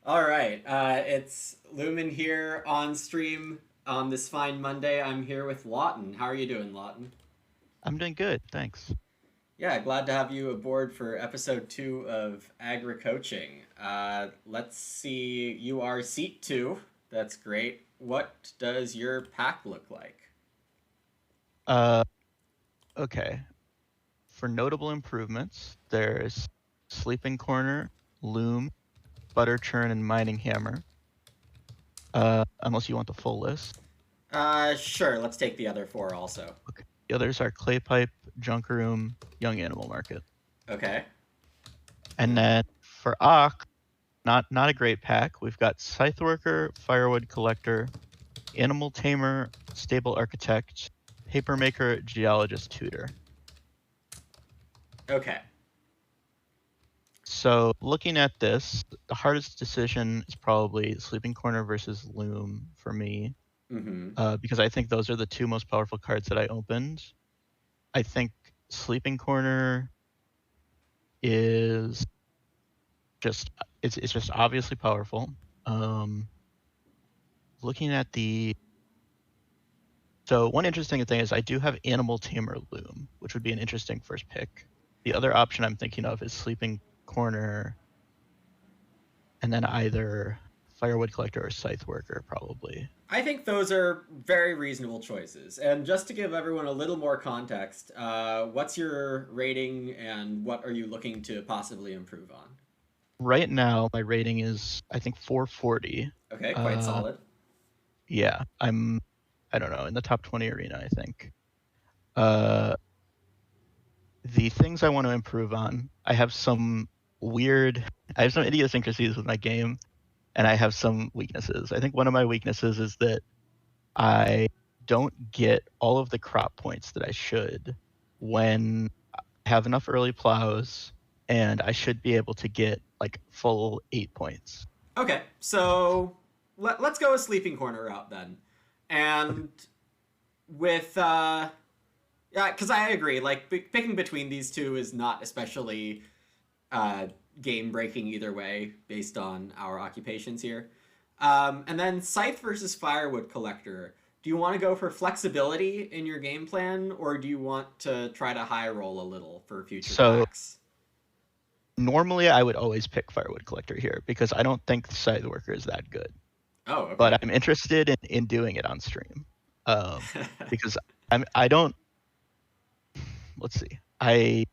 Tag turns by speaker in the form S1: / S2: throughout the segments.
S1: All right, it's Lumen here on stream on this fine Monday. I'm here with Lawton. How are you doing, Lawton?
S2: I'm doing good, thanks.
S1: Yeah, glad to have you aboard for episode 2 of Agri-Coaching. Let's see, you are seat 2. That's great. What does your pack look like?
S2: Uh, okay. For notable improvements, there's Sleeping Corner, Loom, Butter Churn, and Mining Hammer. Unless you want the full list.
S1: Sure, let's take the other 4 also.
S2: Okay. The others are Clay Pipe, Junk Room, Young Animal Market.
S1: Okay.
S2: And then for Ock, not a great pack. We've got Scythe Worker, Firewood Collector, Animal Tamer, Stable Architect, Papermaker, Geologist Tutor.
S1: Okay.
S2: So looking at this, the hardest decision is probably Sleeping Corner versus Loom for me,
S1: Mm-hmm.
S2: because I think those are the two most powerful cards that I opened. I think Sleeping Corner is just it's just obviously powerful. Um, looking at so one interesting thing is I do have Animal Tamer Loom, which would be an interesting first pick. The other option I'm thinking of is Sleeping Corner and then either Firewood Collector or Scythe Worker, probably.
S1: I think those are very reasonable choices. And just to give everyone a little more context, what's your rating and what are you looking to possibly improve on?
S2: Right now, my rating is, I think, 440.
S1: Okay, quite
S2: Uh,
S1: solid.
S2: yeah, I don't know, in the top 20 arena, I think. Uh, the things I want to improve on, I have some idiosyncrasies with my game, and I have some weaknesses. I think one of my weaknesses is that I don't get all of the crop points that I should when I have enough early plows, and I should be able to get like full 8 points.
S1: Okay, so let's go a sleeping corner route then.
S2: Okay.
S1: And with, yeah, because I agree, like, picking between these two is not especially uh, game breaking either way based on our occupations here. And then Scythe versus Firewood Collector. Do you want to go for flexibility in your game plan, or do you want to try to high roll a little for future
S2: So
S1: packs?
S2: normally I would always pick Firewood Collector here because I don't think Scythe Worker is that good.
S1: Oh,
S2: But
S1: okay.
S2: I'm interested in doing it on stream. Because I don't let's see. I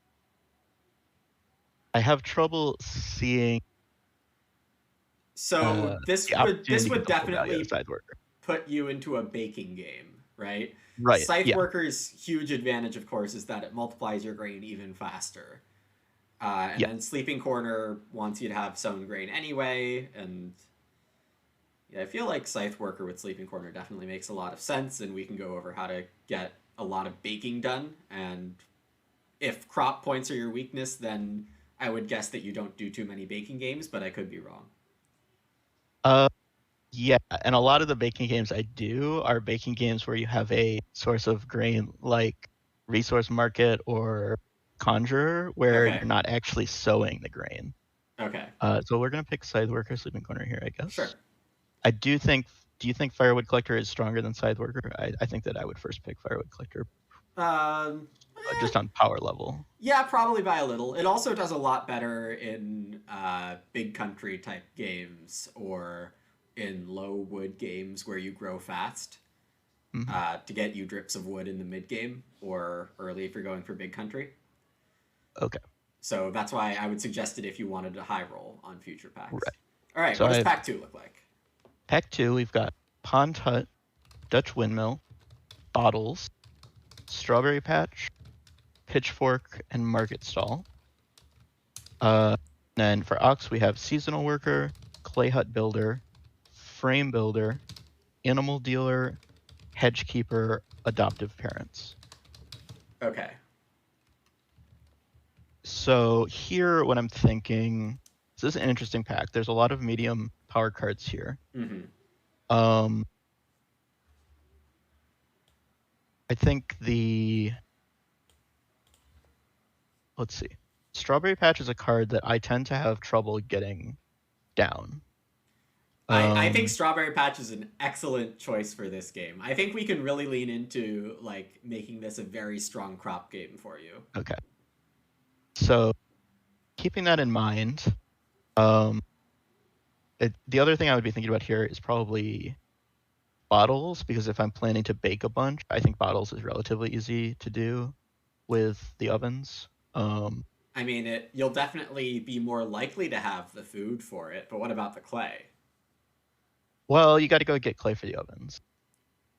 S2: have trouble seeing
S1: So
S2: the
S1: this
S2: opportunity to get
S1: would
S2: the full value out of
S1: definitely
S2: Scythe Worker.
S1: put you into a baking game, right?
S2: Right.
S1: Scythe
S2: Yeah.
S1: Worker's huge advantage, of course, is that it multiplies your grain even faster. And
S2: Yeah.
S1: then Sleeping Corner wants you to have sown grain anyway, and yeah, I feel like Scythe Worker with Sleeping Corner definitely makes a lot of sense, and we can go over how to get a lot of baking done. And if crop points are your weakness, then I would guess that you don't do too many baking games, but I could be wrong.
S2: Uh yeah, and a lot of the baking games I do are baking games where you have a source of grain like Resource Market or Conjurer where
S1: Okay.
S2: you're not actually sowing the grain.
S1: Okay.
S2: So we're gonna pick Scythe Worker, Sleeping Corner here, I
S1: Sure.
S2: guess. I do think. Do you think Firewood Collector is stronger than Scythe Worker? I think that I would first pick Firewood Collector, just on power level.
S1: Yeah, probably by a little. It also does a lot better in big country type games or in low wood games where you grow fast
S2: Hmm.
S1: to get you drips of wood in the mid game or early if you're going for big country.
S2: Okay,
S1: So that's why I would suggest it if you wanted a high roll on future packs.
S2: right.
S1: All right,
S2: So
S1: what
S2: I
S1: does
S2: have
S1: pack 2 look like?
S2: Pack 2. We've got Pond Hut, Dutch Windmill, Bottles, Strawberry Patch, Pitchfork, and Market Stall. Then for Ox, we have Seasonal Worker, Clay Hut Builder, Frame Builder, Animal Dealer, Hedge Keeper, Adoptive Parents.
S1: Okay.
S2: So here, what I'm thinking, this is an interesting pack. There's a lot of medium power cards here.
S1: Mm-hmm.
S2: Um, I think let's see. Strawberry Patch is a card that I tend to have trouble getting down.
S1: I think Strawberry Patch is an excellent choice for this game. I think we can really lean into like making this a very strong crop game for you.
S2: Okay. So keeping that in mind, the other thing I would be thinking about here is probably bottles, because if I'm planning to bake a bunch, I think bottles is relatively easy to do with the ovens.
S1: I mean, you'll definitely be more likely to have the food for it, but what about the clay?
S2: Well, you got to go get clay for the ovens.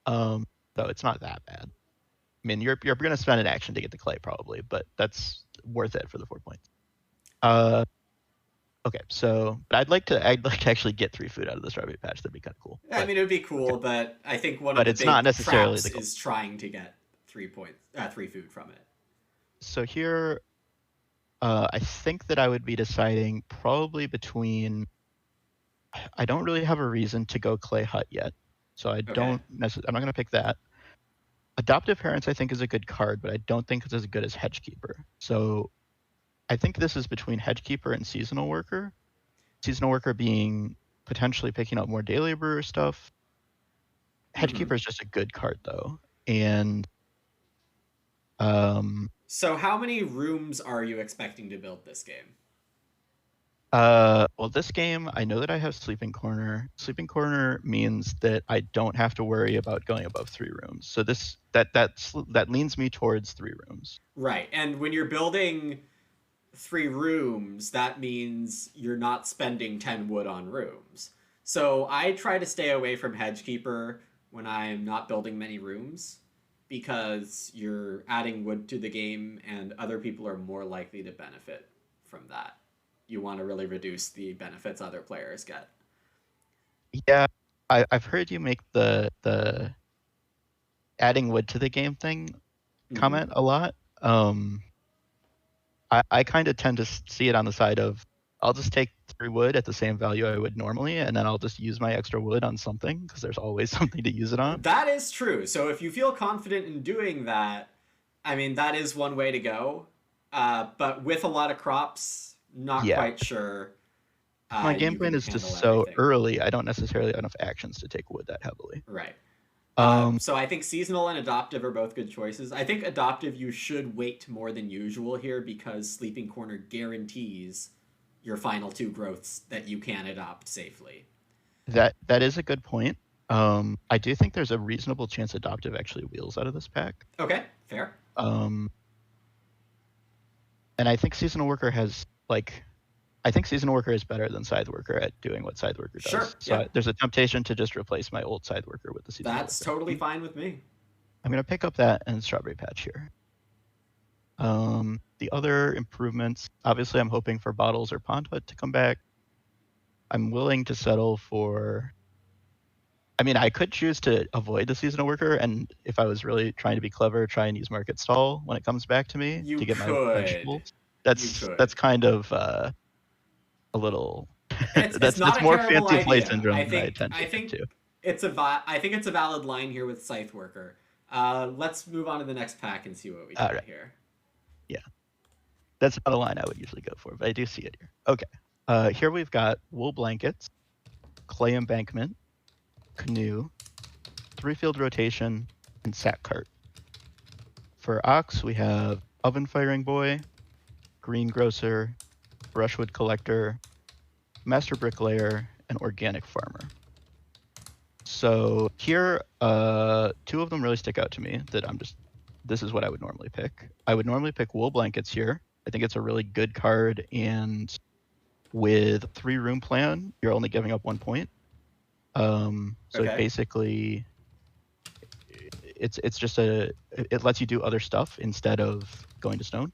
S2: So it's not that bad. I mean, you're going to spend an action to get the clay probably, but that's worth it for the 4 points. Okay, so but I'd like to actually get 3 food out of the Strawberry Patch. That'd be kind of cool.
S1: I mean, it would be cool,
S2: okay.
S1: But I think one
S2: But
S1: of
S2: it's
S1: the
S2: not
S1: big
S2: necessarily
S1: traps
S2: the goal.
S1: is trying to get 3 food from it.
S2: So here, I think that I would be deciding probably between. I don't really have a reason to go Clay Hut yet, so I don't necessarily. I'm not going to pick that. Adoptive Parents, I think, is a good card, but I don't think it's as good as Hedgekeeper. So I think this is between Hedgekeeper and Seasonal Worker. Seasonal Worker being potentially picking up more day laborer stuff. Hedgekeeper is just a good card, though. And
S1: so how many rooms are you expecting to build this game?
S2: Well, this game, I know that I have Sleeping Corner. Sleeping Corner means that I don't have to worry about going above 3 rooms. So that leans me towards 3 rooms.
S1: Right, and when you're building 3 rooms, that means you're not spending 10 wood on rooms. So I try to stay away from Hedgekeeper when I'm not building many rooms, because you're adding wood to the game and other people are more likely to benefit from that. You want to really reduce the benefits other players get.
S2: Yeah, I've heard you make the adding wood to the game thing comment a lot. I kind of tend to see it on the side of I'll just take 3 wood at the same value I would normally, and then I'll just use my extra wood on something, because there's always something to use it on.
S1: That is true. So if you feel confident in doing that, I mean, that is one way to go. But with a lot of crops, not quite sure.
S2: My game plan is just so early, I don't necessarily have enough actions to take wood that heavily.
S1: Right. So I think Seasonal and Adoptive are both good choices. I think Adoptive, you should wait more than usual here, because Sleeping Corner guarantees your final 2 growths that you can adopt safely.
S2: That is a good point. I do think there's a reasonable chance Adoptive actually wheels out of this pack.
S1: Okay, fair.
S2: And I think Seasonal Worker has I think Seasonal Worker is better than Scythe Worker at doing what Scythe Worker does.
S1: Sure.
S2: So there's a temptation to just replace my old Scythe Worker with the Seasonal Worker.
S1: That's totally fine with me.
S2: I'm going to pick up that and Strawberry Patch here. The other improvements, obviously I'm hoping for Bottles or Pond Hut to come back. I'm willing to settle for... I mean, I could choose to avoid the Seasonal Worker, and if I was really trying to be clever, try and use Market Stall when it comes back to me to get my vegetables. That's kind of a little...
S1: It's more fancy play syndrome
S2: I think
S1: it's a valid line here with Scythe Worker. Let's move on to the next pack and see what we get here.
S2: Yeah, that's not a line I would usually go for, but I do see it here. Okay, here we've got Wool Blankets, Clay Embankment, Canoe, 3-field rotation, and Sack Cart. For Ox, we have Oven Firing Boy, Greengrocer, Brushwood Collector, Master Bricklayer, and Organic Farmer. So here, 2 of them really stick out to me that this is what I would normally pick. I would normally pick Wool Blankets here. I think it's a really good card, and with 3-room plan, you're only giving up 1 point. Basically, it's just it lets you do other stuff instead of going to stone.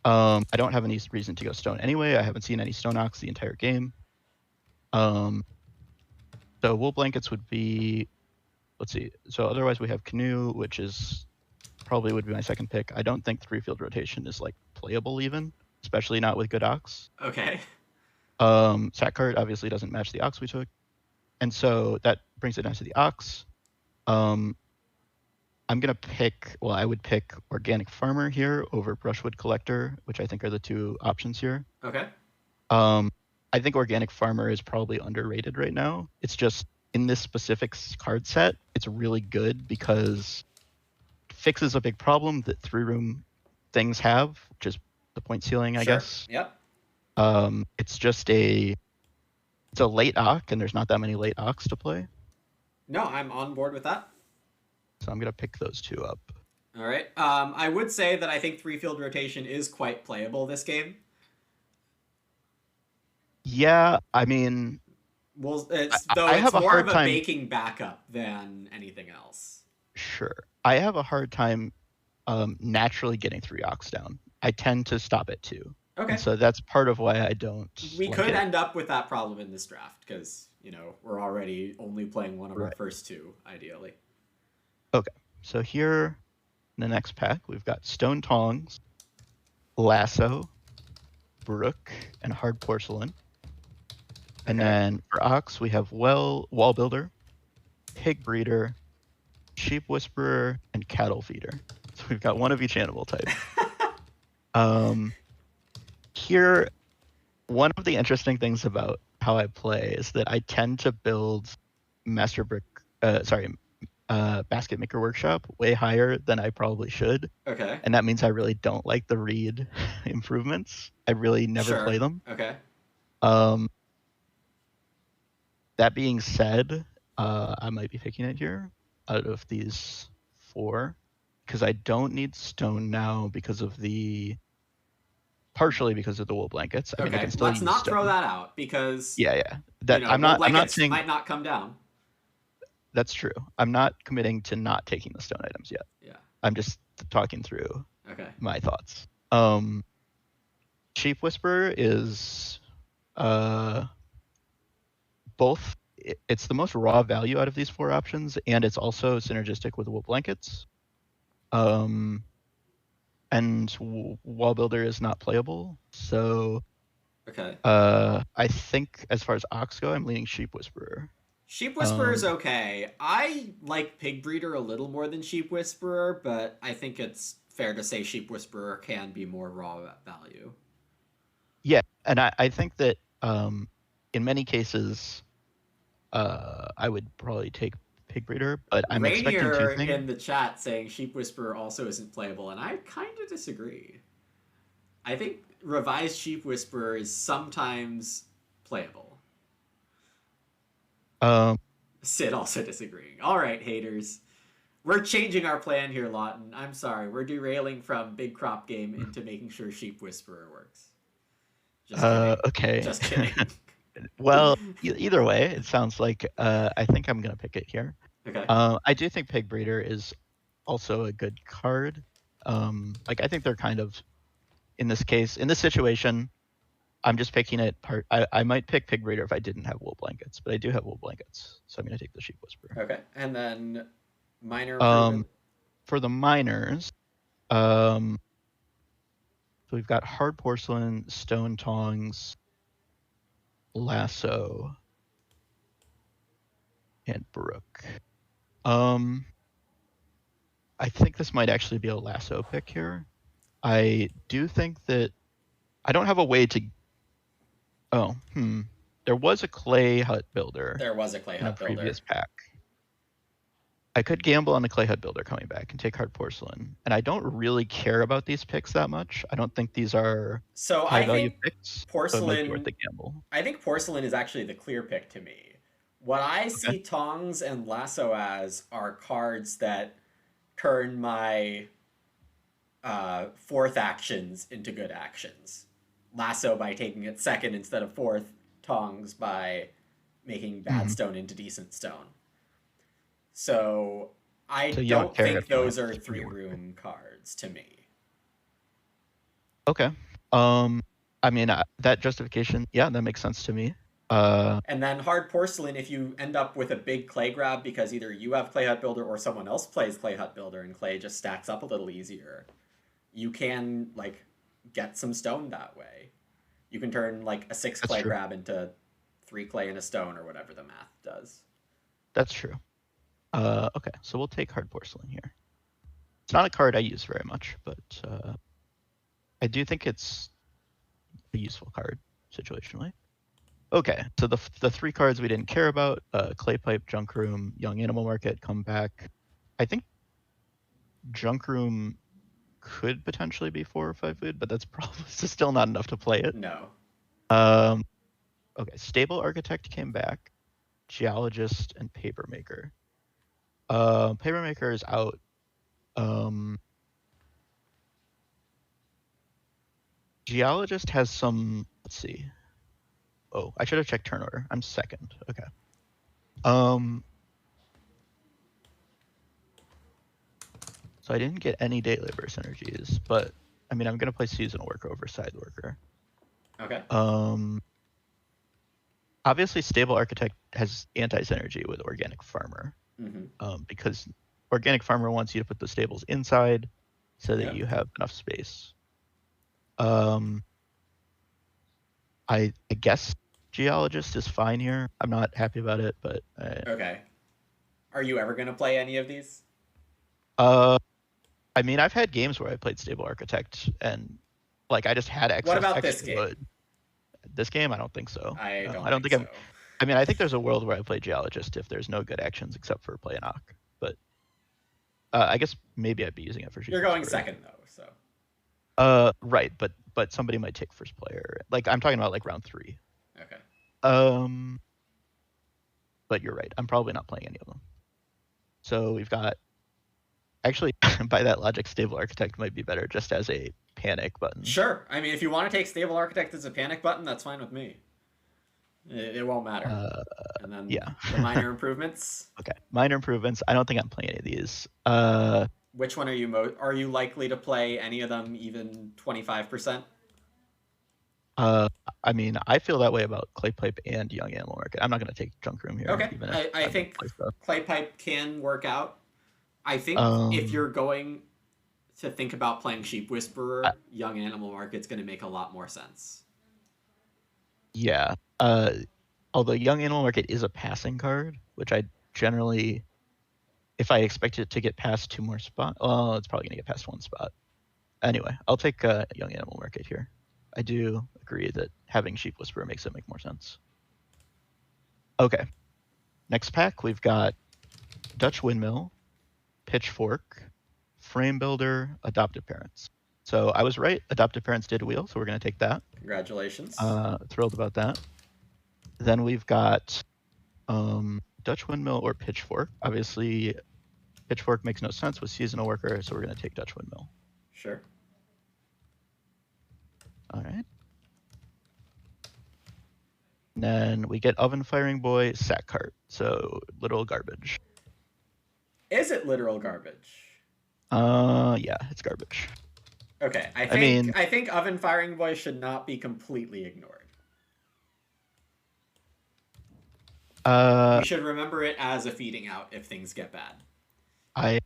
S2: I don't have any reason to go stone anyway. I haven't seen any stone ox the entire game. So Wool Blankets would be, let's see. So otherwise we have Canoe, which is probably would be my second pick. I don't think 3-field rotation is playable even, especially not with good ox.
S1: Okay.
S2: Sack Cart obviously doesn't match the ox we took. And so that brings it down to the ox. I'm going to pick, I would pick Organic Farmer here over Brushwood Collector, which I think are the 2 options here.
S1: Okay.
S2: I I think Organic Farmer is probably underrated right now. It's just in this specific card set, it's really good because it fixes a big problem that 3-room things have, which is the point ceiling, I
S1: Sure.
S2: guess.
S1: Yep.
S2: It's just it's a late Ock, and there's not that many late Ocks to play.
S1: No, I'm on board with that.
S2: So I'm gonna pick those two up.
S1: All right. I would say that I think 3-field rotation is quite playable this game.
S2: Yeah, I mean,
S1: Well,
S2: I
S1: it's
S2: have a
S1: more
S2: hard
S1: of a
S2: time.
S1: baking backup than anything else.
S2: Sure, I have a hard time naturally getting 3 Ocks down. I tend to stop at 2.
S1: Okay.
S2: And so that's part of why I don't.
S1: We
S2: like
S1: could
S2: it.
S1: end up with that problem in this draft because, we're already only playing one of our first 2, ideally.
S2: Okay, so here in the next pack, we've got Stone Tongs, Lasso, Brook, and Hard Porcelain. And then for Ox, we have Wall Builder, Pig Breeder, Sheep Whisperer, and Cattle Feeder. So we've got one of each animal type. Here, one of the interesting things about how I play is that I tend to build Basket Maker Workshop way higher than I probably should.
S1: Okay.
S2: And that means I really don't like the read improvements. I really never play them.
S1: Okay.
S2: That being said, I might be picking it here out of these 4 because I don't need stone now partially because of the wool blankets. I mean, I can still
S1: let's
S2: use
S1: not
S2: stone.
S1: throw that out saying
S2: I'm not saying
S1: might not come down.
S2: That's true. I'm not committing to not taking the stone items yet.
S1: Yeah.
S2: I'm just talking through my thoughts. Sheep Whisperer is both. It's the most raw value out of these 4 options, and it's also synergistic with wool blankets. And Wall Builder is not playable, so I think as far as Ox go, I'm leaning Sheep Whisperer.
S1: Sheep Whisperer is okay. I like Pig Breeder a little more than Sheep Whisperer, but I think it's fair to say Sheep Whisperer can be more raw value.
S2: Yeah, and I think that in many cases, I would probably take Pig Breeder, but I'm expecting 2 things.
S1: In the chat saying Sheep Whisperer also isn't playable, and I kind of disagree. I think revised Sheep Whisperer is sometimes playable. Sid also disagreeing. All right, haters. We're changing our plan here, Lawton. I'm sorry. We're derailing from Big Crop Game into making sure Sheep Whisperer works. Just kidding.
S2: Okay.
S1: Just kidding.
S2: Well, either way, it sounds like I think I'm going to pick it here.
S1: Okay.
S2: I do think Pig Breeder is also a good card. I think they're kind of, in this situation, I'm just picking it part. I might pick Pig Breeder if I didn't have wool blankets, but I do have wool blankets, so I'm going to take the Sheep Whisperer.
S1: Okay, and then minor improvement.
S2: For the minors, so we've got Hard Porcelain, Stone Tongs, Lasso, and Brook. I think this might actually be a Lasso pick here. I do think that I don't have a way to. There was a clay hut builder.
S1: There was a clay hut builder.
S2: Previous pack. I could gamble on the clay hut builder coming back and take Hard Porcelain, and I don't really care about these picks that much. I don't think these are high value picks.
S1: Porcelain.
S2: So it might be worth the gamble.
S1: I think Porcelain is actually the clear pick to me. What I see Tongs and Lasso as are cards that turn my 4th actions into good actions. Lasso by taking it 2nd instead of 4th. Tongs by making bad stone into decent stone. So I don't think those are 3-room cards to me.
S2: Okay. I mean, that justification, that makes sense to me.
S1: And then Hard Porcelain, if you end up with a big clay grab because either you have Clay Hut Builder or someone else plays Clay Hut Builder and clay just stacks up a little easier, you can get some stone that way. You can turn a 6 clay grab into 3 clay and a stone or whatever the math does.
S2: That's true. Okay, so we'll take Hard Porcelain here. It's not a card I use very much, but I do think it's a useful card situationally. Okay, so the 3 cards we didn't care about, Clay Pipe, Junk Room, Young Animal Market, come back. I think Junk Room could potentially be 4 or 5 food, but that's probably still not enough to play it.
S1: No.
S2: Okay, Stable Architect came back, Geologist, and Papermaker. Papermaker is out. Geologist has some, let's see. Oh, I should have checked turn order. I'm second. Okay. So I didn't get any day labor synergies, but I mean, I'm gonna play seasonal worker over side worker.
S1: Okay.
S2: Obviously, Stable Architect has anti-synergy with Organic Farmer, because Organic Farmer wants you to put the stables inside so that you have enough space. I guess Geologist is fine here. I'm not happy about it, but
S1: okay. Are you ever gonna play any of these?
S2: I mean, I've had games where I played Stable Architect and like I just had extra.
S1: What about
S2: extra
S1: this game?
S2: wood. This game, I don't think so.
S1: I don't think so.
S2: I mean, I think there's a world where I play Geologist if there's no good actions except for play an Ock. But I guess maybe I'd be using it for.
S1: You're going second though, so.
S2: Right, but somebody might take first player. Like I'm talking about like round 3.
S1: Okay.
S2: But you're right. I'm probably not playing any of them. So we've got. Actually, by that logic, Stable Architect might be better just as a panic button.
S1: Sure. I mean, if you want to take Stable Architect as a panic button, that's fine with me. It won't matter. And then the minor improvements.
S2: Okay, minor improvements. I don't think I'm playing any of these.
S1: Which one are you are you likely to play any of them even 25%?
S2: I mean, I feel that way about Clay Pipe and Young Animal Market. I'm not going to take Junk Room here.
S1: Okay, I think Clay Pipe can work out. I think if you're going to think about playing Sheep Whisperer, Young Animal Market's going to make a lot more sense.
S2: Yeah. Although Young Animal Market is a passing card, which I generally, if I expect it to get past 2 more spots, well, it's probably going to get past 1 spot. Anyway, I'll take Young Animal Market here. I do agree that having Sheep Whisperer makes it make more sense. Okay. Next pack, we've got Dutch Windmill, Pitchfork, Frame Builder, Adoptive Parents. So I was right. Adoptive Parents did wheel, so we're going to take that.
S1: Congratulations.
S2: Thrilled about that. Then we've got Dutch Windmill or Pitchfork. Obviously, Pitchfork makes no sense with Seasonal Worker, so we're going to take Dutch Windmill.
S1: Sure.
S2: All right. And then we get Oven Firing Boy, Sack Cart. So literal garbage.
S1: Is it literal garbage?
S2: Yeah, it's garbage.
S1: Okay, I think Oven Firing Boy should not be completely ignored. We should remember it as a feeding out if things get bad.
S2: I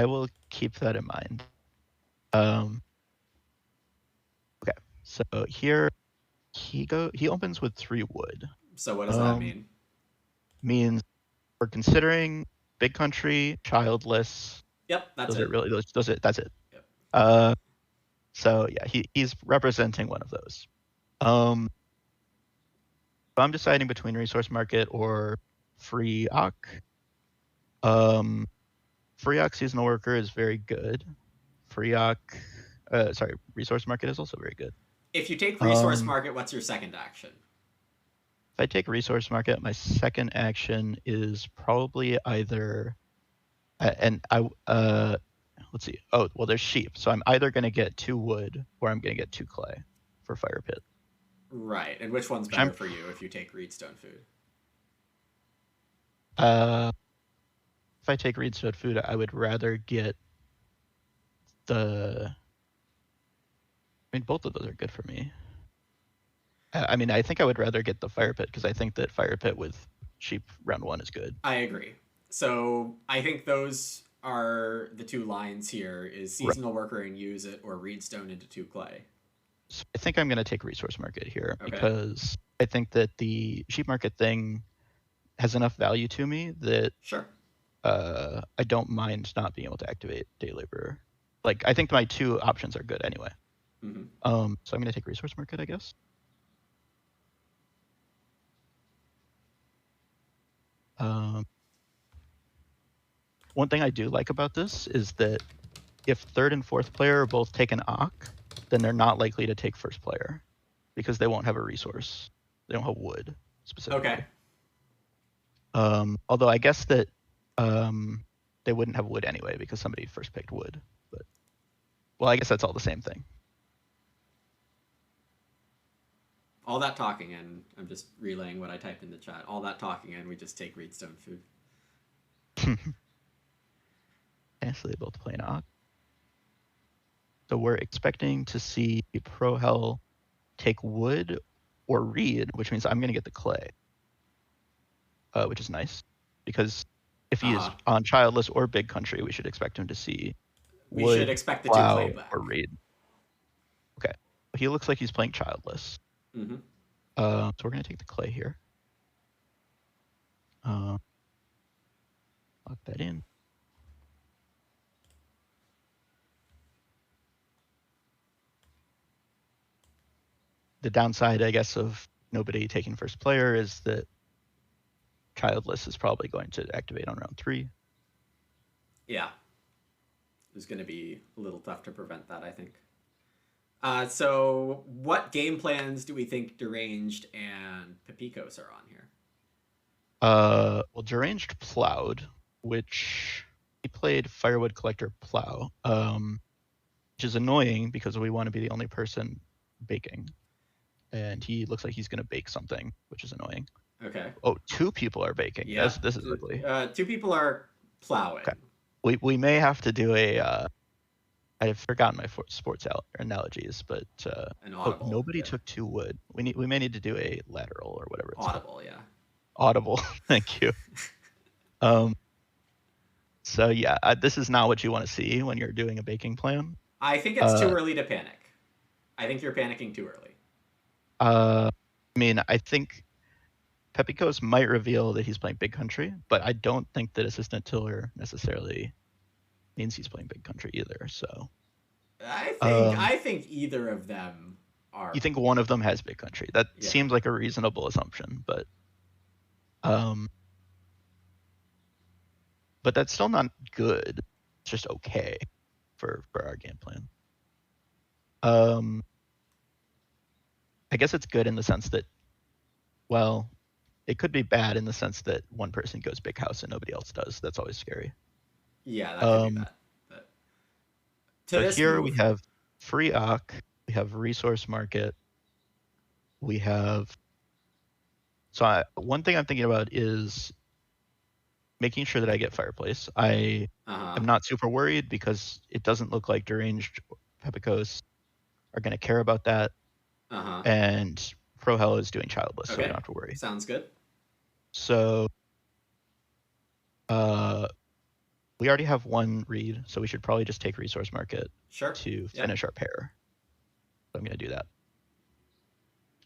S2: will keep that in mind. Okay, so here he opens with 3 wood.
S1: So what does that mean?
S2: Means we're considering Big Country, Childless.
S1: Yep, that's
S2: it. That's it.
S1: Yep.
S2: So yeah, he's representing one of those. So I'm deciding between Resource Market or Free Ock. Free Ock Seasonal Worker is very good. Free Ock, Resource Market is also very good.
S1: If you take Resource Market, what's your second action?
S2: If I take Resource Market, my second action is probably either, let's see. Oh, well, there's sheep, so I'm either going to get 2 wood or I'm going to get 2 clay for Fire Pit.
S1: Right, and which one's better for you if you take Reedstone Food?
S2: If I take Reedstone Food, I would rather get I mean, both of those are good for me. I mean, I think I would rather get the Fire Pit because I think that Fire Pit with sheep round 1 is good.
S1: I agree. So I think those are the 2 lines here: is Seasonal Worker and use it, or Reedstone into 2 clay.
S2: So I think I'm going to take Resource Market here because I think that the sheep market thing has enough value to me that I don't mind not being able to activate Day Laborer. Like, I think my 2 options are good anyway. So I'm going to take Resource Market, I guess. One thing I do like about this is that if third and fourth player are both take an Ock, then they're not likely to take first player because they won't have a resource. They don't have wood specifically.
S1: Okay.
S2: Although I guess that they wouldn't have wood anyway because somebody first picked wood. But well, I guess that's all the same thing.
S1: All that talking, and I'm just relaying what I typed in the chat. All that talking, and we just take Reedstone food.
S2: Okay, so they both play an Ock. So we're expecting to see Prohell take wood or reed, which means I'm going to get the clay, which is nice because if he is on childless or big country, we should expect him to see
S1: we
S2: wood,
S1: should expect the
S2: plow,
S1: 2 clay back.
S2: or reed. Okay, he looks like he's playing childless.
S1: Mm-hmm.
S2: So we're going to take the clay here. Lock that in. The downside, I guess, of nobody taking first player is that childless is probably going to activate on round 3.
S1: Yeah. It's going to be a little tough to prevent that, I think. So what game plans do we think Deranged and Pepikos are on here?
S2: Well, Deranged plowed, which he played Firewood Collector Plow, which is annoying because we want to be the only person baking. And he looks like he's going to bake something, which is annoying.
S1: Okay.
S2: Oh, 2 people are baking.
S1: Yeah.
S2: This is ugly.
S1: 2 people are plowing.
S2: Okay. We may have to do a... I've forgotten my sports analogies, but
S1: An audible,
S2: nobody took 2 wood. We may need to do a lateral or whatever it's
S1: audible,
S2: called.
S1: Yeah.
S2: Audible. Thank you. So yeah, this is not what you want to see when you're doing a baking plan.
S1: I think it's too early to panic. I think you're panicking too early.
S2: I mean, I think Pepikos might reveal that he's playing big country, but I don't think that assistant tiller necessarily means he's playing big country either. So
S1: I think either of them are.
S2: You think one of them has big country? That seems like a reasonable assumption, but that's still not good. It's just okay for our game plan. I guess it's good in the sense that, well, it could be bad in the sense that one person goes big house and nobody else does. That's always scary.
S1: Yeah, that could be bad.
S2: But here we have free Ock, we have resource market, we have... So one thing I'm thinking about is making sure that I get fireplace. I am not super worried because it doesn't look like Deranged Pepikos are going to care about that. And Prohell is doing childless, so we don't have to worry.
S1: Sounds good.
S2: So we already have 1 read, so we should probably just take resource market to finish our pair. So I'm going to do that.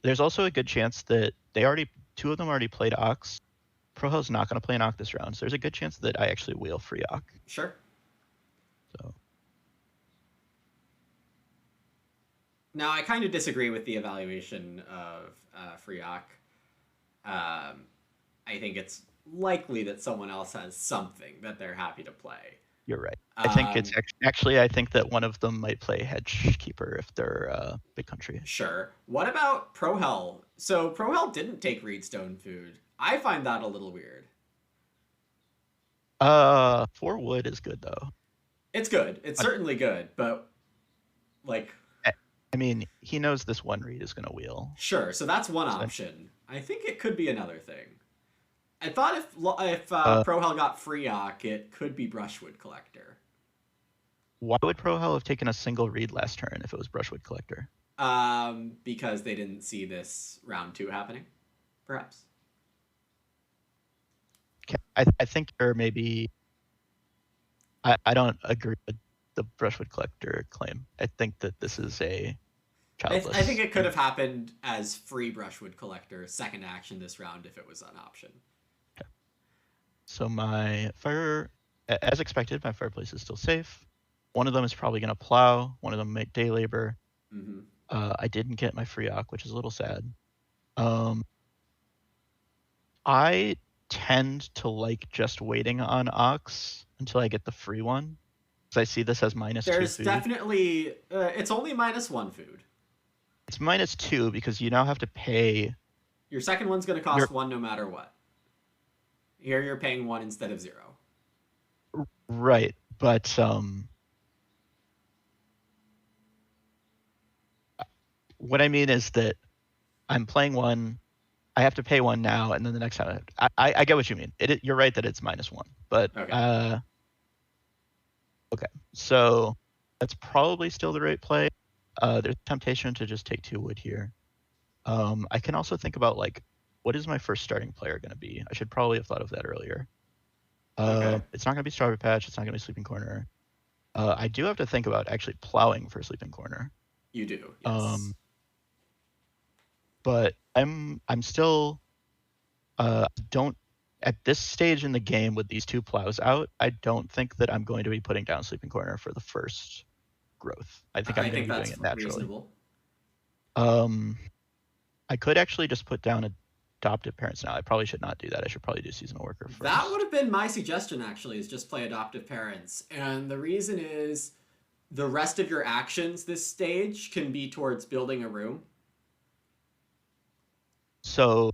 S2: There's also a good chance that 2 of them already played Ox. Prohell's not going to play an Ock this round, so there's a good chance that I actually wheel free Ock.
S1: Sure.
S2: So
S1: now I kind of disagree with the evaluation of free Ock. I think it's likely that someone else has something that they're happy to play.
S2: You're right. I think it's actually, I think that one of them might play Hedge Keeper if they're big country.
S1: Sure. What about Prohell? So Prohell didn't take Reedstone food. I find that a little weird.
S2: 4 wood is good though.
S1: It's good. It's certainly good, but like...
S2: I mean, he knows this 1 read is going to wheel.
S1: Sure, so that's one option. I think it could be another thing. I thought if Prohell got free Ock, it could be Brushwood Collector.
S2: Why would Prohell have taken a single read last turn if it was Brushwood Collector?
S1: Because they didn't see this round 2 happening, perhaps.
S2: Okay. I think there may be... I don't agree with the Brushwood Collector claim. I think that this is a childless...
S1: I think it could have happened as free Brushwood Collector, second action this round if it was an option.
S2: Okay. So my fire... As expected, my fireplace is still safe. One of them is probably going to plow. One of them make day labor. I didn't get my free Ock, which is a little sad. I tend to like just waiting on Ox until I get the free one. Because I see this as -2
S1: There's
S2: food.
S1: definitely it's only -1 food.
S2: It's -2 because you now have to pay.
S1: Your second one's going to cost 1 no matter what. Here you're paying 1 instead of 0.
S2: Right, but what I mean is that I'm playing 1. I have to pay 1 now, and then the next time I get what you mean. You're right that it's -1, but
S1: Okay.
S2: Okay, so that's probably still the right play. There's temptation to just take 2 wood here. I can also think about like, what is my first starting player going to be? I should probably have thought of that earlier.
S1: Okay.
S2: It's not going to be Strawberry Patch. It's not going to be Sleeping Corner. I do have to think about actually plowing for Sleeping Corner.
S1: You do, yes.
S2: But I'm still don't at this stage in the game with these 2 plows out. I don't think that I'm going to be putting down Sleeping Corner for the first growth. I think I'm going to be doing it naturally.
S1: Reasonable.
S2: I could actually just put down adoptive parents now. I probably should not do that. I should probably do seasonal worker first.
S1: That would have been my suggestion, actually, is just play adoptive parents. And the reason is the rest of your actions this stage can be towards building a room.
S2: So,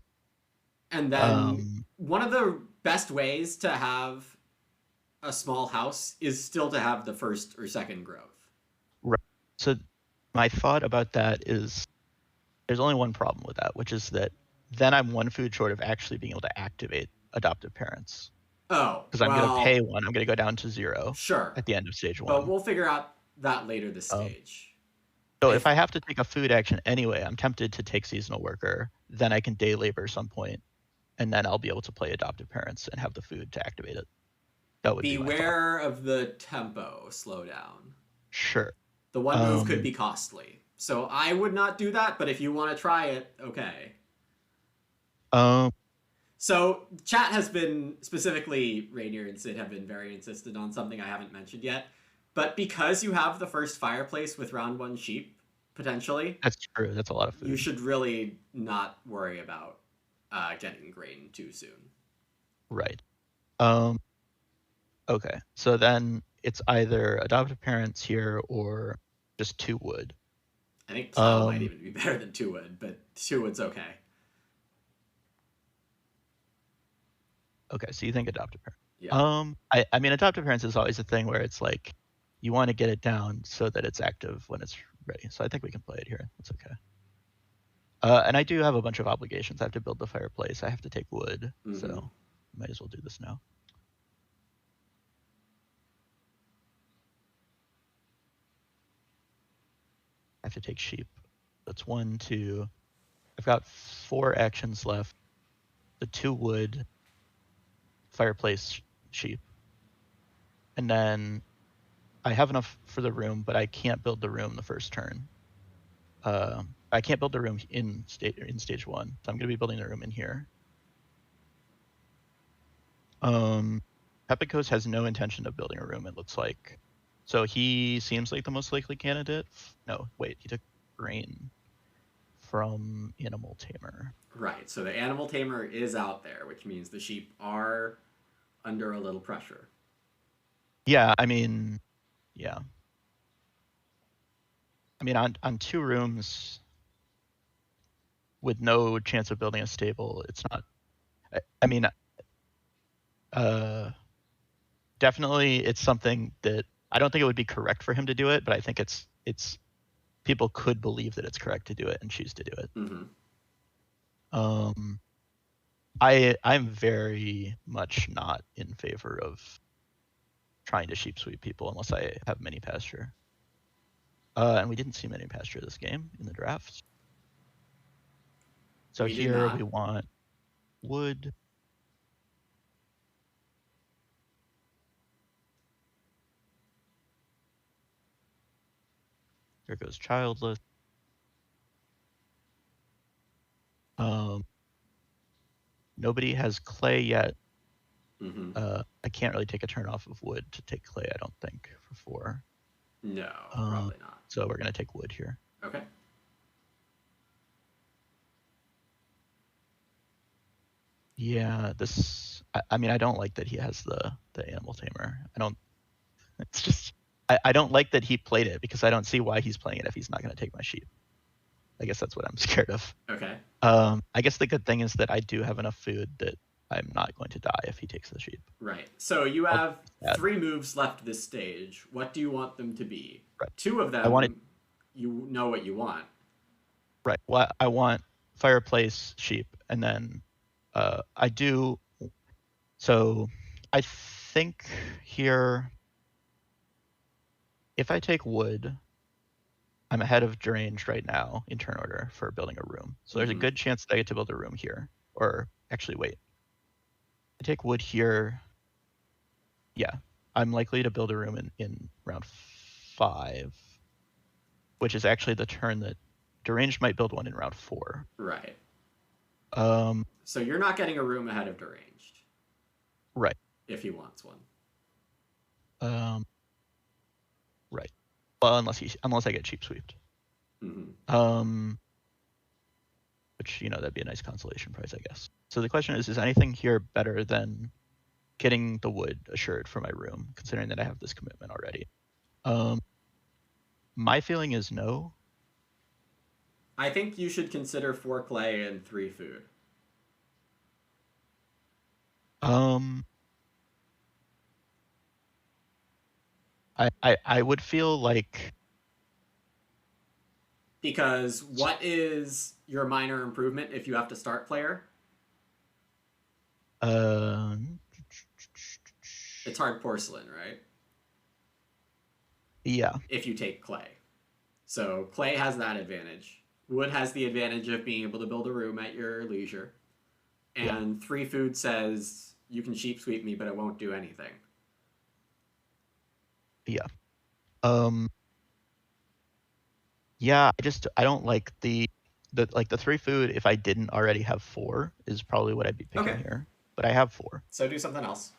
S1: and then one of the best ways to have a small house is still to have the first or second growth.
S2: Right. So my thought about that is there's only one problem with that, which is that then I'm 1 food short of actually being able to activate adoptive parents.
S1: Oh,
S2: because I'm going to pay 1. I'm going to go down to 0.
S1: Sure.
S2: At the end of stage 1.
S1: But we'll figure out that later this stage.
S2: So if I have to take a food action anyway, I'm tempted to take seasonal worker. Then I can day labor some point, and then I'll be able to play adoptive parents and have the food to activate it. That would
S1: beware of the tempo slowdown.
S2: Sure.
S1: The 1 move could be costly. So I would not do that, but if you want to try it, okay. So chat has been, specifically Rainier and Sid have been very insistent on something I haven't mentioned yet. But because you have the first fireplace with round 1 sheep, potentially.
S2: That's true. That's a lot of food.
S1: You should really not worry about getting grain too soon.
S2: Right. Okay. So then it's either adoptive parents here or just 2 wood.
S1: I think plow might even be better than 2 wood, but 2 wood's okay.
S2: Okay, so you think adoptive parents.
S1: Yeah.
S2: I mean, adoptive parents is always a thing where it's like you want to get it down so that it's active when it's ready. So I think we can play it here. That's okay. And I do have a bunch of obligations. I have to build the fireplace. I have to take wood. So might as well do this now. I have to take sheep. That's 1, 2. I've got 4 actions left. The 2 wood, fireplace, sheep. And then I have enough for the room, but I can't build the room the first turn. I can't build the room in stage 1, so I'm going to be building the room in here. Pepikos has no intention of building a room, it looks like. So he seems like the most likely candidate. No, wait, he took grain from Animal Tamer.
S1: Right, so the Animal Tamer is out there, which means the sheep are under a little pressure.
S2: Yeah, I mean, yeah. I mean, on 2 rooms with no chance of building a stable, it's not. I mean, definitely it's something that I don't think it would be correct for him to do it, but I think it's people could believe that it's correct to do it and choose to do it. I'm very much not in favor of trying to sheep sweep people unless I have mini pasture. And we didn't see mini pasture this game in the draft. So here we want wood. There goes childless. Nobody has clay yet. I can't really take a turn off of wood to take clay, I don't think, for 4.
S1: No, probably not.
S2: So we're going to take wood here.
S1: Okay.
S2: Yeah, this. I mean, I don't like that he has the animal tamer. I don't. It's just. I don't like that he played it because I don't see why he's playing it if he's not going to take my sheep. I guess that's what I'm scared of.
S1: Okay.
S2: I guess the good thing is that I do have enough food that I'm not going to die if he takes the sheep.
S1: Right. So you
S2: I'll
S1: have
S2: add.
S1: 3 moves left this stage. What do you want them to be?
S2: Right.
S1: 2 of
S2: I want it.
S1: them, you know what you want.
S2: Right. Well, I want fireplace, sheep, and then I do. So I think here, if I take wood, I'm ahead of Deranged right now in turn order for building a room. So there's a good chance that I get to build a room here. Or actually, wait. I take wood here. Yeah, I'm likely to build a room in round 5, which is actually the turn that Deranged might build one in round 4.
S1: Right.
S2: Um,
S1: So you're not getting a room ahead of Deranged.
S2: right.
S1: If he wants one.
S2: Right. Well, unless I get cheap sweeped. Which, that'd be a nice consolation prize, I guess. So the question is anything here better than getting the wood assured for my room, considering that I have this commitment already? My feeling is no.
S1: I think you should consider 4 clay and 3 food.
S2: I would feel like,
S1: because what is your minor improvement if you have to start player? It's hard porcelain, right?
S2: Yeah.
S1: If you take clay. So clay has that advantage. Wood has the advantage of being able to build a room at your leisure. And 3 food says you can sheep sweep me, but it won't do anything.
S2: Yeah. Yeah, I don't like the 3 food. If I didn't already have 4 is probably what I'd be picking here, but I have 4.
S1: So do something else.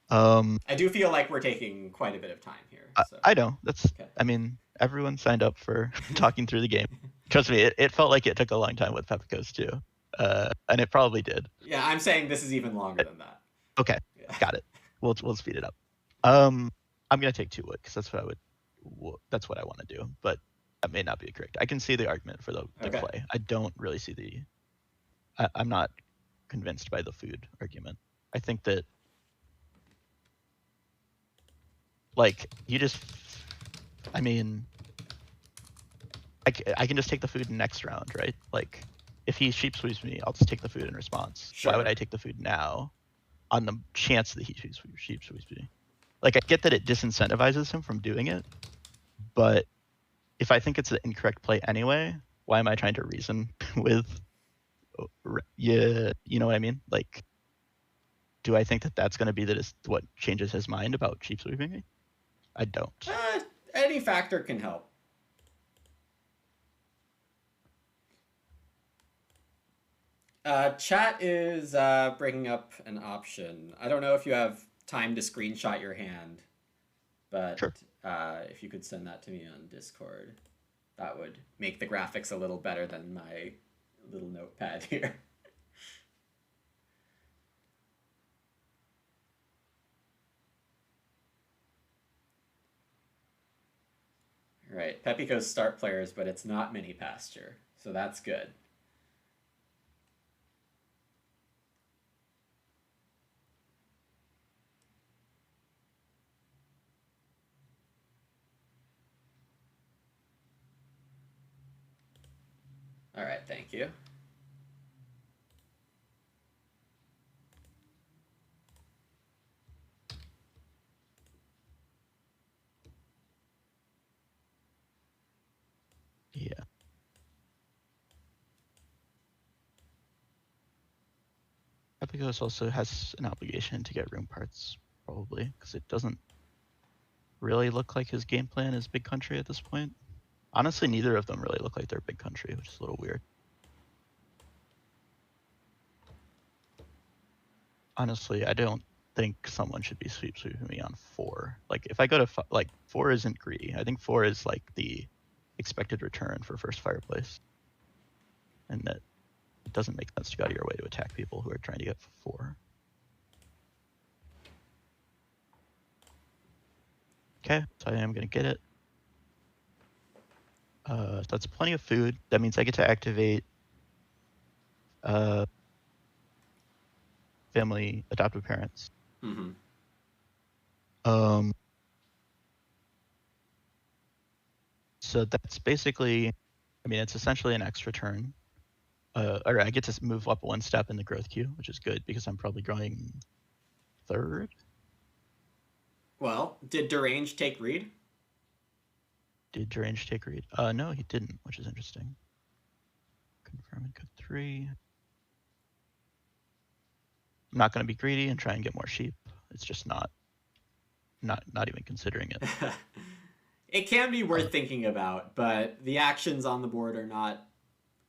S2: I
S1: do feel like we're taking quite a bit of time here. So.
S2: I know that's. Okay. I mean, everyone signed up for talking through the game. Trust me, it felt like it took a long time with Pepikos too, and it probably did.
S1: Yeah, I'm saying this is even longer than that.
S2: Okay, got it. We'll speed it up. I'm gonna take 2 wood because that's what I want to do, but that may not be correct. I can see the argument for the clay. I don't really see I'm not convinced by the food argument. I think that I mean, I can just take the food next round, right? Like, if he sheep sweeps me, I'll just take the food in response. Sure. Why would I take the food now on the chance that he sheep sweeps me? Like, I get that it disincentivizes him from doing it, but if I think it's the incorrect play anyway, why am I trying to reason with, you know what I mean? Like, do I think that that's going to be what changes his mind about sheep sweeping me? I don't.
S1: Any factor can help. Chat is bringing up an option. I don't know if you have time to screenshot your hand, but sure. If you could send that to me on Discord, that would make the graphics a little better than my little notepad here. All right, Pepikos start players, but it's not mini pasture, so that's good. All right, thank you.
S2: Yeah. Pepikos also has an obligation to get room parts, probably, because it doesn't really look like his game plan is big country at this point. Honestly, neither of them really look like they're big country, which is a little weird. Honestly, I don't think someone should be sweeping me on 4. Like, if I go to 4 isn't greedy. I think 4 is like the expected return for first fireplace, and that it doesn't make sense to go out of your way to attack people who are trying to get 4. Okay, so I am going to get it. So that's plenty of food. That means I get to activate family adoptive parents.
S1: Mm-hmm.
S2: So that's basically, I mean, it's essentially an extra turn. Or I get to move up 1 step in the growth queue, which is good because I'm probably growing 3rd.
S1: Well, did Deranged take read?
S2: Did Deranged take read? No, he didn't, which is interesting. Confirm in code 3. I'm not going to be greedy and try and get more sheep. It's just not even considering it.
S1: It can be worth thinking about, but the actions on the board are not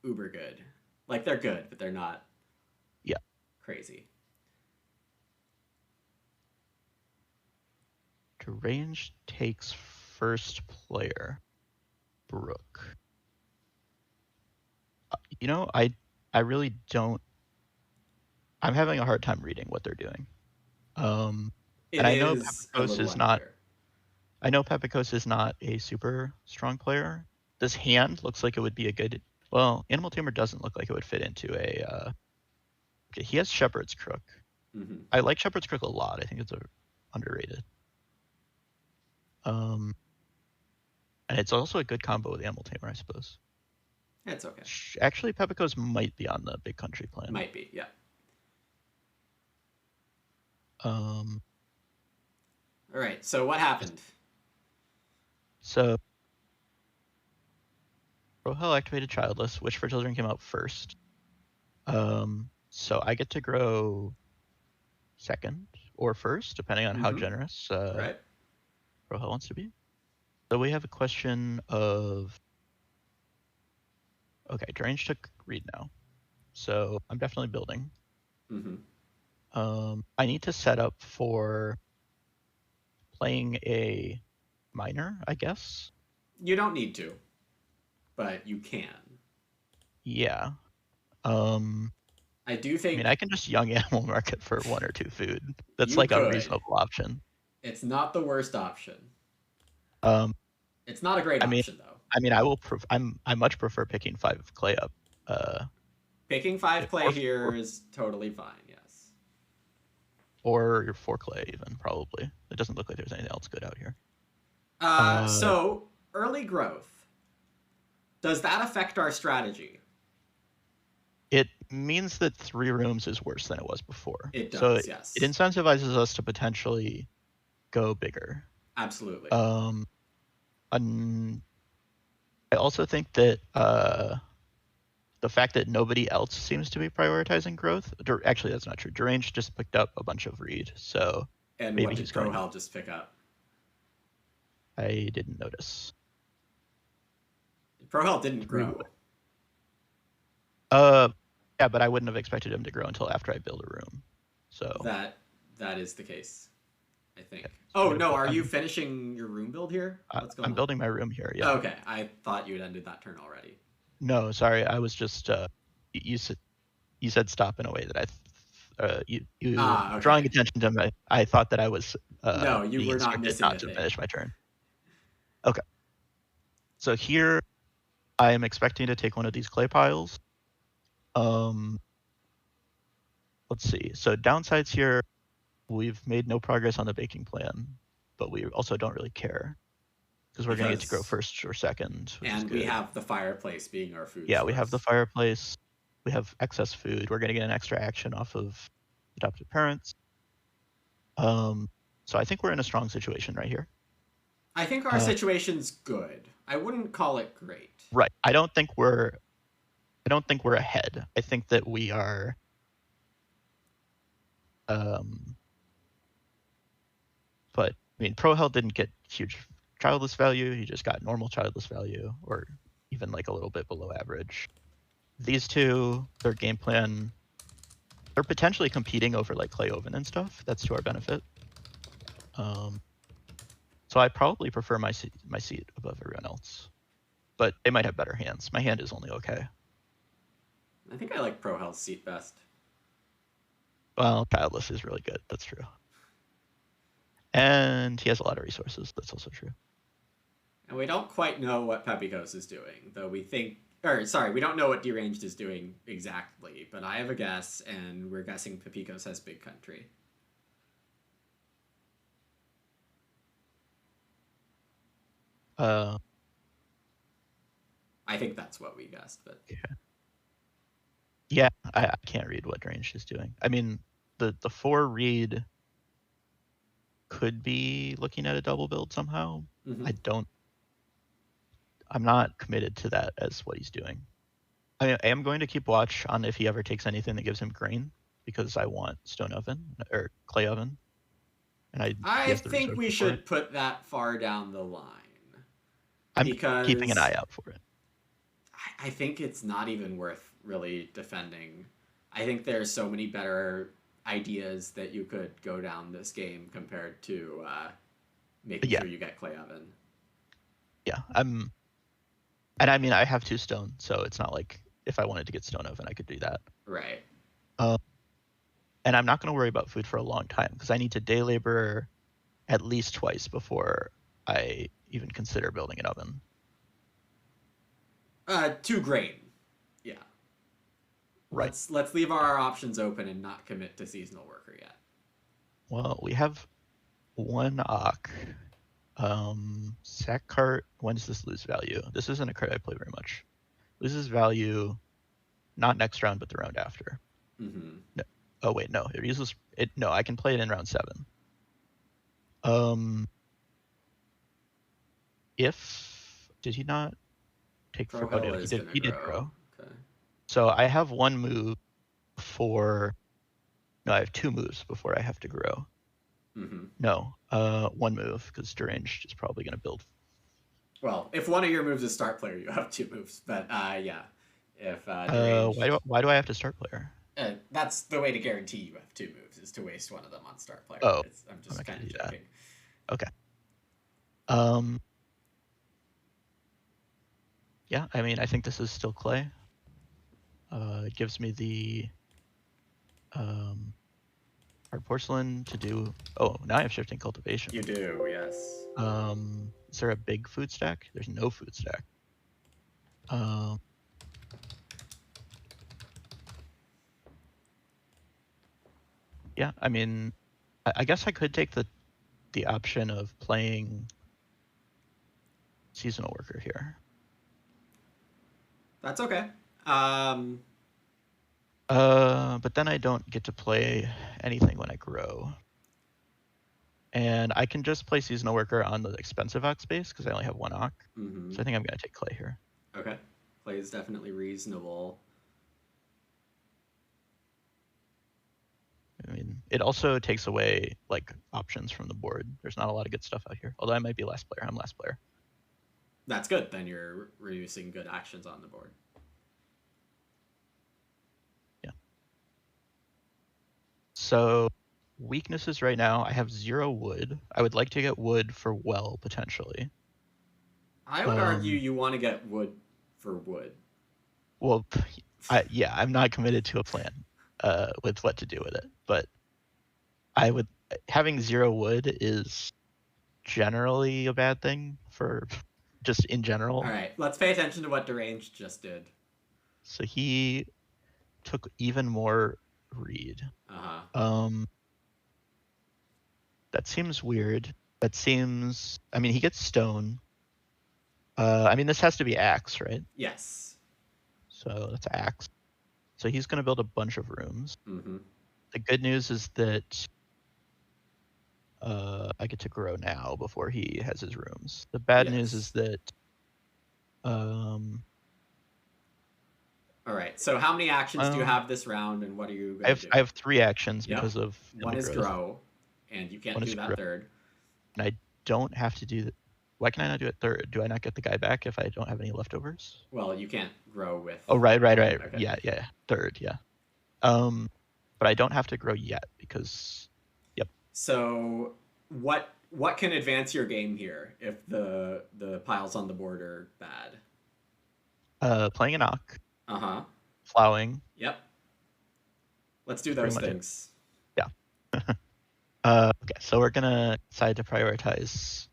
S1: uber good. Like, they're good, but they're not crazy.
S2: Deranged takes first player. Brook. You know, I really don't. I'm having a hard time reading what they're doing. And I know Pepikos is not. I know Pepikos is not a super strong player. This hand looks like it would be a good. Well, Animal Tamer doesn't look like it would fit into a. Okay, he has Shepherd's Crook.
S1: Mm-hmm.
S2: I like Shepherd's Crook a lot. I think it's underrated. And it's also a good combo with Animal Tamer, I suppose.
S1: It's okay.
S2: Actually, Pepikos might be on the Big Country plan.
S1: Might be, yeah.
S2: All
S1: right, so what happened?
S2: So, Prohell activated Childless, Wish for Children came out first. So I get to grow 2nd or 1st, depending on how generous
S1: right.
S2: Prohell wants to be. So we have a question of, okay, Deranged took read now. So I'm definitely building.
S1: Mm-hmm.
S2: I need to set up for playing a miner, I guess.
S1: You don't need to, but you can.
S2: Yeah.
S1: I do think.
S2: I mean, I can just young animal market for 1 or 2 food. That's like a reasonable option.
S1: It's not the worst option. It's not a great option though.
S2: I mean, I much prefer picking 5 clay up.
S1: Picking 5 clay here is totally fine. Yes.
S2: Or your 4 clay even probably. It doesn't look like there's anything else good out here.
S1: So early growth. Does that affect our strategy?
S2: It means that 3 rooms is worse than it was before.
S1: It does,
S2: so
S1: yes.
S2: It incentivizes us to potentially go bigger.
S1: Absolutely.
S2: I also think that the fact that nobody else seems to be prioritizing growth. Actually, that's not true. Deranged just picked up a bunch of read, so
S1: and
S2: maybe
S1: what did
S2: he's going.
S1: Prohell just pick up?
S2: I didn't notice.
S1: Prohell didn't grow.
S2: Yeah, but I wouldn't have expected him to grow until after I build a room. So
S1: that is the case, I think. Yeah, so no, are you finishing your room build here? What's going on?
S2: I'm building my room here. Yeah.
S1: Okay, I thought you had ended that turn already.
S2: No, sorry, I was just you said stop in a way that okay. Drawing attention to me. I thought that I was
S1: no, you were not missing
S2: not to finish my turn. Okay. So here, I am expecting to take one of these clay piles. Let's see. So downsides here, we've made no progress on the baking plan, but we also don't really care because we're going to get to grow 1st or 2nd.
S1: And we have the fireplace being our food.
S2: Yeah, we have the fireplace. We have excess food. We're going to get an extra action off of adoptive parents. So I think we're in a strong situation right here.
S1: I think our situation's good. I wouldn't call it great.
S2: Right. I don't think we're ahead. I think that we are but I mean Prohell didn't get huge childless value, he just got normal childless value, or even like a little bit below average. These two, their game plan, they're potentially competing over like clay oven and stuff. That's to our benefit. So I probably prefer my seat above everyone else, but they might have better hands. My hand is only okay.
S1: I think I like Prohell's seat best.
S2: Well, Childless is really good. That's true. And he has a lot of resources. That's also true.
S1: And we don't quite know what Pepikos is doing, though we think. Or, sorry, we don't know what Deranged is doing exactly, but I have a guess, and we're guessing Pepikos has Big Country.
S2: Uh,
S1: I think that's what we guessed, but.
S2: yeah, I can't read what Deranged is doing. I mean, the 4 read could be looking at a double build somehow.
S1: Mm-hmm.
S2: I'm not committed to that as what he's doing. I am going to keep watch on if he ever takes anything that gives him grain, because I want stone oven or clay oven, and he
S1: I
S2: has the
S1: think we
S2: resources for it.
S1: should put that far down the line.
S2: I'm
S1: Because
S2: keeping an eye out for it.
S1: I think it's not even worth really defending. I think there's so many better ideas that you could go down this game compared to making sure you get clay oven.
S2: Yeah, and I mean, I have 2 stone, so it's not like if I wanted to get stone oven, I could do that.
S1: Right.
S2: And I'm not going to worry about food for a long time, because I need to day labor at least twice before I even consider building an oven.
S1: 2 grain. Yeah.
S2: Right.
S1: Let's leave our options open and not commit to seasonal worker yet.
S2: Well, we have 1 Ock. Sack cart. When does this lose value? This isn't a card I play very much. Loses value, not next round, but the round after.
S1: Mm-hmm.
S2: No. Oh wait, no. It uses it. No, I can play it in round 7. If did he not take? Oh, no, he did. He did grow.
S1: Okay.
S2: So I have 1 move before. No, I have 2 moves before I have to grow.
S1: Mm-hmm.
S2: No, 1 move, because Deranged is probably going to build.
S1: Well, if one of your moves is start player, you have 2 moves. But yeah, if
S2: Deranged... why do I have to start player?
S1: That's the way to guarantee you have 2 moves, is to waste one of them on start player.
S2: Oh,
S1: I'm just kind of joking.
S2: Okay. Yeah, I mean, I think this is still clay. It gives me the hard porcelain to do. Oh, now I have shifting cultivation.
S1: You do, yes.
S2: Is there a big food stack? There's no food stack. Yeah, I mean, I guess I could take the option of playing seasonal worker here.
S1: That's okay.
S2: But then I don't get to play anything when I grow. And I can just play seasonal worker on the expensive Ock space because I only have 1 Ock.
S1: Mm-hmm.
S2: So I think I'm going to take clay here.
S1: Okay. Clay is definitely reasonable.
S2: I mean, it also takes away like options from the board. There's not a lot of good stuff out here. Although I might be last player. I'm last player.
S1: That's good. Then you're reducing good actions on the board.
S2: Yeah. So weaknesses right now, I have 0 wood. I would like to get wood for well, potentially.
S1: I would argue you want to get wood for wood.
S2: Well, yeah, I'm not committed to a plan with what to do with it, but having 0 wood is generally a bad thing for just in general.
S1: All right, let's pay attention to what Deranged just did.
S2: So he took even more read. That seems weird. I mean, he gets stone. I mean, this has to be axe, right?
S1: Yes.
S2: So that's axe. So he's going to build a bunch of rooms.
S1: Mm-hmm.
S2: The good news is that I get to grow now before he has his rooms. The bad news is that...
S1: All right, so how many actions do you have this round, and what are you going to do?
S2: I have 3 actions because of...
S1: One is grow, and you can't do that third.
S2: And I don't have to do... Why can I not do it third? Do I not get the guy back if I don't have any leftovers?
S1: Well, you can't grow with...
S2: Oh, right. Okay. Yeah. Third, yeah. But I don't have to grow yet because... Yep.
S1: So what can advance your game here if the piles on the board are bad?
S2: Playing an Ock.
S1: Uh-huh.
S2: plowing.
S1: Yep. Let's do
S2: Pretty
S1: those
S2: much it.
S1: things.
S2: Yeah. Okay, so we're gonna decide to prioritize.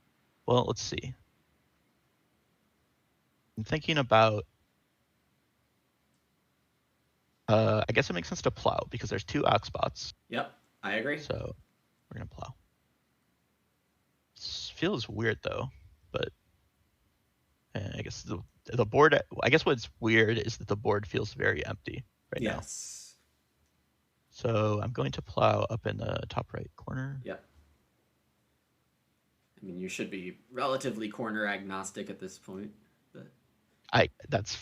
S2: Well, let's see. I'm thinking about. I guess it makes sense to plow because there's 2 ox spots.
S1: Yep, I agree.
S2: So we're gonna plow. This feels weird though, but I guess the board. I guess what's weird is that the board feels very empty right now.
S1: Yes.
S2: So I'm going to plow up in the top right corner.
S1: Yep. I mean, you should be relatively corner agnostic at this point, but
S2: That's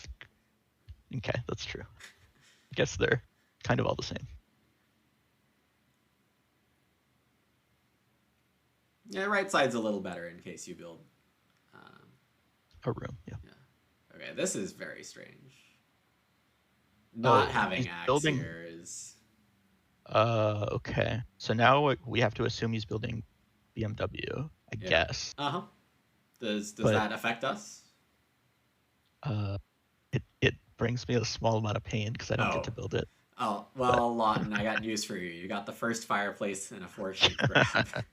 S2: okay. That's true. I guess they're kind of all the same.
S1: yeah, right side's a little better in case you build.
S2: A room, yeah.
S1: Okay, this is very strange. Not having axe
S2: building...
S1: here is.
S2: Okay. So now we have to assume he's building BMW, I guess.
S1: Uh-huh. Does that affect us?
S2: It brings me a small amount of pain because I don't get to build it.
S1: Oh, well, Lawton, I got news for you. You got the first fireplace and a 4-sheep grab.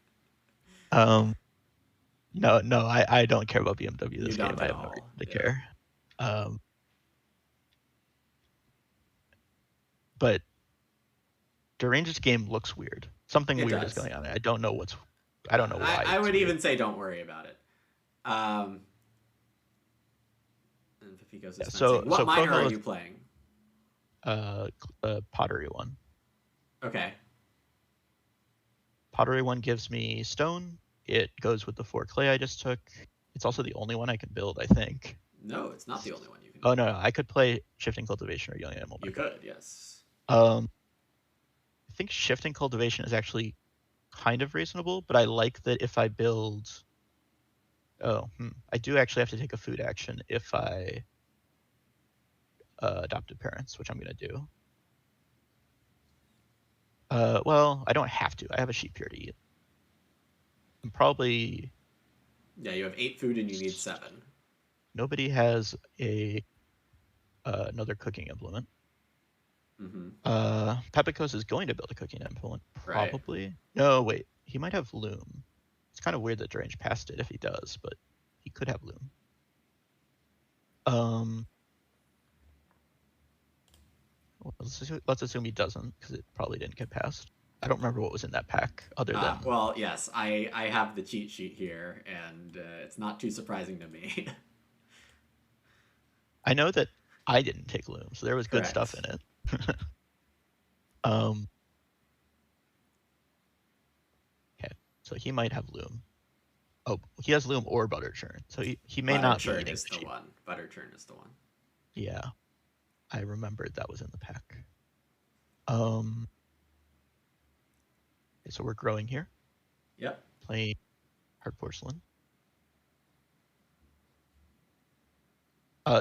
S2: No, I don't care about BMW this game. I have no reason to care. But Deranged's game looks weird. Something weird is going on. I don't know why.
S1: I would even say don't worry about it. And Pepikos is what minor are you playing?
S2: Pottery one.
S1: Okay.
S2: Pottery one gives me stone. It goes with the 4 clay I just took. It's also the only one I can build, I think.
S1: No, it's not the only one you can
S2: build. Oh, no, I could play Shifting Cultivation or Young Animal Market.
S1: You could, yes.
S2: I think Shifting Cultivation is actually kind of reasonable, but I like that if I build... I do actually have to take a food action if I adopted parents, which I'm going to do. Well, I don't have to. I have a sheep here to eat. I'm probably...
S1: Yeah, you have 8 food and you need 7.
S2: Nobody has another cooking implement.
S1: Mm-hmm.
S2: Pepikos is going to build a cooking implement, probably.
S1: Right.
S2: No, wait. He might have loom. It's kind of weird that Derange passed it if he does, but he could have loom. Let's assume he doesn't, because it probably didn't get passed. I don't remember what was in that pack other than...
S1: Well, yes, I have the cheat sheet here, and it's not too surprising to me.
S2: I know that I didn't take loom, so there was good stuff in it. Okay, so he might have loom. Oh, he has loom or butter churn, so he may not be eating
S1: the sheep. One. Butter churn is the one.
S2: Yeah, I remembered that was in the pack. Okay, so we're growing here.
S1: Yep.
S2: Playing hard porcelain.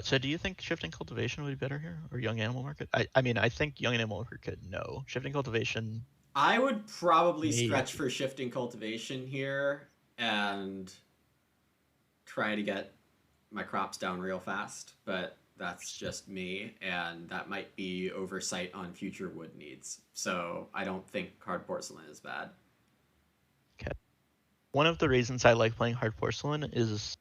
S2: So do you think Shifting Cultivation would be better here, or Young Animal Market? I mean, I think Young Animal Market, no. Shifting Cultivation...
S1: I would probably stretch for Shifting Cultivation here and try to get my crops down real fast, but that's just me, and that might be oversight on future wood needs. So I don't think hard porcelain is bad.
S2: Okay. One of the reasons I like playing hard porcelain is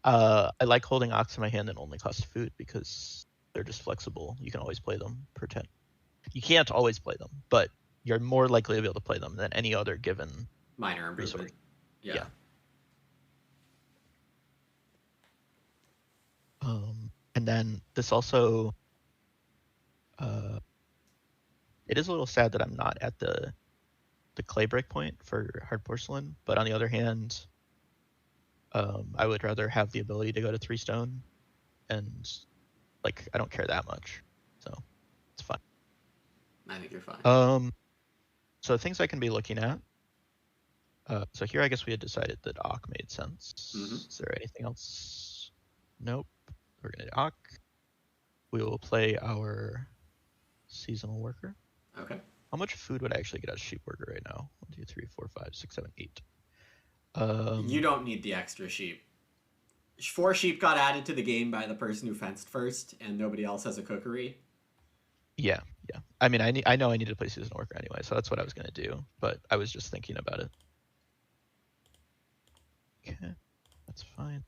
S2: I like holding ox in my hand and only cost food because they're just flexible. You can always play them per 10. You can't always play them, but you're more likely to be able to play them than any other given
S1: minor improvement. Yeah.
S2: And then this also, it is a little sad that I'm not at the clay break point for hard porcelain, but on the other hand, I would rather have the ability to go to 3 stone, and like I don't care that much, so it's fine.
S1: I think you're fine.
S2: So things I can be looking at. So here I guess we had decided that Ak made sense.
S1: Mm-hmm.
S2: Is there anything else? Nope. We're gonna do Ak. We will play our seasonal worker.
S1: Okay.
S2: How much food would I actually get out of sheep worker right now? 1, 2, 3, 4, 5, 6, 7, 8.
S1: You don't need the extra sheep. 4 sheep got added to the game by the person who fenced first, and nobody else has a cookery.
S2: Yeah, yeah. I mean, I know I need to play seasonal worker anyway, so that's what I was gonna do. But I was just thinking about it. Okay, that's fine.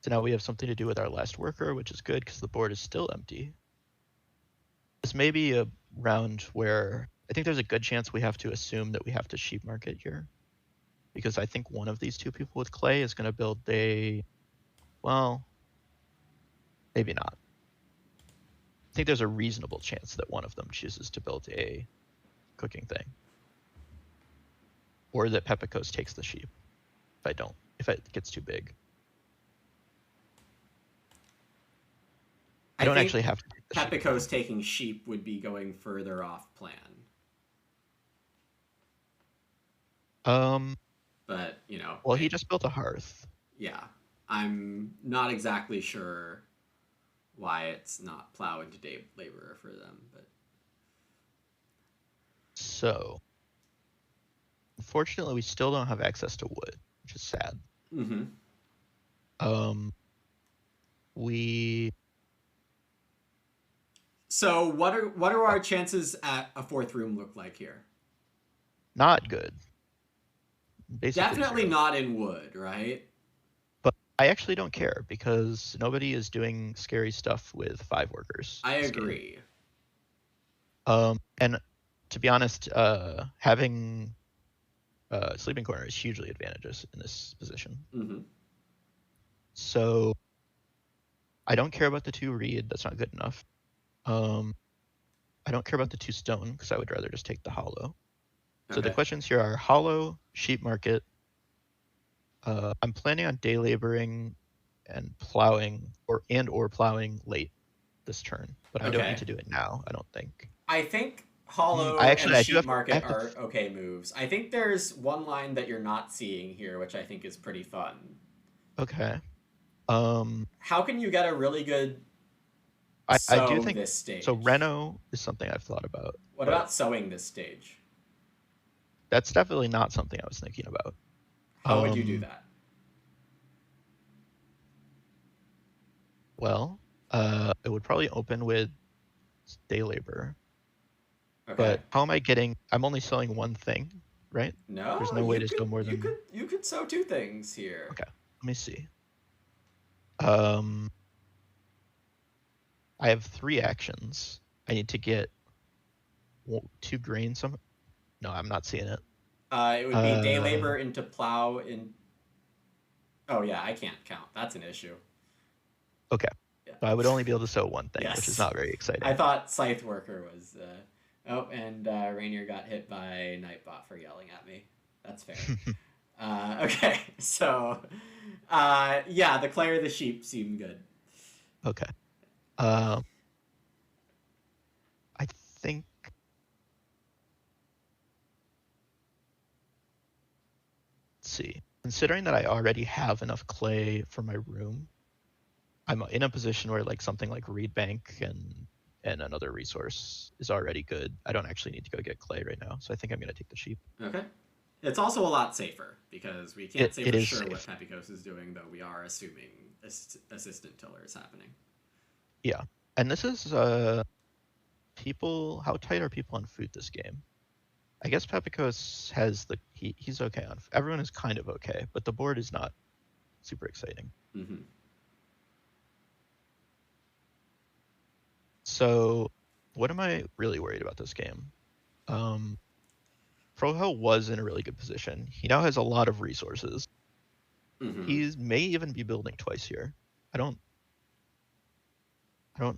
S2: So now we have something to do with our last worker, which is good because the board is still empty. This may be a round where I think there's a good chance we have to assume that we have to sheep market here, because I think one of these two people with clay is going to build a, well, maybe not. I think there's a reasonable chance that one of them chooses to build a cooking thing, or that Pepikos takes the sheep. If it gets too big. I don't
S1: think
S2: actually have to take the
S1: Pepikos
S2: sheep.
S1: taking sheep would be going further off plan. But,
S2: Well, he just built a hearth.
S1: Yeah. I'm not exactly sure why it's not plow into day laborer for them, but
S2: So, unfortunately, we still don't have access to wood, which is sad.
S1: mm-hmm.
S2: We.
S1: So what are our chances at a fourth room look like here?
S2: Not good. Basically
S1: Definitely
S2: 0.
S1: not in wood, right?
S2: But I actually don't care because nobody is doing scary stuff with 5 workers.
S1: I agree.
S2: And to be honest, having sleeping corner is hugely advantageous in this position.
S1: Mm-hmm.
S2: So I don't care about the 2 reed. That's not good enough. I don't care about the 2 stone because I would rather just take the hollow. So the questions here are hollow, sheep market. I'm planning on day laboring and plowing or plowing late this turn, but I don't need to do it now, I don't think.
S1: I think hollow and sheep market are okay moves. I think there's one line that you're not seeing here, which I think is pretty fun.
S2: Okay.
S1: How can you get a really good
S2: I do think
S1: this stage?
S2: So Reno is something I've thought about.
S1: What about sowing this stage?
S2: That's definitely not something I was thinking about.
S1: How would you do that?
S2: Well, it would probably open with day labor.
S1: Okay.
S2: But how am I getting? I'm only selling one thing, right?
S1: No,
S2: there's no way to sow more than.
S1: You could sow 2 things here.
S2: Okay, let me see. I have 3 actions. I need to get 2 grains. No, I'm not seeing it.
S1: It would be day labor into plow in. Oh yeah, I can't count. That's an issue.
S2: Okay. Yeah. So I would only be able to sow one thing, which is not very exciting.
S1: I thought scythe worker was. Oh, and Rainier got hit by Nightbot for yelling at me. That's fair. Okay, so yeah, the clay or the sheep seem good.
S2: Okay. I think. Let's see. Considering that I already have enough clay for my room, I'm in a position where like something like reed bank and another resource is already good. I don't actually need to go get clay right now, so I think I'm gonna take the sheep.
S1: Okay. It's also a lot safer because we can't say for sure what Pepikos is doing, though we are assuming assistant tiller is happening.
S2: Yeah, and this is people. How tight are people on food this game? I guess Pepikos has he's okay on. Everyone is kind of okay, but the board is not super exciting.
S1: Mm-hmm.
S2: So, what am I really worried about this game? Prohell was in a really good position. He now has a lot of resources.
S1: Mm-hmm.
S2: He may even be building twice here. I don't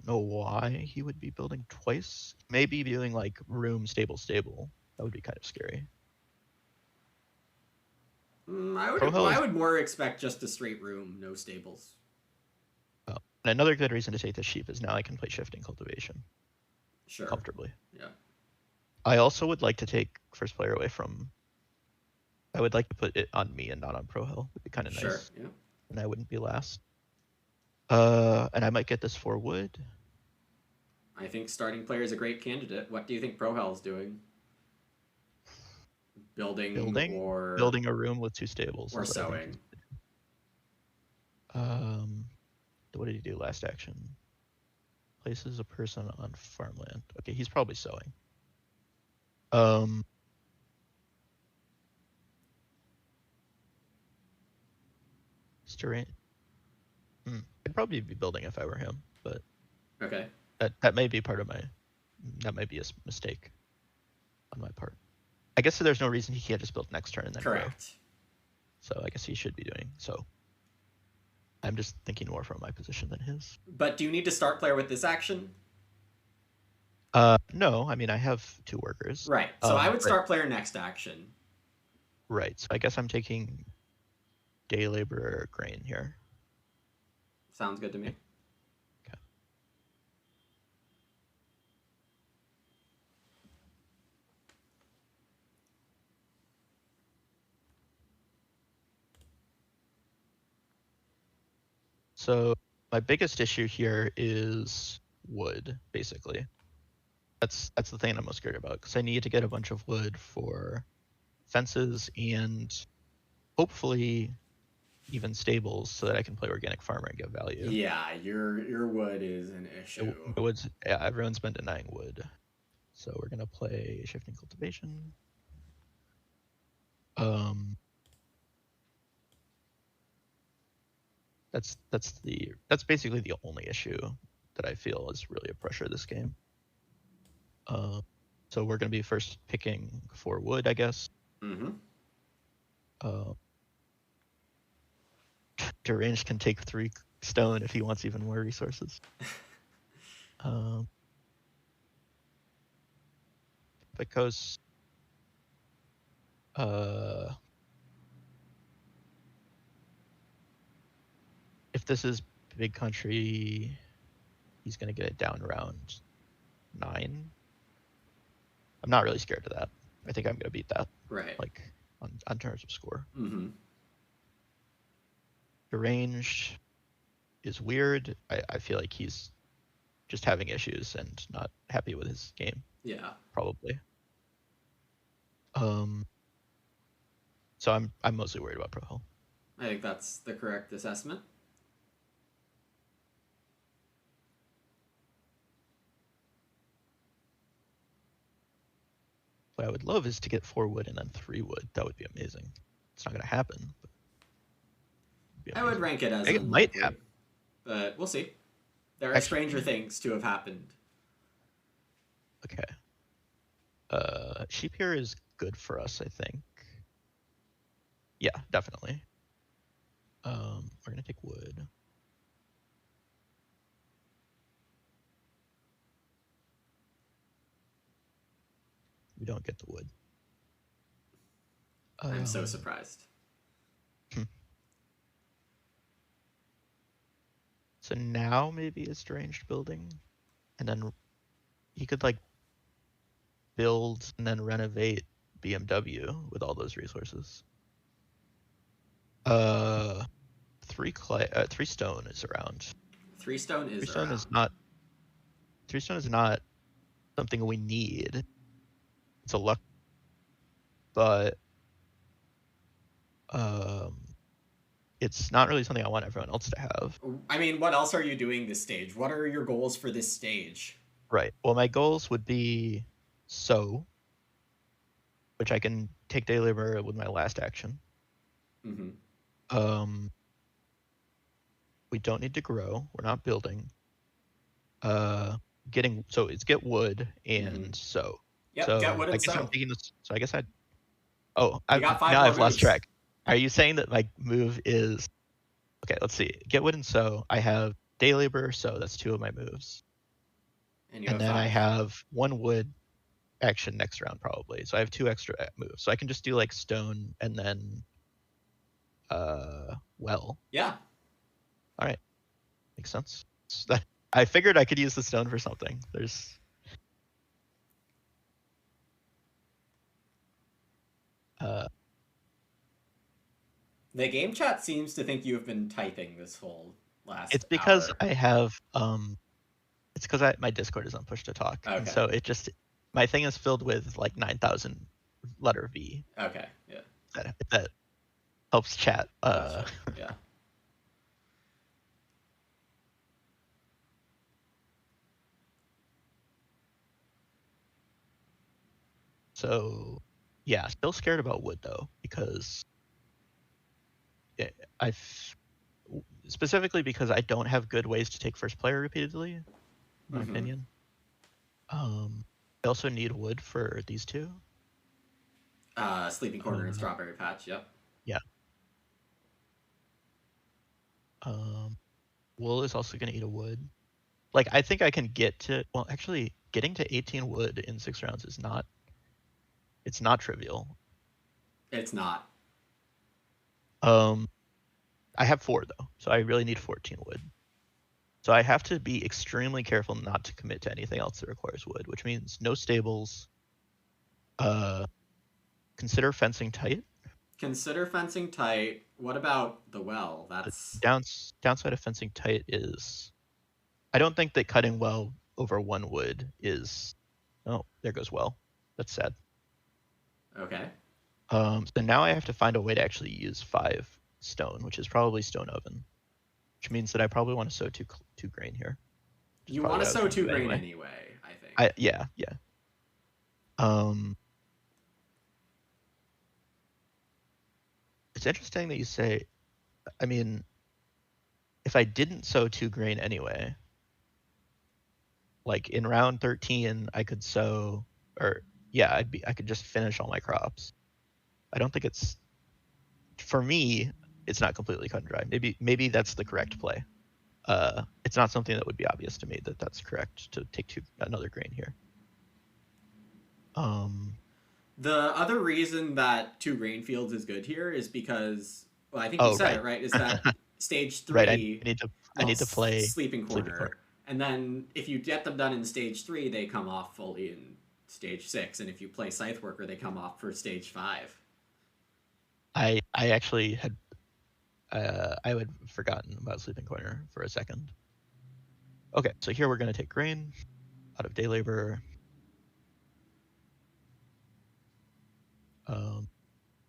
S2: know why he would be building twice. Maybe doing like room stable. That would be kind of scary.
S1: I would more expect just a straight room, no stables.
S2: Oh. And another good reason to take the sheep is now I can play shifting cultivation.
S1: Sure.
S2: Comfortably.
S1: Yeah.
S2: I also would like to take first player away from. I would like to put it on me and not on Prohell. It'd be kind of nice.
S1: Sure. Yeah.
S2: And I wouldn't be last. And I might get this for wood.
S1: I think starting player is a great candidate. What do you think Prohell's doing? Building
S2: a room with 2 stables.
S1: Or sowing.
S2: What did he do last action? Places a person on farmland. Okay, he's probably sowing. I'd probably be building if I were him, but
S1: Okay.
S2: that may be part of my. That might be a mistake on my part. I guess there's no reason he can't just build next turn and then grow.
S1: Correct.
S2: So I guess he should be doing so. I'm just thinking more from my position than his.
S1: But do you need to start player with this action?
S2: No, I mean I have 2 workers.
S1: Right. So I would start player next action.
S2: Right. So I guess I'm taking day laborer grain here.
S1: Sounds good to me.
S2: Okay. So my biggest issue here is wood, basically. That's the thing I'm most scared about, because I need to get a bunch of wood for fences and hopefully even stables so that I can play organic farmer and get value.
S1: Yeah, your wood is an issue.
S2: Everyone's been denying wood. So we're gonna play shifting cultivation. That's basically the only issue that I feel is really a pressure this game. So we're gonna be first picking for wood, I guess. Deranged can take 3 stone if he wants even more resources. Pepikos. If this is big country, he's gonna get it down around 9. I'm not really scared of that. I think I'm gonna beat that.
S1: Right.
S2: Like on terms of score.
S1: Deranged
S2: is weird. I feel like he's just having issues and not happy with his game.
S1: Yeah.
S2: Probably. So I'm mostly worried about Prohell.
S1: I think that's the correct assessment.
S2: What I would love is to get 4 wood and then 3 wood. That would be amazing. It's not going to happen. But
S1: I would rank it as
S2: it might happen,
S1: but we'll see. There are stranger things to have happened.
S2: Okay. Sheep here is good for us, I think. Yeah, definitely. We're gonna take wood. We don't get the wood.
S1: I'm so surprised.
S2: So now maybe it's deranged building, and then he could like build and then renovate BMW with all those resources. 3 stone is around.
S1: 3 stone is
S2: 3 stone
S1: around.
S2: is not. 3 stone is not something we need. It's a luck, but it's not really something I want everyone else to have.
S1: I mean, what else are you doing this stage? What are your goals for this stage?
S2: Right. Well, my goals would be sow, which I can take day labor with my last action. We don't need to grow. We're not building. So it's get wood and sow.
S1: Yep,
S2: so
S1: get wood and
S2: I guess
S1: sow.
S2: I'm taking this. So I guess I've
S1: I've
S2: lost track. Are you saying that my move is okay? Let's see. Get wood and sow. I have day labor, so that's 2 of my moves.
S1: And
S2: then 5. I have 1 wood action next round probably. So I have 2 extra moves. So I can just do like stone and then well.
S1: Yeah.
S2: All right. Makes sense. I figured I could use the stone for something. There's
S1: the game chat seems to think you have been typing this whole last
S2: It's because
S1: hour.
S2: I have it's because my Discord is on push to talk.
S1: Okay.
S2: And so it just my thing is filled with like 9,000 letter V.
S1: Okay. Yeah.
S2: That helps chat.
S1: Gotcha. Yeah.
S2: So, yeah, still scared about wood though, because I've specifically because I don't have good ways to take first player repeatedly, in my opinion. I also need wood for these two.
S1: Sleeping Corner and Strawberry Patch. Yep.
S2: Yeah. Wool is also going to eat a wood. Like, I think I can get to, well, actually, getting to 18 wood in 6 rounds is not, it's not trivial.
S1: It's not.
S2: I have 4 though, so I really need 14 wood. So I have to be extremely careful not to commit to anything else that requires wood, which means no stables. Consider fencing tight.
S1: Consider fencing tight. What about the well?
S2: The
S1: That's
S2: downside of fencing tight is I don't think that cutting well over 1 wood is. Oh, there goes well. That's sad.
S1: okay.
S2: So now I have to find a way to actually use 5 stone, which is probably stone oven, which means that I probably want to sow two grain here.
S1: You want to sow 2 grain anyway, I think.
S2: Yeah. It's interesting that you say. I mean, if I didn't sow 2 grain anyway, like in round 13, I could sow, or yeah, I could just finish all my crops. I don't think it's, for me, it's not completely cut and dry. Maybe that's the correct play. It's not something that would be obvious to me that that's correct to take another grain here.
S1: The other reason that 2 grain fields is good here is because, well, I think you said it right. Is that stage 3?
S2: Right. I need to play
S1: Sleeping Corner, and then if you get them done in stage 3, they come off fully in stage 6, and if you play Scythe Worker, they come off for stage 5.
S2: I actually had I had forgotten about Sleeping Corner for a second. Okay, so here we're going to take grain out of day labor.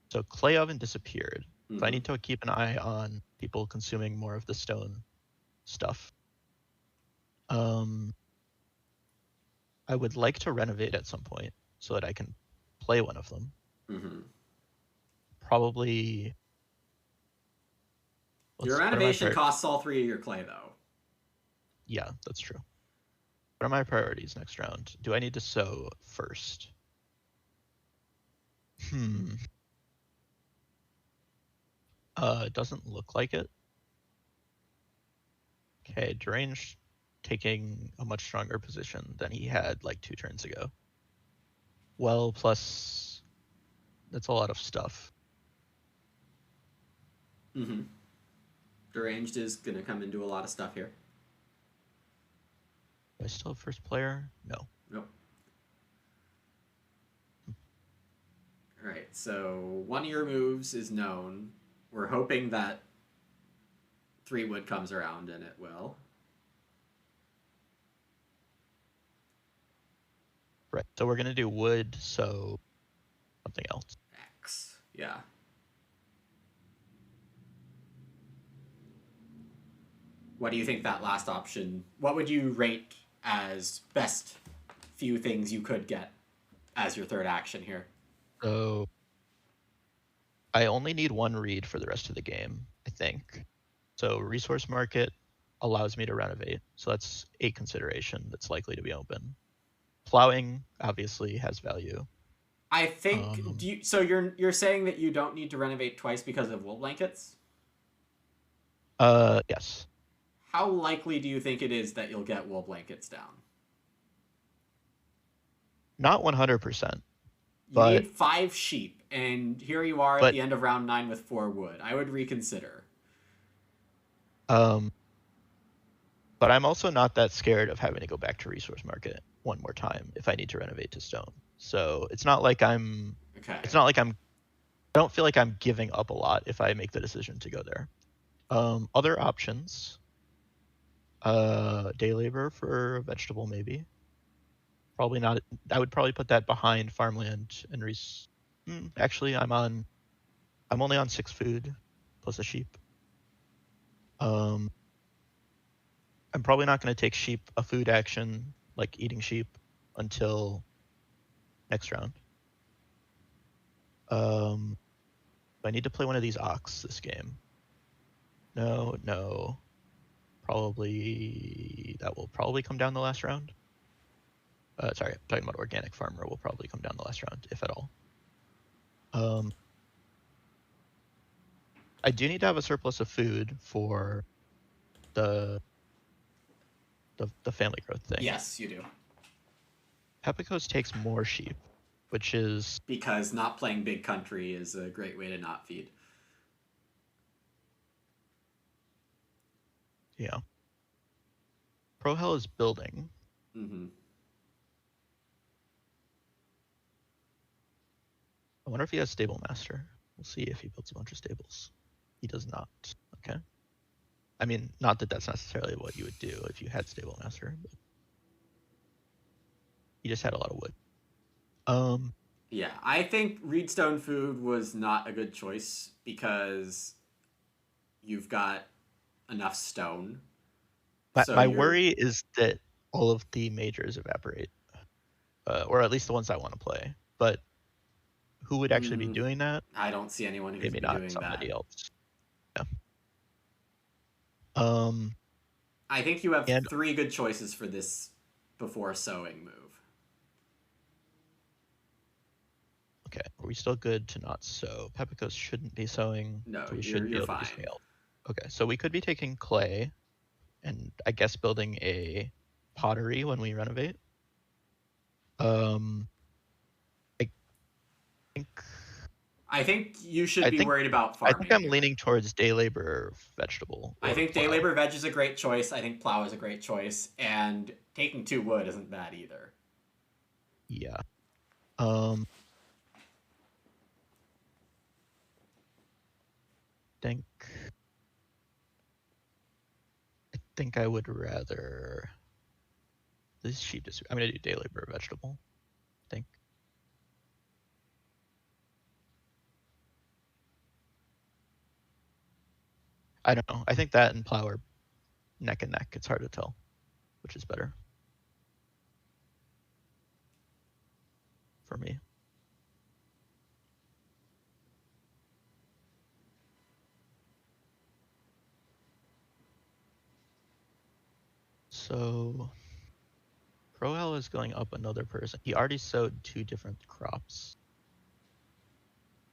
S2: So clay oven disappeared. Mm-hmm. So I need to keep an eye on people consuming more of the stone stuff. I would like to renovate at some point so that I can play one of them.
S1: Mm-hmm.
S2: Probably.
S1: Your renovation costs all 3 of your clay, though.
S2: Yeah, that's true. What are my priorities next round? Do I need to sow first? It doesn't look like it. Okay, Deranged taking a much stronger position than he had like 2 turns ago. Well, plus that's a lot of stuff.
S1: Mm-hmm. Deranged is going to come and do a lot of stuff here.
S2: Do I still have first player? No.
S1: Nope. All right, so one of your moves is known. We're hoping that 3 wood comes around, and it will.
S2: Right, so we're going to do wood, so something else.
S1: X, yeah. What do you think that last option, what would you rate as best few things you could get as your third action here?
S2: So I only need 1 read for the rest of the game, I think. So resource market allows me to renovate. So that's a consideration that's likely to be open. Plowing obviously has value.
S1: I think. So you're saying that you don't need to renovate twice because of wool blankets?
S2: Yes.
S1: How likely do you think it is that you'll get wool blankets down?
S2: Not 100%.
S1: You need 5 sheep, and here you are at the end of round 9 with 4 wood. I would reconsider.
S2: But I'm also not that scared of having to go back to resource market one more time if I need to renovate to stone. So it's not like I'm. Okay. It's not like I'm. I don't feel like I'm giving up a lot if I make the decision to go there. Other options. Day labor for a vegetable, maybe. Probably not. I would probably put that behind farmland and actually, I'm only on 6 food plus a sheep. I'm probably not going to take sheep a food action like eating sheep until next round. I need to play one of these ox this game. No. Probably that will probably come down the last round. Sorry, I'm talking about organic farmer will probably come down the last round, if at all. I do need to have a surplus of food for the family growth thing.
S1: Yes, you do.
S2: Pepikos takes more sheep, which is
S1: Because not playing big country is a great way to not feed.
S2: yeah. Prohell is building.
S1: Mm-hmm.
S2: I wonder if he has stable master. We'll see if he builds a bunch of stables. He does not. Okay. I mean, not that that's necessarily what you would do if you had stable master, but he just had a lot of wood.
S1: Yeah, I think Reedstone food was not a good choice because you've got enough stone. So
S2: my worry is that all of the majors evaporate, or at least the ones I want to play. But who would actually be doing that?
S1: I don't see anyone who'd
S2: Maybe
S1: be
S2: not
S1: doing
S2: somebody
S1: that.
S2: else. Yeah.
S1: I think you have
S2: And
S1: 3 good choices for this before sowing move.
S2: okay, are we still good to not sow? Pepikos shouldn't be sowing,
S1: No,
S2: so we should be
S1: you're
S2: able to do
S1: fine.
S2: something else. Okay, so we could be taking clay and I guess building a pottery when we renovate.
S1: I think you should be worried about farming.
S2: I think I'm leaning towards day labor vegetable.
S1: I think
S2: plow.
S1: day labor veg is a great choice. I think plow is a great choice, and taking 2 wood isn't bad either.
S2: Yeah. I think I would rather this sheep. I'm gonna do day labor vegetable. I think. I don't know. I think that and plow are neck and neck. It's hard to tell which is better for me. So Prohell is going up another person. He already sowed 2 different crops.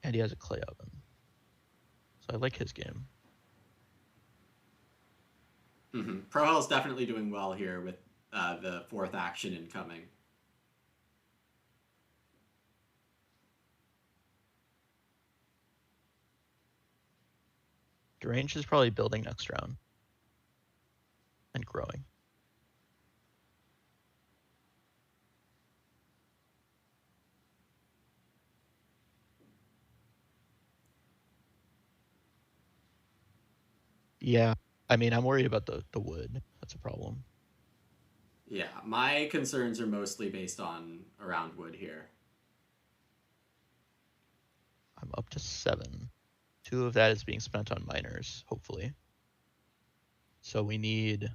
S2: And he has a clay oven. So I like his game.
S1: Mm-hmm. Prohell is definitely doing well here with the 4th action incoming.
S2: Deragned is probably building next round. And growing. Yeah, I mean, I'm worried about the wood. That's a problem.
S1: Yeah, my concerns are mostly based on around wood here.
S2: I'm up to 7. 2 of that is being spent on miners, hopefully. So we need...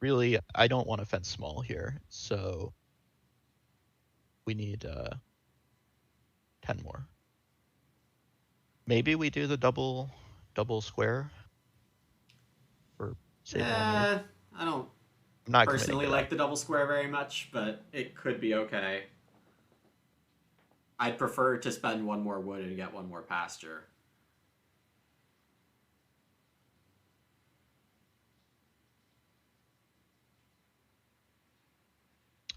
S2: Really, I don't want to fence small here, so we need 10 more. Maybe we do the double square for saving on wood.
S1: I don't
S2: I'm not
S1: personally like the double square very much, but it could be okay. I'd prefer to spend 1 more wood and get 1 more pasture.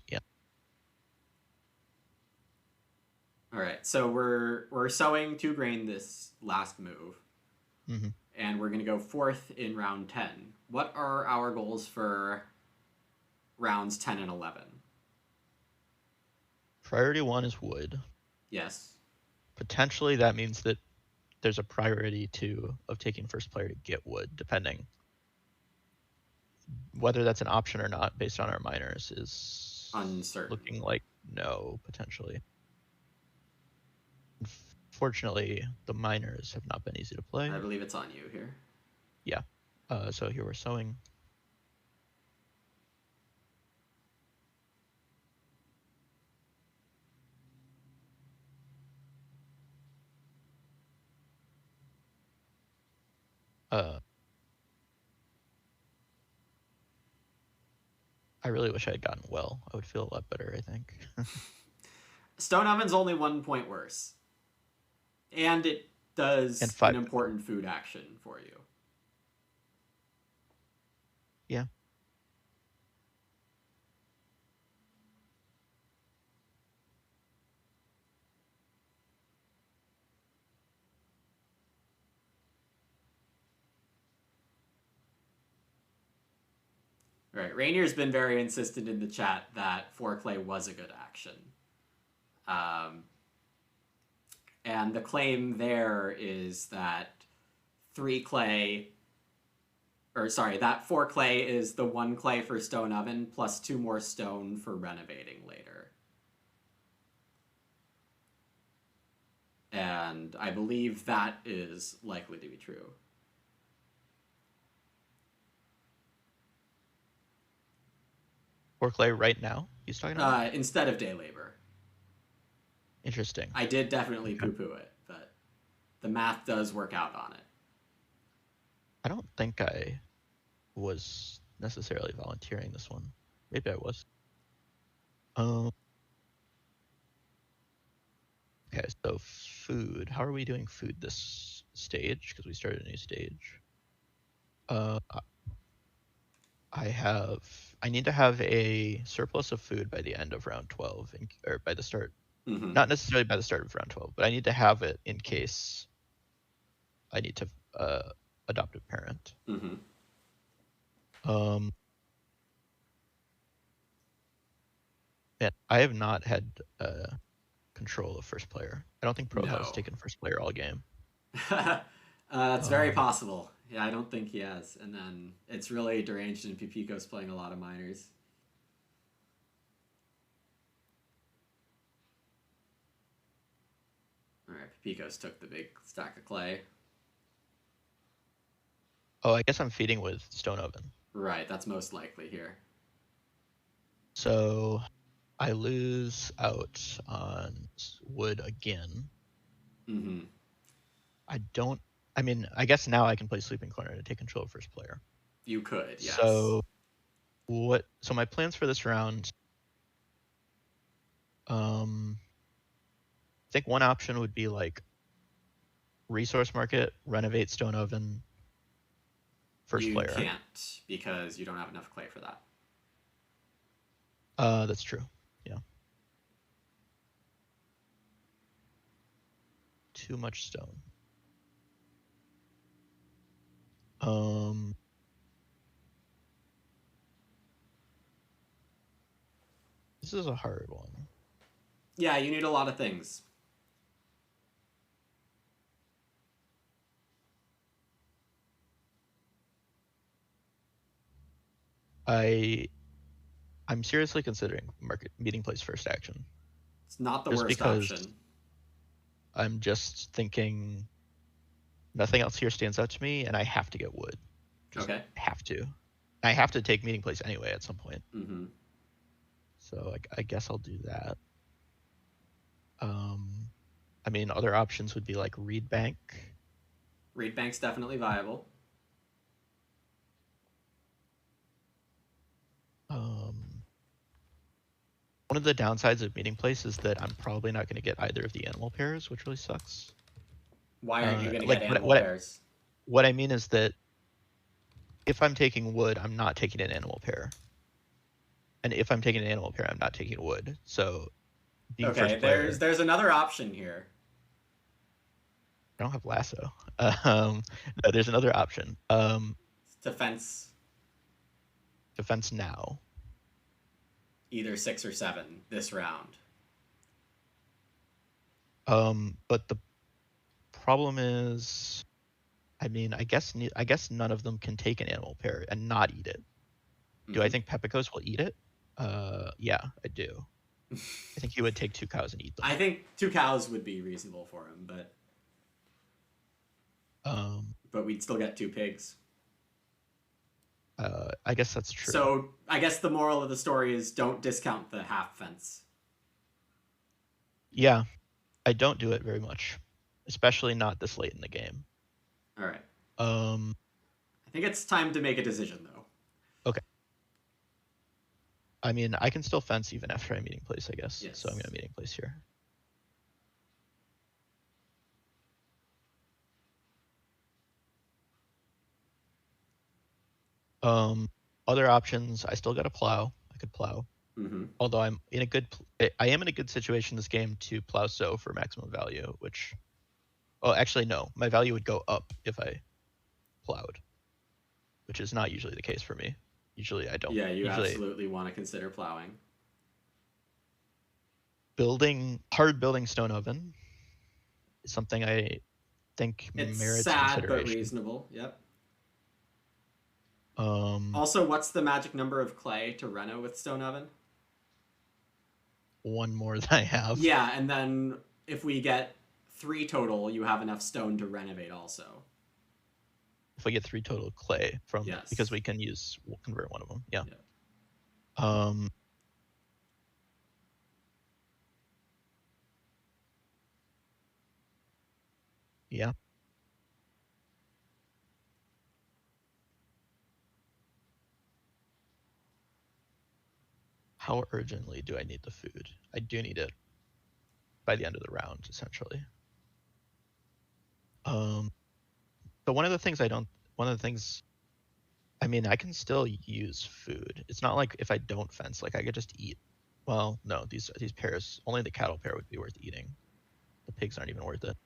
S2: Yeah.
S1: All right, so we're sowing 2 grain this last move.
S2: Mm-hmm.
S1: And we're going to go 4th in round 10. What are our goals for rounds 10 and 11?
S2: Priority 1 is wood.
S1: Yes.
S2: Potentially that means that there's a priority 2 of taking first player to get wood, depending. Whether that's an option or not based on our miners is
S1: uncertain.
S2: Looking like no, potentially. Fortunately, the miners have not been easy to play.
S1: I believe it's on you here.
S2: Yeah. So here we're sowing. I really wish I had gotten well. I would feel a lot better, I think.
S1: Stone Oven's only 1 point worse. And it
S2: And
S1: does an
S2: 5.
S1: important food action for you.
S2: Yeah.
S1: Right. Rainier's been very insistent in the chat that 4 clay was a good action. And the claim there is that 3 clay, or sorry, that 4 clay is the 1 clay for Stone Oven plus 2 more stone for renovating later. And I believe that is likely to be true.
S2: Or clay right now, he's talking about?
S1: Instead of day labor.
S2: Interesting.
S1: I did definitely poo-poo it, but the math does work out on it.
S2: I don't think I was necessarily volunteering this one. Maybe I was. Okay, so food. How are we doing food this stage? Because we started a new stage. I need to have a surplus of food by the end of round 12, or by the start.
S1: Mm-hmm.
S2: Not necessarily by the start of round 12, but I need to have it in case I need to adopt a parent.
S1: Mm-hmm.
S2: And I have not had control of first player. I don't think Prohell has
S1: No.
S2: taken first player all game.
S1: That's very possible. Yeah, I don't think he has. And then it's really Deranged and Pepikos playing a lot of minors. Alright, Pepikos took the big stack of clay.
S2: Oh, I guess I'm feeding with Stone Oven.
S1: Right, that's most likely here.
S2: So I lose out on wood again.
S1: Mm-hmm.
S2: I mean, I guess now I can play Sleeping Corner to take control of first player.
S1: You could, yes.
S2: So my plans for this round, I think one option would be like resource market, renovate Stone Oven, first player.
S1: You can't, because you don't have enough clay for that.
S2: That's true. Yeah. Too much stone. This is a hard one.
S1: Yeah, you need a lot of things.
S2: I'm seriously considering meeting place first action.
S1: It's not the worst option.
S2: I'm just thinking nothing else here stands out to me, and I have to get wood. Just
S1: okay.
S2: Have to. I have to take meeting place anyway at some point.
S1: Mm-hmm.
S2: So I guess I'll do that. I mean, other options would be like Reed Bank.
S1: Reed Bank's definitely viable.
S2: One of the downsides of meeting place is that I'm probably not going to get either of the animal pairs, which really sucks.
S1: Why aren't you going to get animal pairs?
S2: What I mean is that if I'm taking wood, I'm not taking an animal pair. And if I'm taking an animal pair, I'm not taking wood. So
S1: okay, there's another option here.
S2: I don't have lasso. No, there's another option.
S1: Defense.
S2: Defense now.
S1: Either 6 or 7 this round.
S2: But the problem is, I mean, I guess none of them can take an animal pair and not eat it. Do I think Pepikos will eat it? Yeah, I do. I think he would take 2 cows and eat them.
S1: I think 2 cows would be reasonable for him, but we'd still get 2 pigs.
S2: I guess that's true.
S1: So I guess the moral of the story is don't discount the half fence.
S2: Yeah, I don't do it very much, especially not this late in the game.
S1: All right. I think it's time to make a decision, though.
S2: Okay. I mean, I can still fence even after I meeting place, I guess.
S1: Yes.
S2: So I'm gonna meeting place here. Other options, I still got a plow. I could plow. Although I am in a good situation this game to plow sow for maximum value, which, oh, actually no, my value would go up if I plowed, which is not usually the case for me. Usually I don't.
S1: Yeah, you absolutely want to consider plowing.
S2: Hard building stone oven is something I think
S1: It's
S2: merits
S1: sad
S2: consideration.
S1: but reasonable. Yep.
S2: Um,
S1: Also, what's the magic number of clay to reno with stone oven?
S2: One more than I have.
S1: Yeah, and then if we get 3 total, you have enough stone to renovate also.
S2: If we get 3 total clay from,
S1: yes.
S2: Because we'll convert one of them. Yeah.
S1: Yeah.
S2: Yeah. How urgently do I need the food? I do need it by the end of the round, essentially. But one of the things, I mean, I can still use food. It's not like if I don't fence, like I could just eat. Well, no, these pears, only the cattle pear would be worth eating. The pigs aren't even worth it.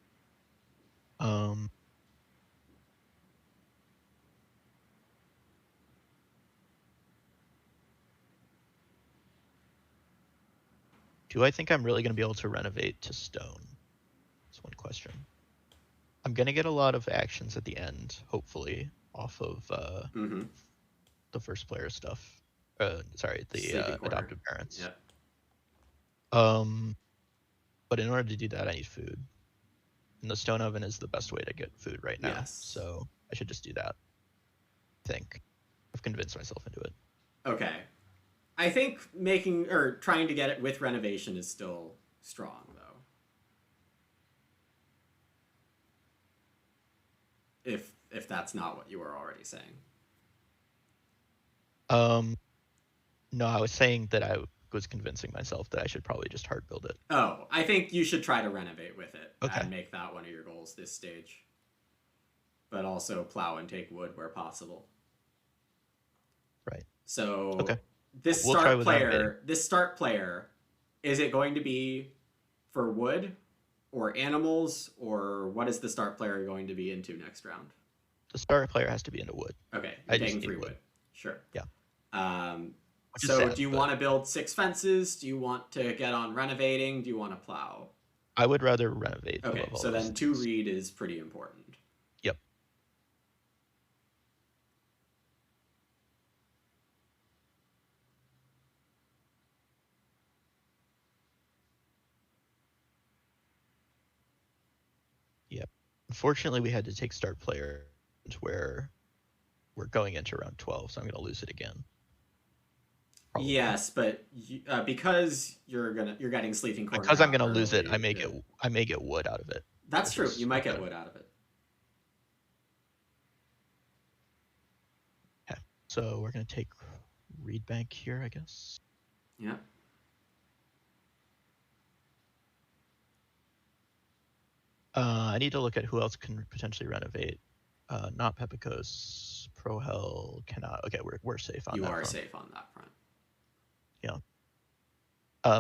S2: Do I think I'm really going to be able to renovate to stone? That's one question. I'm going to get a lot of actions at the end, hopefully, off of the first player stuff. Sorry, the adoptive parents.
S1: Yep.
S2: But in order to do that, I need food. And the stone oven is the best way to get food right now.
S1: Yes.
S2: So I should just do that. I think I've convinced myself into it.
S1: Okay. I think trying to get it with renovation is still strong, though. If that's not what you were already saying.
S2: No, I was saying that I was convincing myself that I should probably just hard build it.
S1: Oh, I think you should try to renovate with it
S2: Okay.
S1: and make that one of your goals this stage. But also plow and take wood where possible.
S2: Right.
S1: So
S2: okay.
S1: This start player, is it going to be for wood or animals, or what is the start player going to be into next round?
S2: The start player has to be into wood.
S1: Okay, you're taking 3 wood. Sure.
S2: Yeah.
S1: So do you want to build 6 fences? Do you want to get on renovating? Do you want to plow?
S2: I would rather renovate.
S1: Okay, so then 2 reed is pretty important.
S2: Yep. Yep. Unfortunately, we had to take start player where we're going into round 12, so I'm going to lose it again.
S1: Probably. Yes, but because you're getting sleeping corner.
S2: Because I'm going to lose it, I may get wood out of it.
S1: That's true. You might get wood out of it.
S2: Okay, so we're going to take reed bank here, I guess.
S1: Yeah.
S2: I need to look at who else can potentially renovate. Not Pepikos. Prohell cannot. Okay, we're safe on that front.
S1: You are safe on that front.
S2: Yeah.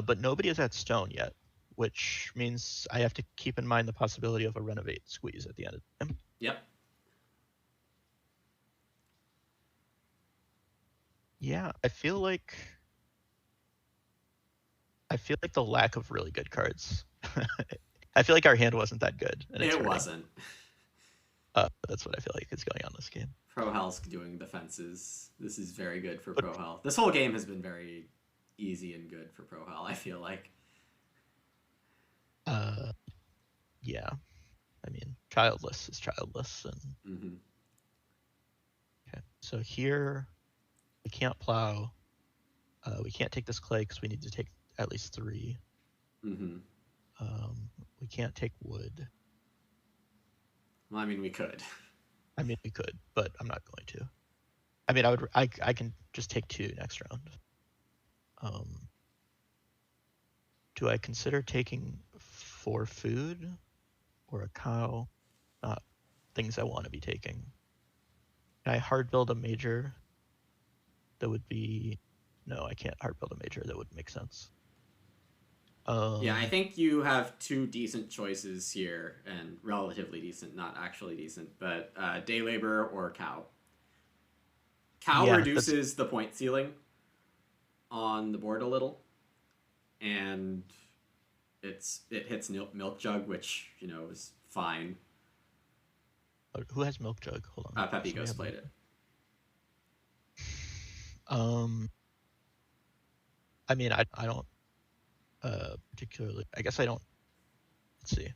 S2: But nobody is at stone yet, which means I have to keep in mind the possibility of a renovate squeeze at the end of the game.
S1: Yep.
S2: Yeah, I feel like the lack of really good cards. I feel like our hand wasn't that good. And
S1: it wasn't.
S2: That's what I feel like is going on this game.
S1: Prohell's doing the fences. This is very good for Prohell. This whole game has been very easy and good for Prohell, I feel like.
S2: Yeah. I mean, childless is childless. And Okay, so here we can't plow. We can't take this clay because we need to take at least 3. We can't take wood.
S1: Well, I mean, we could.
S2: I mean, we could, but I'm not going to. I mean, I can just take 2 next round. Do I consider taking 4 food or a cow? Not things I want to be taking. Can I hard build a major? That would be... No, I can't hard build a major. That would make sense.
S1: Yeah, I think you have 2 decent choices here, and relatively decent, not actually decent, but day labor or cow. Cow reduces the point ceiling on the board a little, and it hits milk jug, which is fine.
S2: Who has milk jug? Hold on.
S1: Pepikos played it.
S2: I mean, I don't particularly. I guess I don't. Let's see.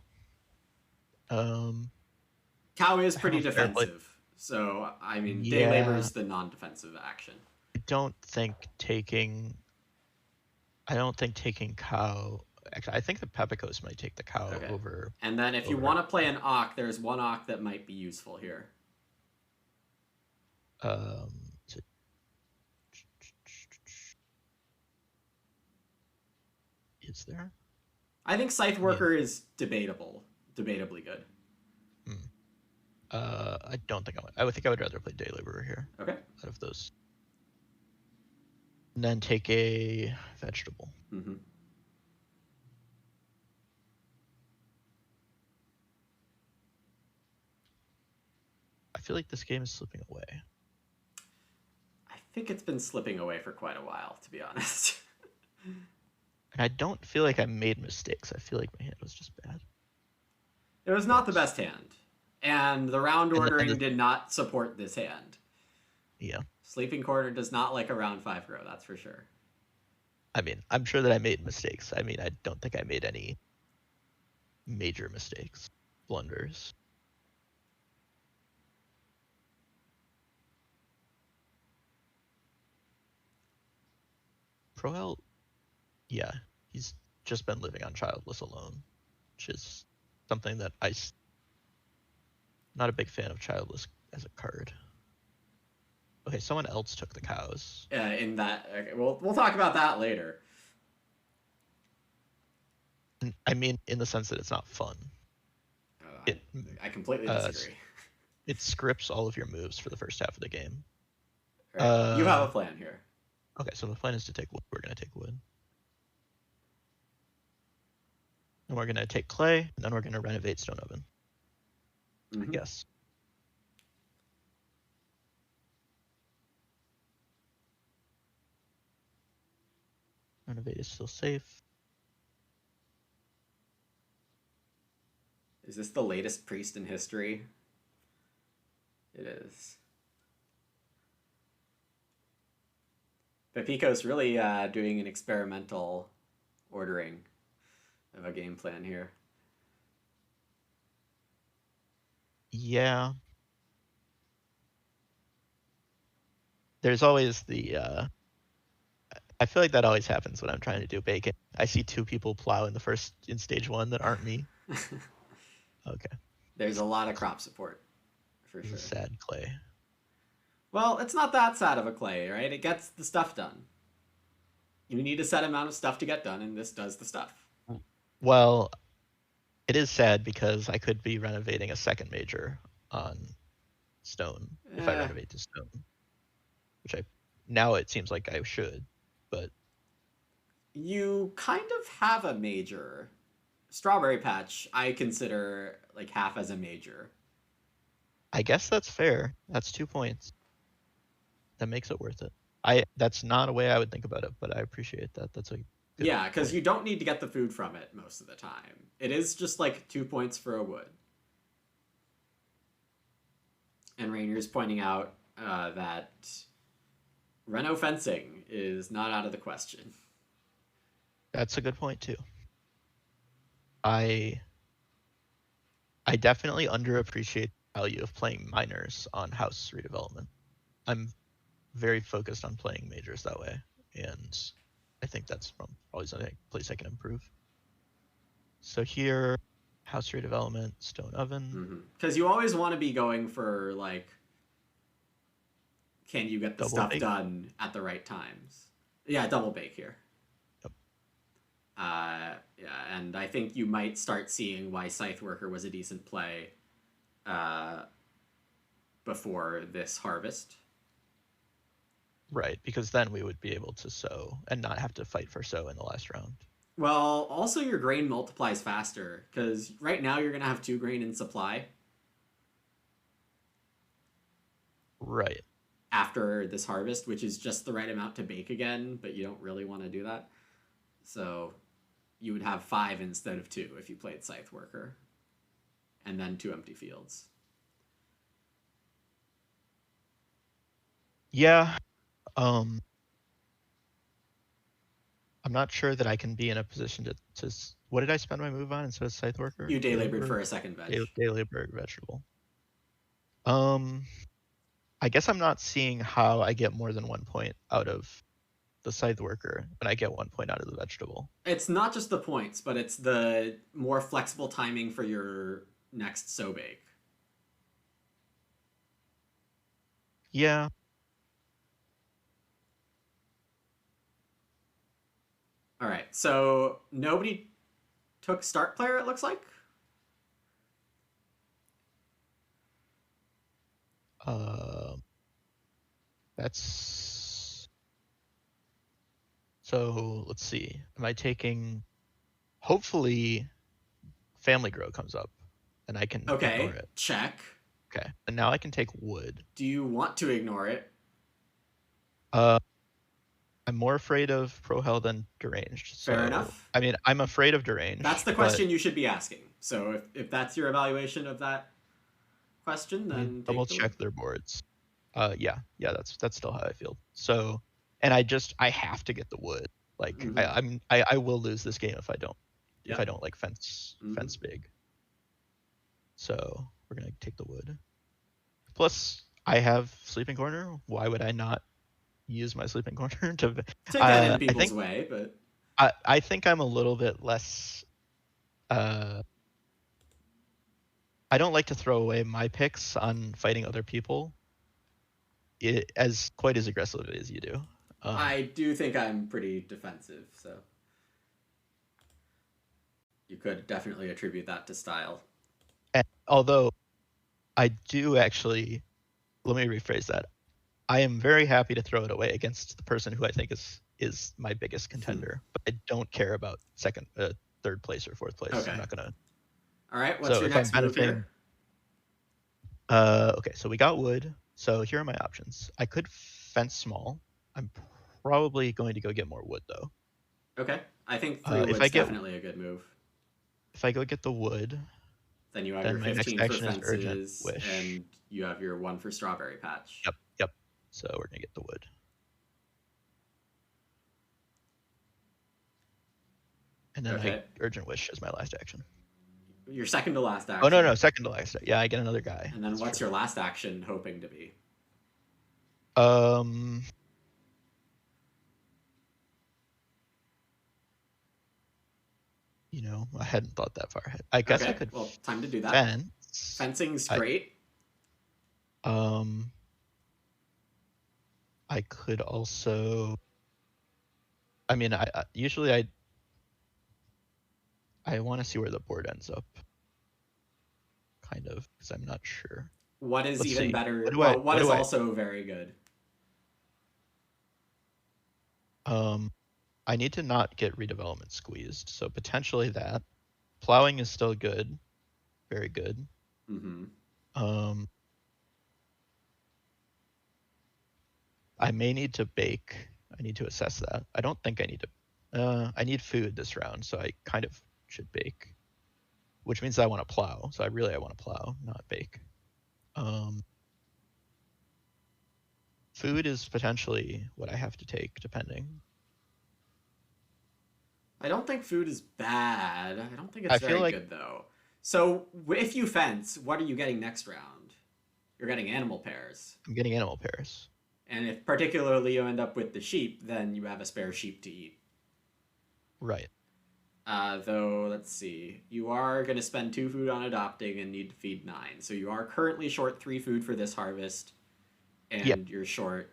S1: Cow is pretty defensive, so I mean, day labor is the non-defensive action.
S2: I don't think taking cow. Actually, I think the Pepikos might take the cow over.
S1: And then if you want to play an Ock, there's one Ock that might be useful here.
S2: Is there?
S1: I think Scythe Worker is debatably good.
S2: I don't think I would think I would rather play Day Laborer here.
S1: Okay.
S2: Out of those. And then take a vegetable.
S1: Mm-hmm.
S2: I feel like this game is slipping away.
S1: I think it's been slipping away for quite a while, to be honest.
S2: And I don't feel like I made mistakes. I feel like my hand was just bad.
S1: It was not the best hand. And the round ordering did not support this hand.
S2: Yeah.
S1: Sleeping Corner does not like a round 5 grow, that's for sure.
S2: I mean, I'm sure that I made mistakes. I mean, I don't think I made any major mistakes, blunders. Prohell, yeah, he's just been living on Childless alone, which is something that not a big fan of Childless as a card. Okay, someone else took the cows.
S1: In that, okay, we'll talk about that later.
S2: I mean, in the sense that it's not fun.
S1: I completely disagree.
S2: It scripts all of your moves for the first half of the game.
S1: Right. You have a plan here.
S2: Okay, so the plan is to take wood. We're going to take wood. And we're going to take clay, and then we're going to renovate stone oven. I guess. Renovate is still safe.
S1: Is this the latest priest in history? It is. Pepikos really doing an experimental ordering of a game plan here.
S2: Yeah. There's always the... I feel like that always happens when I'm trying to do bacon. I see 2 people plow in stage 1 that aren't me. Okay.
S1: There's a lot of crop support, for sure.
S2: Sad clay.
S1: Well, it's not that sad of a clay, right? It gets the stuff done. You need a set amount of stuff to get done, and this does the stuff.
S2: Well, it is sad because I could be renovating a second major on stone if I renovate to stone. Which now it seems like I should, but...
S1: You kind of have a major. Strawberry Patch, I consider like half as a major.
S2: I guess that's fair. That's 2 points. That makes it worth it. That's not a way I would think about it, but I appreciate that. That's a good
S1: yeah, because you don't need to get the food from it most of the time. It is just like 2 points for a wood. And Rainier's pointing out that reno fencing is not out of the question.
S2: That's a good point too. I definitely underappreciate the value of playing minors on house redevelopment. I'm very focused on playing majors that way, and I think that's probably something place I can improve. So here, house redevelopment, stone oven,
S1: Because you always want to be going for like, can you get the
S2: double
S1: stuff
S2: bake.
S1: done at the right times? Yeah, double bake here.
S2: Yep.
S1: Yeah, and I think you might start seeing why Scythe Worker was a decent play before this harvest.
S2: Right, because then we would be able to sow and not have to fight for sow in the last round.
S1: Well, also your grain multiplies faster, because right now you're going to have 2 grain in supply.
S2: Right.
S1: After this harvest, which is just the right amount to bake again, but you don't really want to do that. So you would have 5 instead of 2 if you played Scythe Worker. And then 2 empty fields.
S2: Yeah. I'm not sure that I can be in a position to what did I spend my move on instead of Scythe Worker?
S1: You day labored for a second veg.
S2: Day labored vegetable. I guess I'm not seeing how I get more than 1 point out of the Scythe Worker when I get 1 point out of the vegetable.
S1: It's not just the points, but it's the more flexible timing for your next sow bake.
S2: Yeah.
S1: All right, so nobody took start player, it looks like.
S2: That's so. Let's see. Am I taking? Hopefully, Family Grow comes up, and I can ignore it.
S1: Check.
S2: Okay, and now I can take wood.
S1: Do you want to ignore it?
S2: I'm more afraid of Prohell than Deranged. So,
S1: Fair enough.
S2: I mean, I'm afraid of Deranged.
S1: That's the question you should be asking. So if that's your evaluation of that question, then
S2: double check their boards. Yeah, that's still how I feel. So, and I have to get the wood. Like I will lose this game if I don't like fence big. So we're gonna take the wood. Plus, I have Sleeping Corner. Why would I not use my Sleeping Corner to
S1: take that in people's way? But
S2: I think I'm a little bit less. I don't like to throw away my picks on fighting other people as quite as aggressively as you do.
S1: I do think I'm pretty defensive, so you could definitely attribute that to style.
S2: And although I do actually, let me rephrase that. I am very happy to throw it away against the person who I think is my biggest contender, but I don't care about third place or fourth place.
S1: Okay.
S2: I'm not gonna.
S1: All right, what's your next move here?
S2: Okay, so we got wood. So here are my options. I could fence small. I'm probably going to go get more wood though.
S1: Okay, I think 3 wood's definitely a good move.
S2: If I go get the wood,
S1: then you have your 15 for fences, and you have your 1 for strawberry patch.
S2: Yep. So we're gonna get the wood. And then Urgent Wish is my last action.
S1: Your second to last action.
S2: Oh no, second to last. Yeah, I get another guy.
S1: And then what's your last action hoping to be?
S2: I hadn't thought that far ahead. I guess I could.
S1: Well, time to do that. Fencing's great.
S2: I could also. I mean, usually I want to see where the board ends up. Kind of, because I'm not sure.
S1: What is even better? What is also very good?
S2: I need to not get redevelopment squeezed, so potentially that. Plowing is still good, very good. I may need to bake. I need to assess that. I don't think I need to. I need food this round, so I kind of should bake, which means I want to plow. So I want to plow, not bake. Food is potentially what I have to take, depending.
S1: I don't think food is bad. I don't think it's very good, though. So if you fence, what are you getting next round? You're getting animal pairs.
S2: I'm getting animal pairs.
S1: And if particularly you end up with the sheep, then you have a spare sheep to eat.
S2: Right.
S1: Though, let's see. You are going to spend 2 food on adopting and need to feed 9. So you are currently short 3 food for this harvest,
S2: Yeah,
S1: and you're short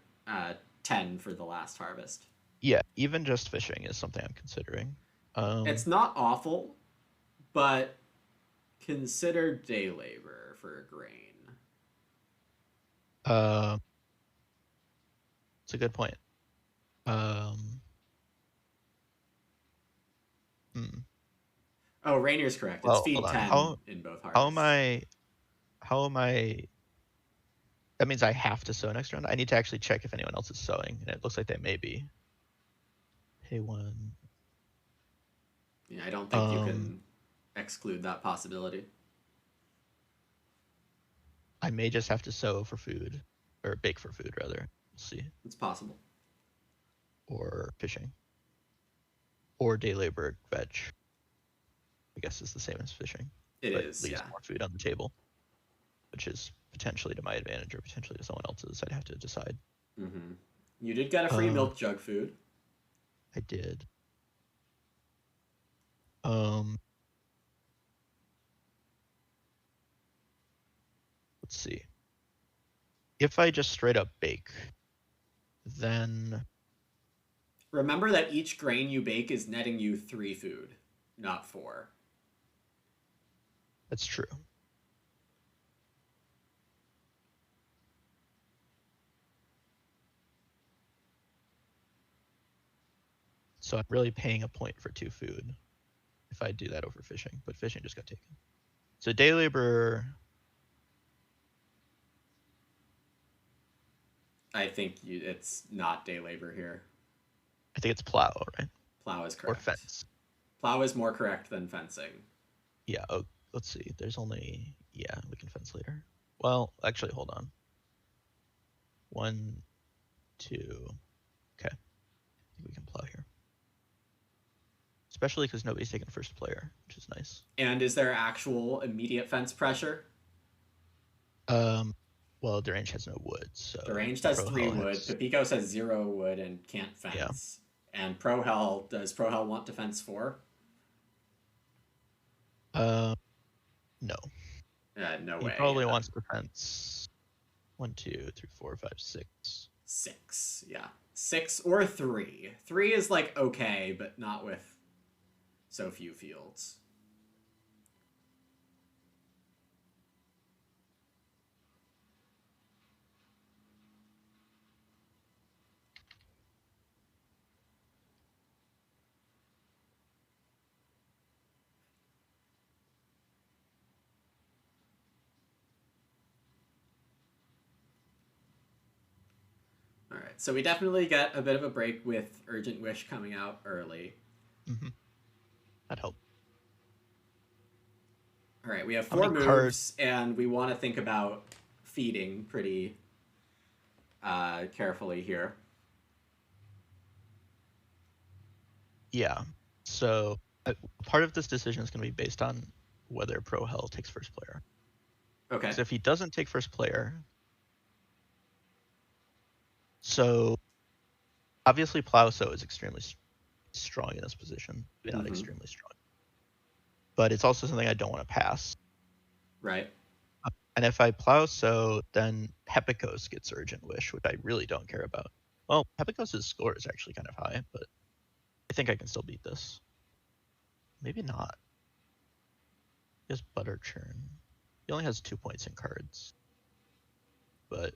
S1: 10 for the last harvest.
S2: yeah. Even just fishing is something I'm considering.
S1: It's not awful, but consider day labor for a grain.
S2: Uh, it's a good point. Um, hmm.
S1: Oh, Rainier's correct. It's
S2: Well, hold
S1: feed
S2: on.
S1: 10 in both
S2: How am
S1: harvests.
S2: I? How am I? That means I have to sow next round. I need to actually check if anyone else is sowing, and it looks like they may be. Pay one.
S1: Yeah, I don't think you can exclude that possibility.
S2: I may just have to sow for food, or bake for food rather. We'll see.
S1: It's possible.
S2: Or fishing, or day labor veg. I guess is the same as fishing,
S1: It
S2: but
S1: is,
S2: leaves
S1: yeah.
S2: more food on the table, which is potentially to my advantage or potentially to someone else's. I'd have to decide.
S1: Mm-hmm. You did get a free
S2: Uh,
S1: milk jug food.
S2: I did. Um, let's see. If I just straight up bake, then
S1: Remember that each grain you bake is netting you 3 food, not 4.
S2: that's true. So I'm really paying a point for 2 food if I do that over fishing, but fishing just got taken. So day labor,
S1: I think it's not day labor here.
S2: I think it's plow, right?
S1: Plow is
S2: Or
S1: correct.
S2: fence.
S1: Plow is more correct than fencing.
S2: Yeah, oh, let's see. There's only, yeah, we can fence later. Well, actually, hold on. 1, 2, okay. I think we can plow here. Especially because nobody's taken first player, which is nice.
S1: And is there actual immediate fence pressure?
S2: Well, Deranged has no wood, so
S1: Deranged has 3 wood.
S2: has,
S1: Pepikos has 0 wood and can't
S2: yeah.
S1: fence. And Prohell, does Prohell want to fence 4?
S2: No.
S1: No
S2: He
S1: way.
S2: probably wants to fence 1, 2, 3, 4, 5, 6.
S1: 6, yeah. 6 or 3. 3 is like okay, but not with so few fields. All right, so we definitely get a bit of a break with Urgent Wish coming out early.
S2: Mm-hmm. That'd help.
S1: All right, we have
S2: How
S1: 4
S2: many cards?
S1: moves, and we want to think about feeding pretty carefully here.
S2: Yeah. So part of this decision is going to be based on whether Prohell takes first player.
S1: Okay.
S2: So if he doesn't take first player, so obviously Plowso is extremely strong in this position. Maybe not extremely strong, but it's also something I don't want to pass.
S1: Right.
S2: And if I Plowso, then Pepikos gets Urgent Wish, which I really don't care about. Well, Pepikos' score is actually kind of high, but I think I can still beat this. Maybe not. He has Butter Churn. He only has 2 points in cards, but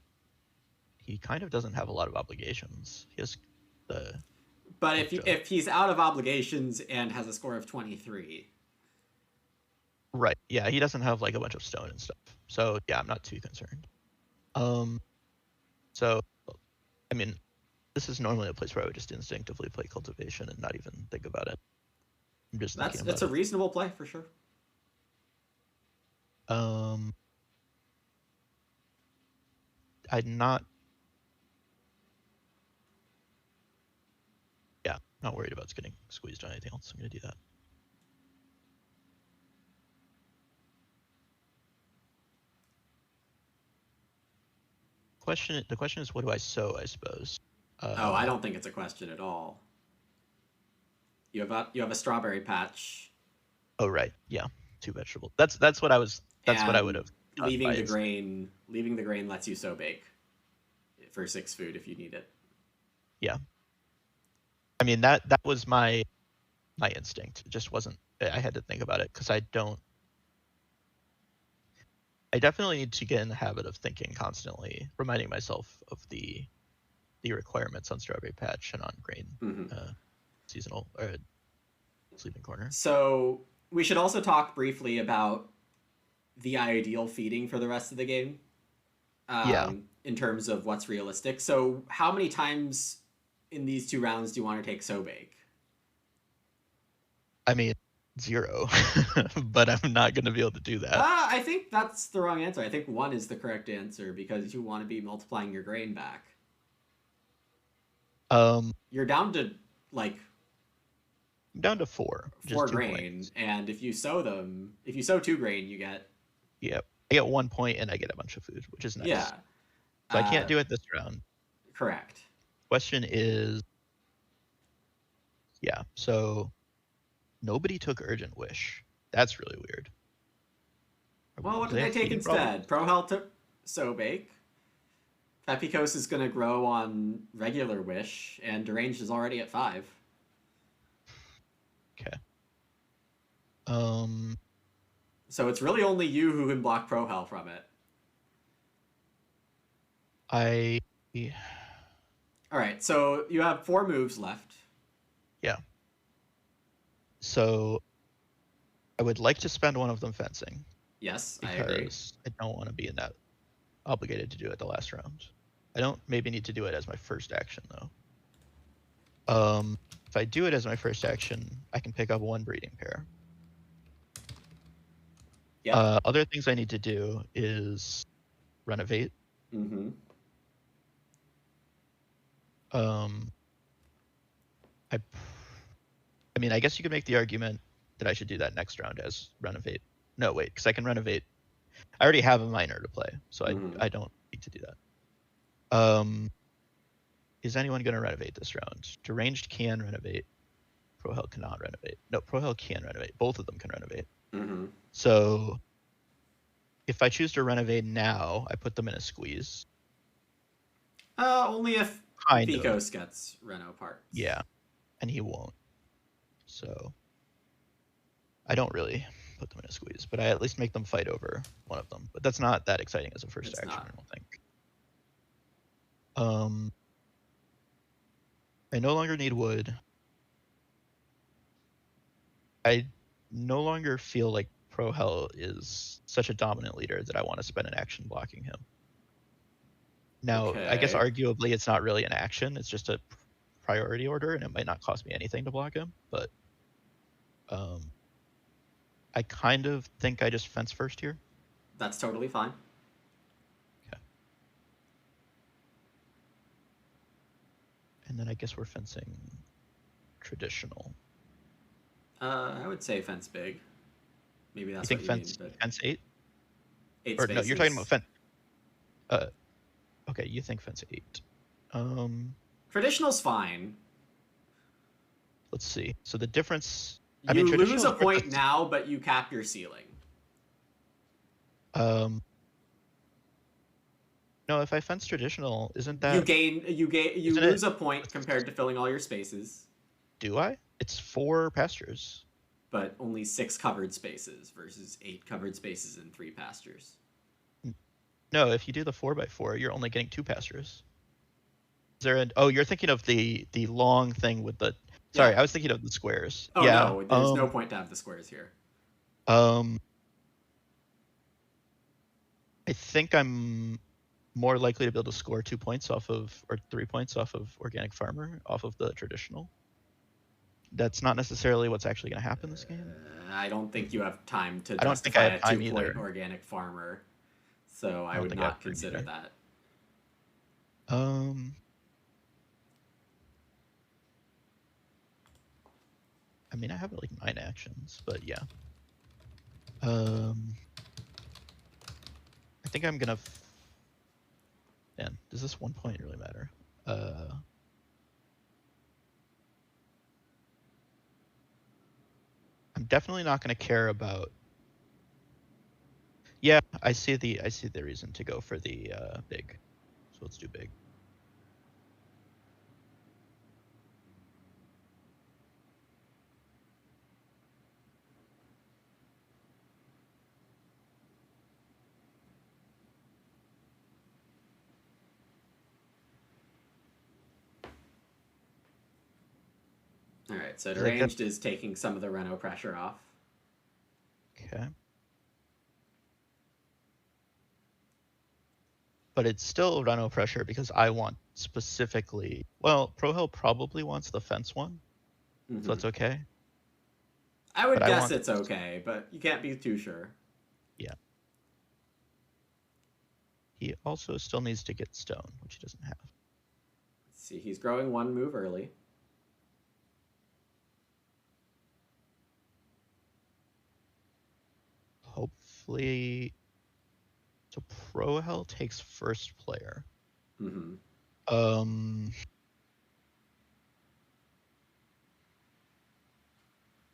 S2: he kind of doesn't have a lot of obligations. He has the.
S1: But if he's out of obligations and has a score of 23.
S2: Right. Yeah, he doesn't have like a bunch of stone and stuff. So yeah, I'm not too concerned. So I mean, this is normally a place where I would just instinctively play cultivation and not even think about it. I'm just thinking about
S1: That's a reasonable play for sure.
S2: I'm not. Yeah, not worried about getting squeezed on anything else. I'm gonna do that. The question is, what do I sow? I suppose.
S1: I don't think it's a question at all. You have a strawberry patch.
S2: Oh right, yeah, 2 vegetables. That's what I was. That's what I would
S1: And
S2: have done by it.
S1: leaving the grain lets you sow bake for 6 food if you need it.
S2: Yeah, I mean that was my instinct. It just wasn't. I had to think about it because I don't. I definitely need to get in the habit of thinking constantly, reminding myself of the requirements on Strawberry Patch and on Grain seasonal or Sleeping Corner.
S1: So we should also talk briefly about the ideal feeding for the rest of the game.
S2: Yeah.
S1: In terms of what's realistic. So how many times in these 2 rounds do you want to take sow bake?
S2: I mean, 0, but I'm not going to be able to do that.
S1: I think that's the wrong answer. I think 1 is the correct answer because you want to be multiplying your grain back. You're down to like.
S2: I'm down to 4.
S1: 4 grain, and if you sow 2 grain, you get.
S2: Yep. I get 1 point and I get a bunch of food, which is nice.
S1: Yeah.
S2: So I can't do it this round.
S1: Correct.
S2: Question is, yeah. So nobody took Urgent Wish. That's really weird.
S1: Well, what did they take instead? Prohell took sow bake. Pepikos is going to grow on regular Wish, and Deranged is already at 5.
S2: Okay.
S1: So it's really only you who can block Prohell from it. All right, so you have 4 moves left.
S2: Yeah. So I would like to spend one of them fencing.
S1: Yes, I agree.
S2: Because I don't want to be in that obligated to do it the last round. I don't maybe need to do it as my first action though. If I do it as my first action, I can pick up 1 breeding pair.
S1: Yeah.
S2: Other things I need to do is renovate.
S1: Mm-hmm.
S2: I mean, I guess you could make the argument that I should do that next round as renovate. No, wait, because I can renovate. I already have a miner to play, so I don't need to do that. Is anyone going to renovate this round? Deranged can renovate. Prohell cannot renovate. No, Prohell can renovate. Both of them can renovate.
S1: Mm-hmm.
S2: So if I choose to renovate now, I put them in a squeeze.
S1: Only if Pepikos gets Reno parts.
S2: Yeah, and he won't. So I don't really put them in a squeeze, but I at least make them fight over one of them. But that's not that exciting as a first action, I don't think. I no longer need wood. I no longer feel like Prohell is such a dominant leader that I want to spend an action blocking him. Now, I guess arguably it's not really an action. It's just a priority order, and it might not cost me anything to block him. But I kind of think I just fence first here.
S1: That's totally fine.
S2: Okay. And then I guess we're fencing traditional.
S1: I would say fence big. Maybe that's
S2: you think
S1: what
S2: fence,
S1: you mean. But...
S2: fence 8?
S1: 8
S2: or
S1: spaces.
S2: No, you're talking about fence. Okay, you think fence 8.
S1: Traditional's fine.
S2: Let's see. So the difference.
S1: You lose a point now, but you cap your ceiling.
S2: No, if I fence traditional, isn't that
S1: you lose a point compared to filling all your spaces.
S2: Do I? It's 4 pastures.
S1: But only 6 covered spaces versus 8 covered spaces and 3 pastures.
S2: No, if you do the 4x4, you're only getting 2 pastures. Is there oh, you're thinking of the long thing with the. Sorry, I was thinking of the squares.
S1: Oh no, there's no point to have the squares here.
S2: I think I'm more likely to be able to score 2 points off of, or 3 points off of Organic Farmer, off of the traditional. That's not necessarily what's actually going to happen this game.
S1: I don't think you have time to
S2: I don't think I have time
S1: a 2-point
S2: either.
S1: Organic Farmer, so I would not consider that.
S2: I mean, I have like 9 actions, but yeah. I think I'm gonna. Man, does this 1 point really matter? I'm definitely not going to care about. Yeah, I see the reason to go for the big. So let's do big.
S1: All right, so
S2: Is that good?
S1: Deranged is taking some of the Reno pressure off.
S2: Okay. But it's still Reno pressure because I want specifically. Well, Prohell probably wants the fence one, so that's okay.
S1: I
S2: But
S1: would
S2: I
S1: guess
S2: want.
S1: it's okay, but you can't be too sure.
S2: Yeah. He also still needs to get stone, which he doesn't have.
S1: Let's see, he's growing one move early.
S2: Hopefully. So Prohell takes first player.
S1: Mm-hmm.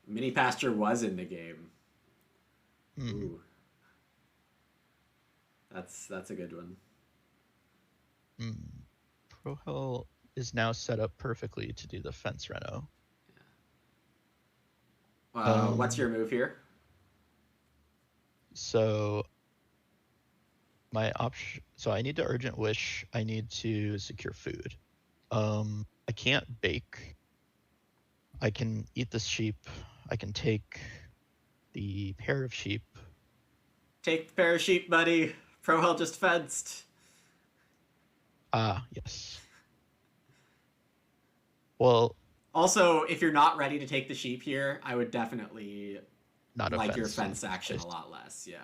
S1: Mini Pasture was in the game. Ooh. That's a good one.
S2: Prohell is now set up perfectly to do the fence reno.
S1: What's your move here?
S2: So my option. So I need to urgent wish. I need to secure food. I can't bake. I can eat this sheep. I can take the pair of sheep.
S1: Take the pair of sheep, buddy. Prohell just fenced.
S2: Ah, yes. Well.
S1: Also, if you're not ready to take the sheep here, I would definitely
S2: Not
S1: like your
S2: fence
S1: fence action a lot less. Yeah.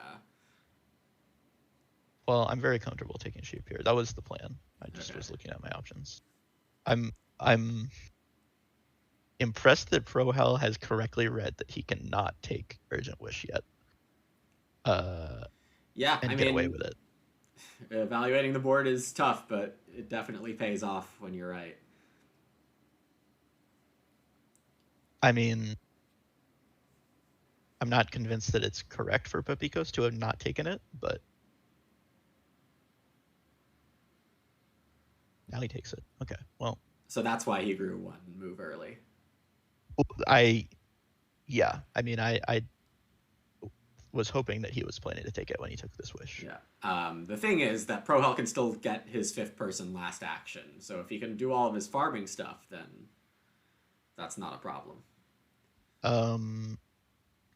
S2: Well, I'm very comfortable taking sheep here. That was the plan. I just was looking at my options. I'm impressed that Prohell has correctly read that he cannot take Urgent Wish yet.
S1: Yeah,
S2: and get away with it.
S1: Evaluating the board is tough, but it definitely pays off when you're right.
S2: I mean, I'm not convinced that it's correct for Pepikos to have not taken it, but now he takes it. Okay, well.
S1: So that's why he grew one move early.
S2: I was hoping that he was planning to take it when he took this wish.
S1: Yeah. The thing is that Prohell can still get his fifth person last action. So if he can do all of his farming stuff, then that's not a problem.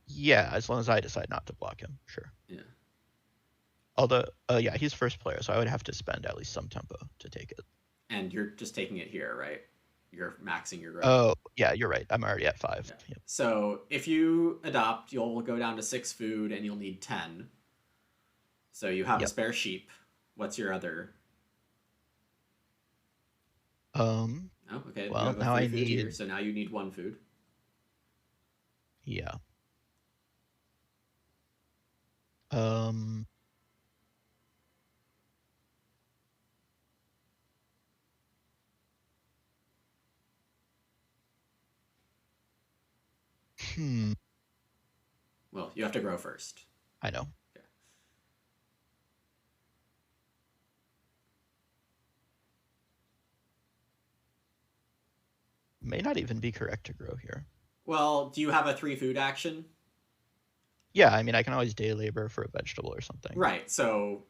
S2: Yeah, as long as I decide not to block him, sure.
S1: Yeah.
S2: Although, yeah, he's first player, so I would have to spend at least some tempo to take it.
S1: And you're just taking it here, right? You're maxing your growth.
S2: Oh, yeah, you're right. I'm already at 5.
S1: Yeah.
S2: Yep.
S1: So if you adopt, you'll go down to 6 food and you'll need 10. So you have a spare sheep. What's your other?
S2: Oh, okay. Well, now I need.
S1: Here, so now you need 1 food.
S2: Yeah.
S1: Well, you have to grow first.
S2: I know.
S1: Okay.
S2: May not even be correct to grow here.
S1: Well, do you have a 3 food action?
S2: Yeah, I mean, I can always day labor for a vegetable or something.
S1: Right. So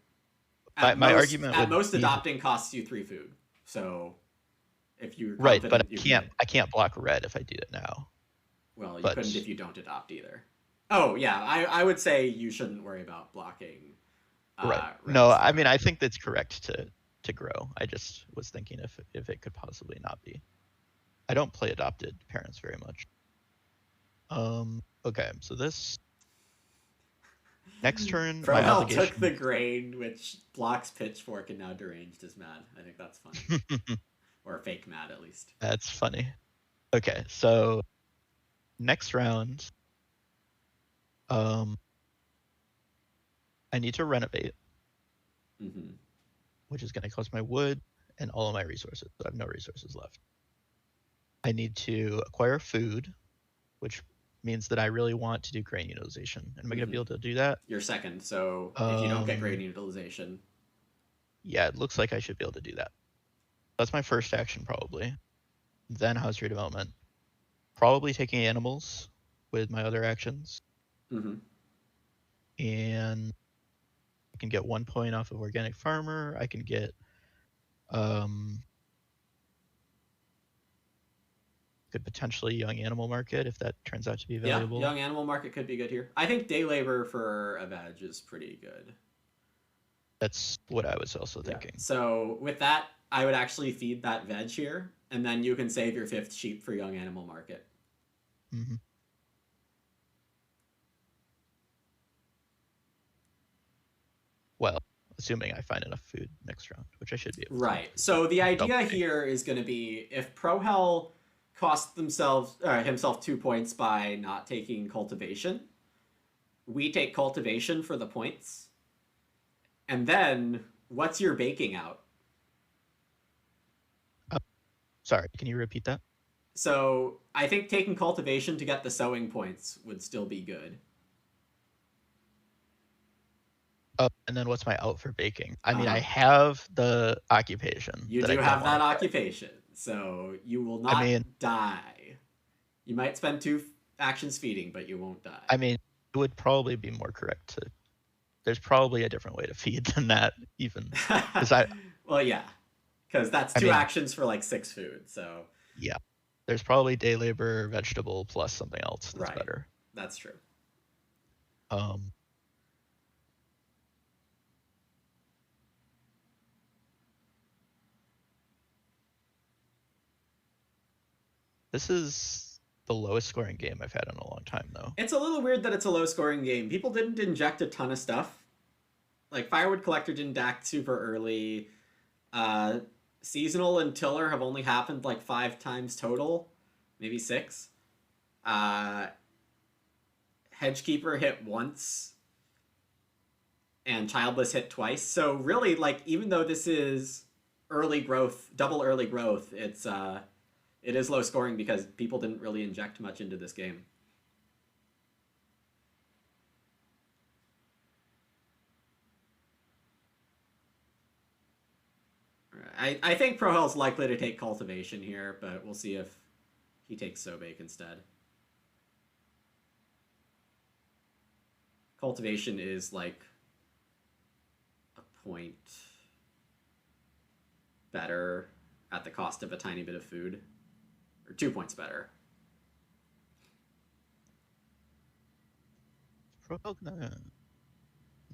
S2: my argument
S1: at most adopting costs you 3 food. So if you're
S2: right, but I can't block red if I do it now.
S1: Well, you couldn't if you don't adopt either. Oh yeah, I would say you shouldn't worry about blocking.
S2: Right. No, I mean I think that's correct to grow. I just was thinking if it could possibly not be. I don't play adopted parents very much. Okay, so this next turn, my obligation
S1: took the grain, which blocks pitchfork, and now Deranged is mad. I think that's funny. Or fake mad, at least.
S2: That's funny. Okay, so next round, I need to renovate, which is going to cost my wood and all of my resources. I have no resources left. I need to acquire food, which means that I really want to do grain utilization. Am I going to be able to do that?
S1: You're second, so if you don't get grain utilization.
S2: Yeah, it looks like I should be able to do that. That's my first action, probably. Then house redevelopment. Probably taking animals with my other actions. And I can get 1 point off of organic farmer. I can get could potentially young animal market if that turns out to be valuable.
S1: Yeah, young animal market could be good here. I think day labor for a veg is pretty good.
S2: That's what I was also thinking.
S1: So with that, I would actually feed that veg here, and then you can save your 5th sheep for young animal market.
S2: Well, assuming I find enough food next round, which I should be able to.
S1: Right. So the idea here is going to be if Prohell costs himself 2 points by not taking cultivation, we take cultivation for the points. And then what's your baking out?
S2: Sorry, can you repeat that?
S1: So I think taking cultivation to get the sowing points would still be good.
S2: And then what's my out for baking? I mean, I have the occupation.
S1: You do have that occupation, so you will not die. You might spend 2 actions feeding, but you won't die.
S2: I mean, it would probably be more correct to... There's probably a different way to feed than that, even.
S1: Well, yeah, because that's 2 actions for like 6 food, so...
S2: Yeah. There's probably day labor, vegetable, plus something else that's better.
S1: That's true.
S2: This is the lowest scoring game I've had in a long time, though.
S1: It's a little weird that it's a low scoring game. People didn't inject a ton of stuff. Like, Firewood Collector didn't act super early. Seasonal and Tiller have only happened like 5 times total. Maybe 6. Hedgekeeper hit once. And Childless hit twice. So really, like, even though this is early growth, double early growth, it is low scoring because people didn't really inject much into this game. I think Prohell's likely to take cultivation here, but we'll see if he takes Sobake instead. Cultivation is like a point better at the cost of a tiny bit of food. Or 2 points better.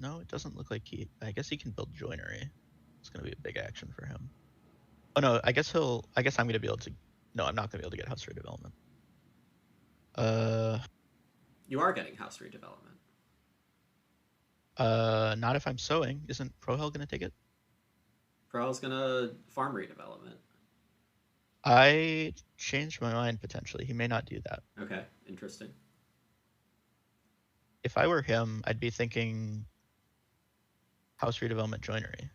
S2: No, it doesn't look like he... I guess he can build joinery. It's going to be a big action for him. Oh, no, I guess I'm going to be able to... No, I'm not going to be able to get house redevelopment.
S1: You are getting house redevelopment.
S2: Not if I'm sowing. Isn't Prohell going to take it?
S1: Prohell's going to farm redevelopment.
S2: I changed my mind, potentially. He may not do that.
S1: Okay, interesting.
S2: If I were him, I'd be thinking house redevelopment joinery.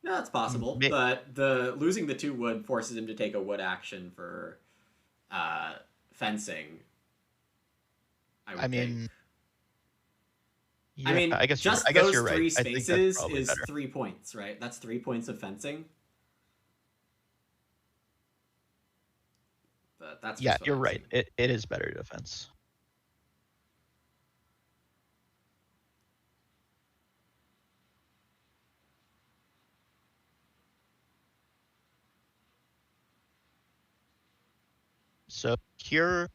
S1: No, it's possible, but losing the 2 wood forces him to take a wood action for fencing. I mean, I guess just those 3 spaces is better. 3 points, right? That's 3 points of fencing. But that's
S2: you're right. It is better defense. So here,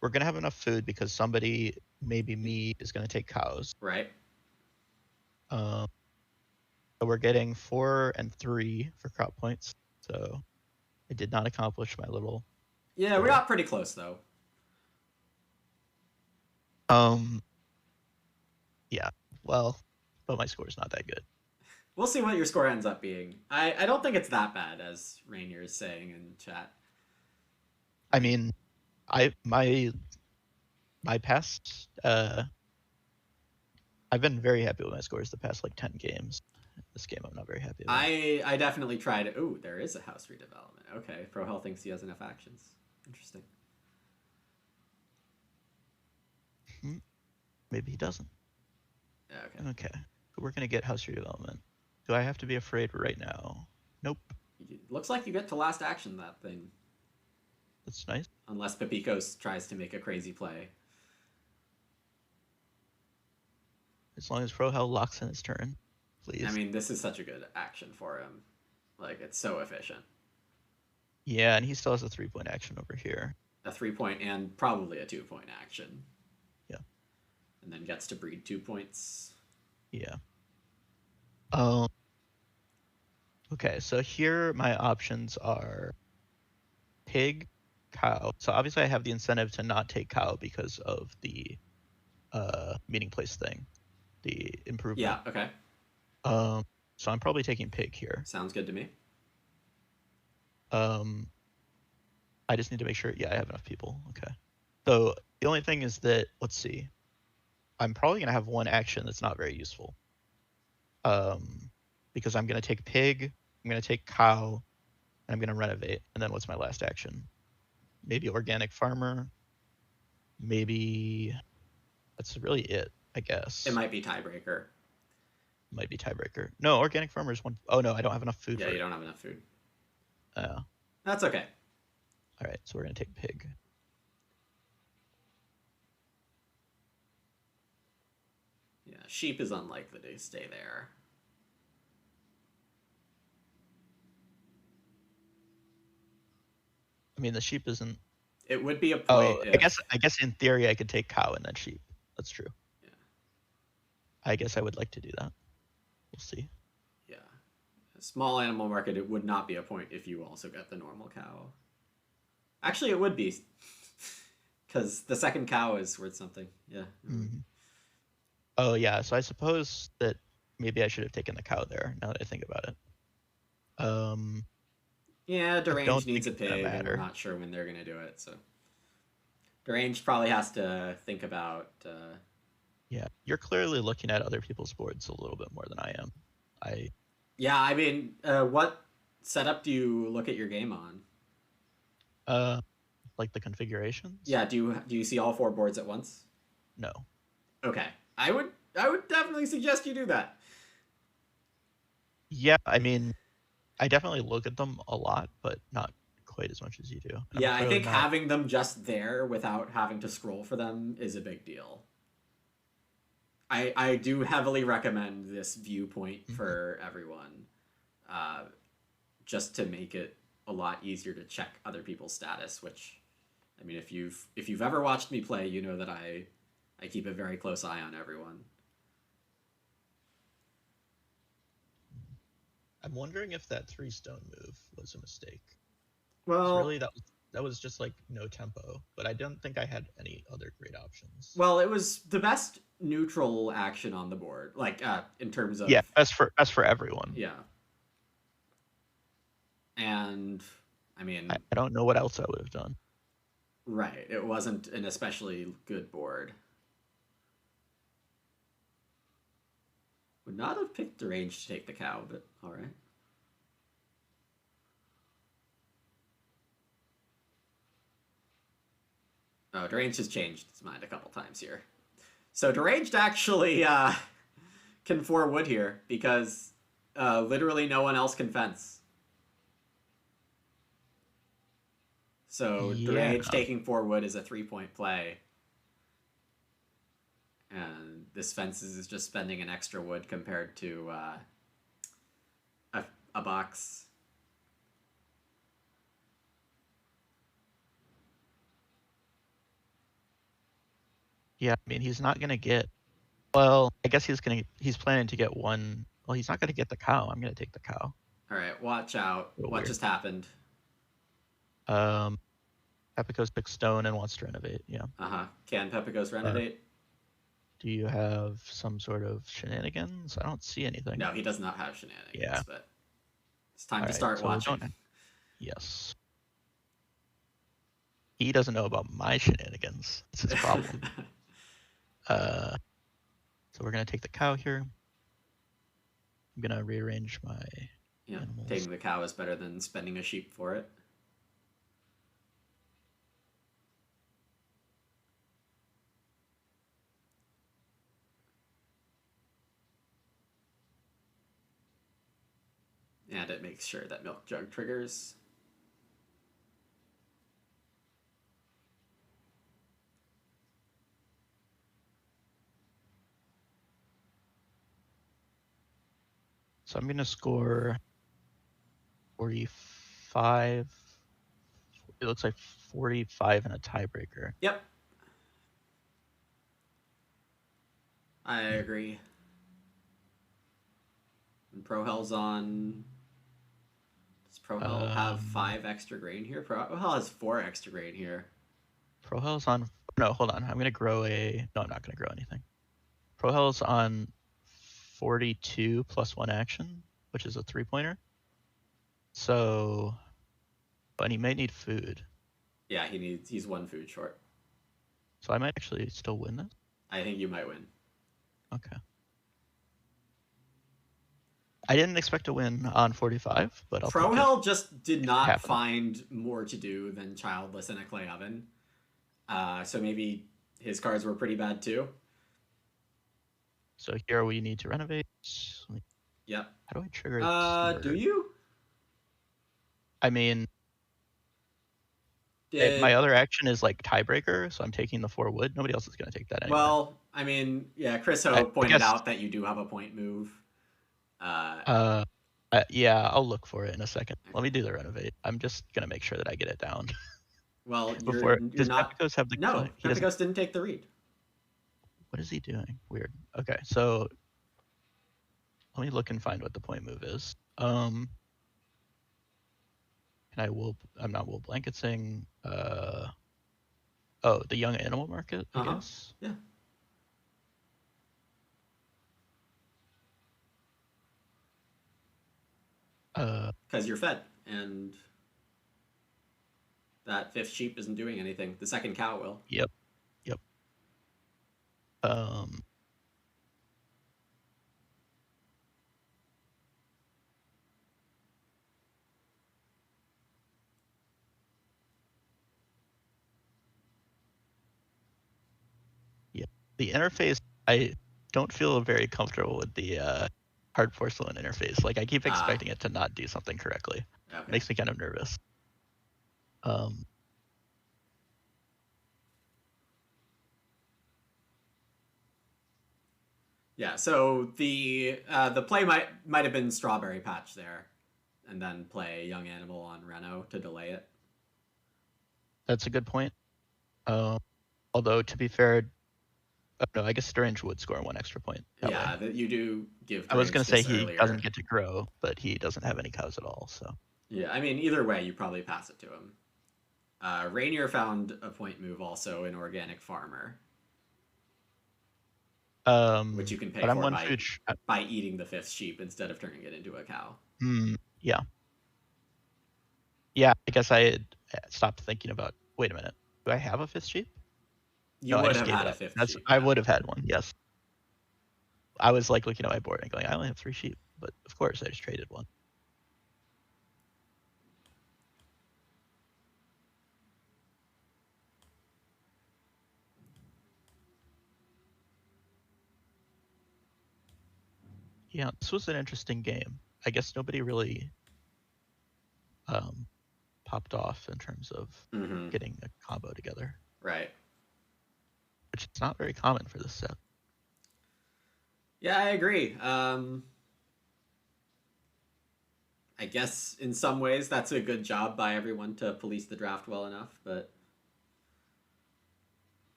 S2: we're going to have enough food because somebody, maybe me, is going to take cows.
S1: Right.
S2: So we're getting 4 and 3 for crop points. So I did not accomplish my little...
S1: Yeah, we got pretty close, though.
S2: Yeah, well, but my score's not that good.
S1: We'll see what your score ends up being. I don't think it's that bad, as Rainier is saying in chat.
S2: I mean, my past I've been very happy with my scores the past like 10 games. This game I'm not very happy with.
S1: I definitely tried it. Ooh, there is a house redevelopment. Okay, Prohell thinks he has enough actions. Interesting.
S2: Maybe he doesn't.
S1: Okay.
S2: Okay. We're going to get house redevelopment. Do I have to be afraid right now? Nope.
S1: Looks like you get to last action that thing.
S2: That's nice.
S1: Unless Pepikos tries to make a crazy play.
S2: As long as Prohell locks in his turn, please.
S1: I mean, this is such a good action for him. Like, it's so efficient.
S2: Yeah, and he still has a 3-point action over here.
S1: A 3-point and probably a 2-point action.
S2: Yeah.
S1: And then gets to breed 2 points.
S2: Yeah. Okay, so here my options are pig, cow. So obviously I have the incentive to not take cow because of the meeting place thing, the improvement.
S1: Yeah, okay.
S2: So I'm probably taking pig here.
S1: Sounds good to me.
S2: I just need to make sure, yeah, I have enough people. Okay. So the only thing is that, let's see, I'm probably going to have one action that's not very useful. Because I'm going to take pig, I'm going to take cow, and I'm going to renovate. And then what's my last action? Maybe organic farmer. Maybe that's really it, I guess.
S1: It might be tiebreaker.
S2: Might be tiebreaker. No, organic farmer is one. Oh no, I don't have enough food.
S1: Yeah, you don't have enough food.
S2: That's
S1: okay.
S2: All right, so we're going to take pig.
S1: Yeah, sheep is unlikely to stay there.
S2: I mean, the sheep isn't.
S1: It would be a point.
S2: I guess in theory I could take cow and then sheep. That's true.
S1: Yeah.
S2: I guess I would like to do that. We'll see.
S1: Yeah. A small animal market, it would not be a point if you also got the normal cow. Actually, it would be. Because the second cow is worth something. Yeah.
S2: Mm-hmm. Oh, yeah. So I suppose that maybe I should have taken the cow there, now that I think about it.
S1: Yeah, Deranged needs a pig, and we're not sure when they're going to do it, so... Deranged probably has to think about...
S2: Yeah, you're clearly looking at other people's boards a little bit more than I am.
S1: Yeah, I mean, what setup do you look at your game on?
S2: Like the configurations?
S1: Yeah, do you see all 4 boards at once?
S2: No.
S1: Okay. I would definitely suggest you do that.
S2: Yeah, I mean, I definitely look at them a lot, but not quite as much as you do.
S1: Yeah, I think having them just there without having to scroll for them is a big deal. I do heavily recommend this viewpoint for everyone, just to make it a lot easier to check other people's status, which, I mean, if you've ever watched me play, you know that I keep a very close eye on everyone.
S2: I'm wondering if that 3-stone move was a mistake.
S1: Well,
S2: really, that was just like no tempo, but I don't think I had any other great options.
S1: Well, it was the best neutral action on the board, like in terms of
S2: best for everyone.
S1: Yeah. And I mean,
S2: I don't know what else I would have done.
S1: Right, it wasn't an especially good board. Would not have picked Deranged to take the cow, but all right. Oh, Deranged has changed his mind a couple times here. So Deranged actually can 4 wood here because literally no one else can fence. So Deranged taking 4 wood is a 3-point play. And this fences is just spending an extra wood compared to a box.
S2: Yeah, I mean, he's not going to get... Well, I guess he's planning to get one... Well, he's not going to get the cow. I'm going to take the cow.
S1: All right, watch out. What just happened?
S2: Pepikos took stone and wants to renovate, yeah.
S1: Uh-huh. Can Pepikos renovate?
S2: Do you have some sort of shenanigans? I don't see anything.
S1: No, he does not have shenanigans, but it's time to start watching.
S2: Yes. He doesn't know about my shenanigans. It's his problem. So we're going to take the cow here. I'm going to rearrange my animals.
S1: Taking the cow is better than spending a sheep for it. And it makes sure that Milk Jug triggers.
S2: So I'm going to score 45. It looks like 45 and a tiebreaker.
S1: Yep. I agree. And Prohell's on... Does Prohell have 5 extra grain here? Prohell has 4 extra grain here.
S2: Prohell's on... No, hold on. I'm going to grow a... No, I'm not going to grow anything. Prohell's on 42 plus 1 action, which is a 3-pointer. So... And he may need food.
S1: Yeah, he's 1 food short.
S2: So I might actually still win this?
S1: I think you might win.
S2: Okay. I didn't expect to win on 45, but I'll
S1: Prohell just did not find more to do than Childless in a clay oven. So maybe his cards were pretty bad too.
S2: So here we need to renovate.
S1: Yep.
S2: How do I trigger it?
S1: Do you?
S2: I mean, my other action is like tiebreaker, so I'm taking the 4 wood. Nobody else is going to take that anyway.
S1: Well, I mean, yeah, Chris Ho pointed out that you do have a point move.
S2: Yeah, I'll look for it in a second. Okay. Let me do the renovate. I'm just going to make sure that I get it down.
S1: Well,
S2: does Pepikos have the...
S1: No, Pepikos didn't take the read. What
S2: is he doing? Weird. Okay, so let me look and find what the point move is. And I'm not wool blanketing. Oh, the young animal market, I guess.
S1: Yeah. Because you're fed, and that 5th sheep isn't doing anything. The 2nd cow will.
S2: Yep. The interface, I don't feel very comfortable with the hard porcelain interface. Like, I keep expecting it to not do something correctly.
S1: Okay.
S2: It makes me kind of nervous.
S1: Yeah, so the play might have been Strawberry Patch there, and then play Young Animal on Reno to delay it.
S2: That's a good point. Although, to be fair, no, I guess Strange would score 1 extra point.
S1: Yeah, that you do give.
S2: I was going to say he doesn't get to grow, but he doesn't have any cows at all. So.
S1: Yeah, I mean, either way, you probably pass it to him. Rainier found a point move also in Organic Farmer, which you can pay for by eating the 5th sheep instead of turning it into a cow.
S2: Yeah. Yeah, I guess I had stopped thinking about. Wait a minute, do I have a 5th sheep?
S1: You would have had a 5th sheep.
S2: I would have had one, yes. I was like looking at my board and going, I only have 3 sheep, but of course I just traded one. Yeah, this was an interesting game. I guess nobody really popped off in terms of getting a combo together.
S1: Right.
S2: Which is not very common for this set.
S1: Yeah, I agree. I guess in some ways that's a good job by everyone to police the draft well enough, but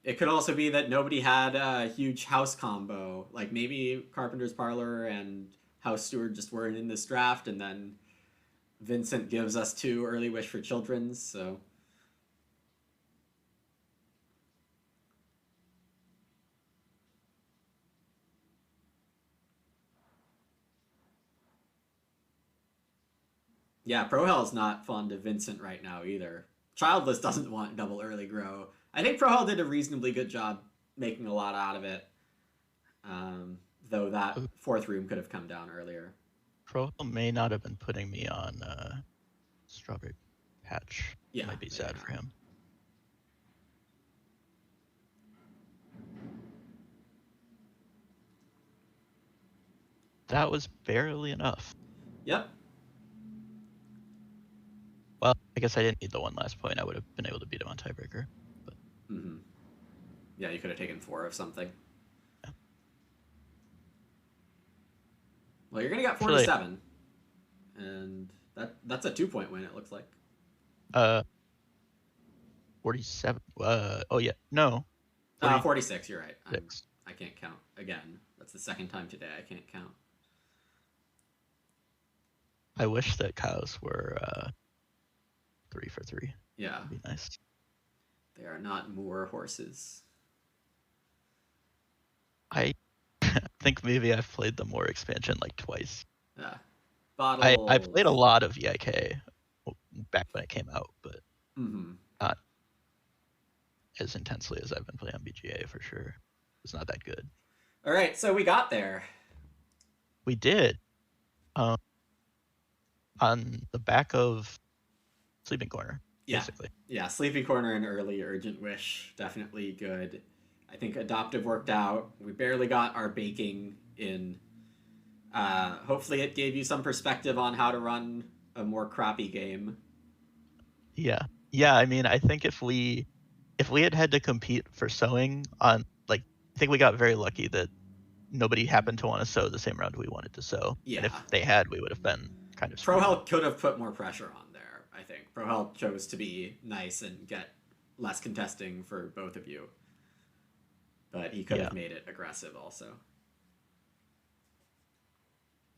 S1: it could also be that nobody had a huge house combo. Like maybe Carpenter's Parlor and House Steward just weren't in this draft, and then Vincent gives us 2 Early Wish for Children's, so... Yeah, Prohell's not fond of Vincent right now either. Childless doesn't want double early grow. I think Prohell did a reasonably good job making a lot out of it. Though that 4th room could have come down earlier.
S2: Prohell may not have been putting me on Strawberry Patch.
S1: Yeah,
S2: might be sad for him. that was barely enough.
S1: Yep.
S2: Well, I guess I didn't need the one last point. I would have been able to beat him on tiebreaker. But
S1: Yeah, you could have taken 4 of something.
S2: Yeah.
S1: Well, you're gonna get 47, and that's a 2-point win. It looks like.
S2: 47. Oh yeah, no.
S1: 46. You're right. I can't count again. That's the second time today I can't count.
S2: I wish that cows were 3 for 3.
S1: Yeah.
S2: That'd be nice.
S1: They are not moor horses.
S2: I think maybe I've played the Moor expansion like twice.
S1: Yeah.
S2: I played a lot of EIK back when it came out, but not as intensely as I've been playing on BGA for sure. It's not that good.
S1: All right, so we got there.
S2: We did. On the back of Sleeping Corner, basically.
S1: Yeah, Sleeping Corner and early Urgent Wish, definitely good. I think Adoptive worked out. We barely got our baking in. Hopefully it gave you some perspective on how to run a more crappy game.
S2: Yeah. I mean, I think if we had to compete for sowing on, like, I think we got very lucky that nobody happened to want to sow the same round we wanted to sow.
S1: Yeah.
S2: And if they had, we would have been kind of screwed.
S1: Prohell could have put more pressure on there, I think. Prohell chose to be nice and get less contesting for both of you. But he could have made it aggressive also.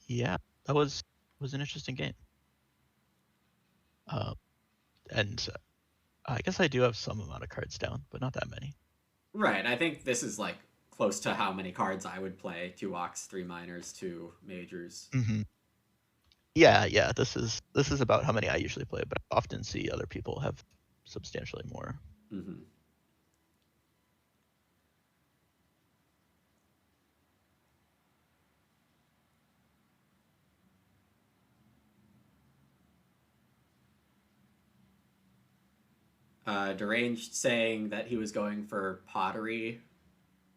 S2: Yeah, that was an interesting game. And I guess I do have some amount of cards down, but not that many.
S1: Right, I think this is like close to how many cards I would play. 2 Ox, 3 Minors, 2 Majors.
S2: Yeah, this is about how many I usually play, but I often see other people have substantially more.
S1: Deranged saying that he was going for pottery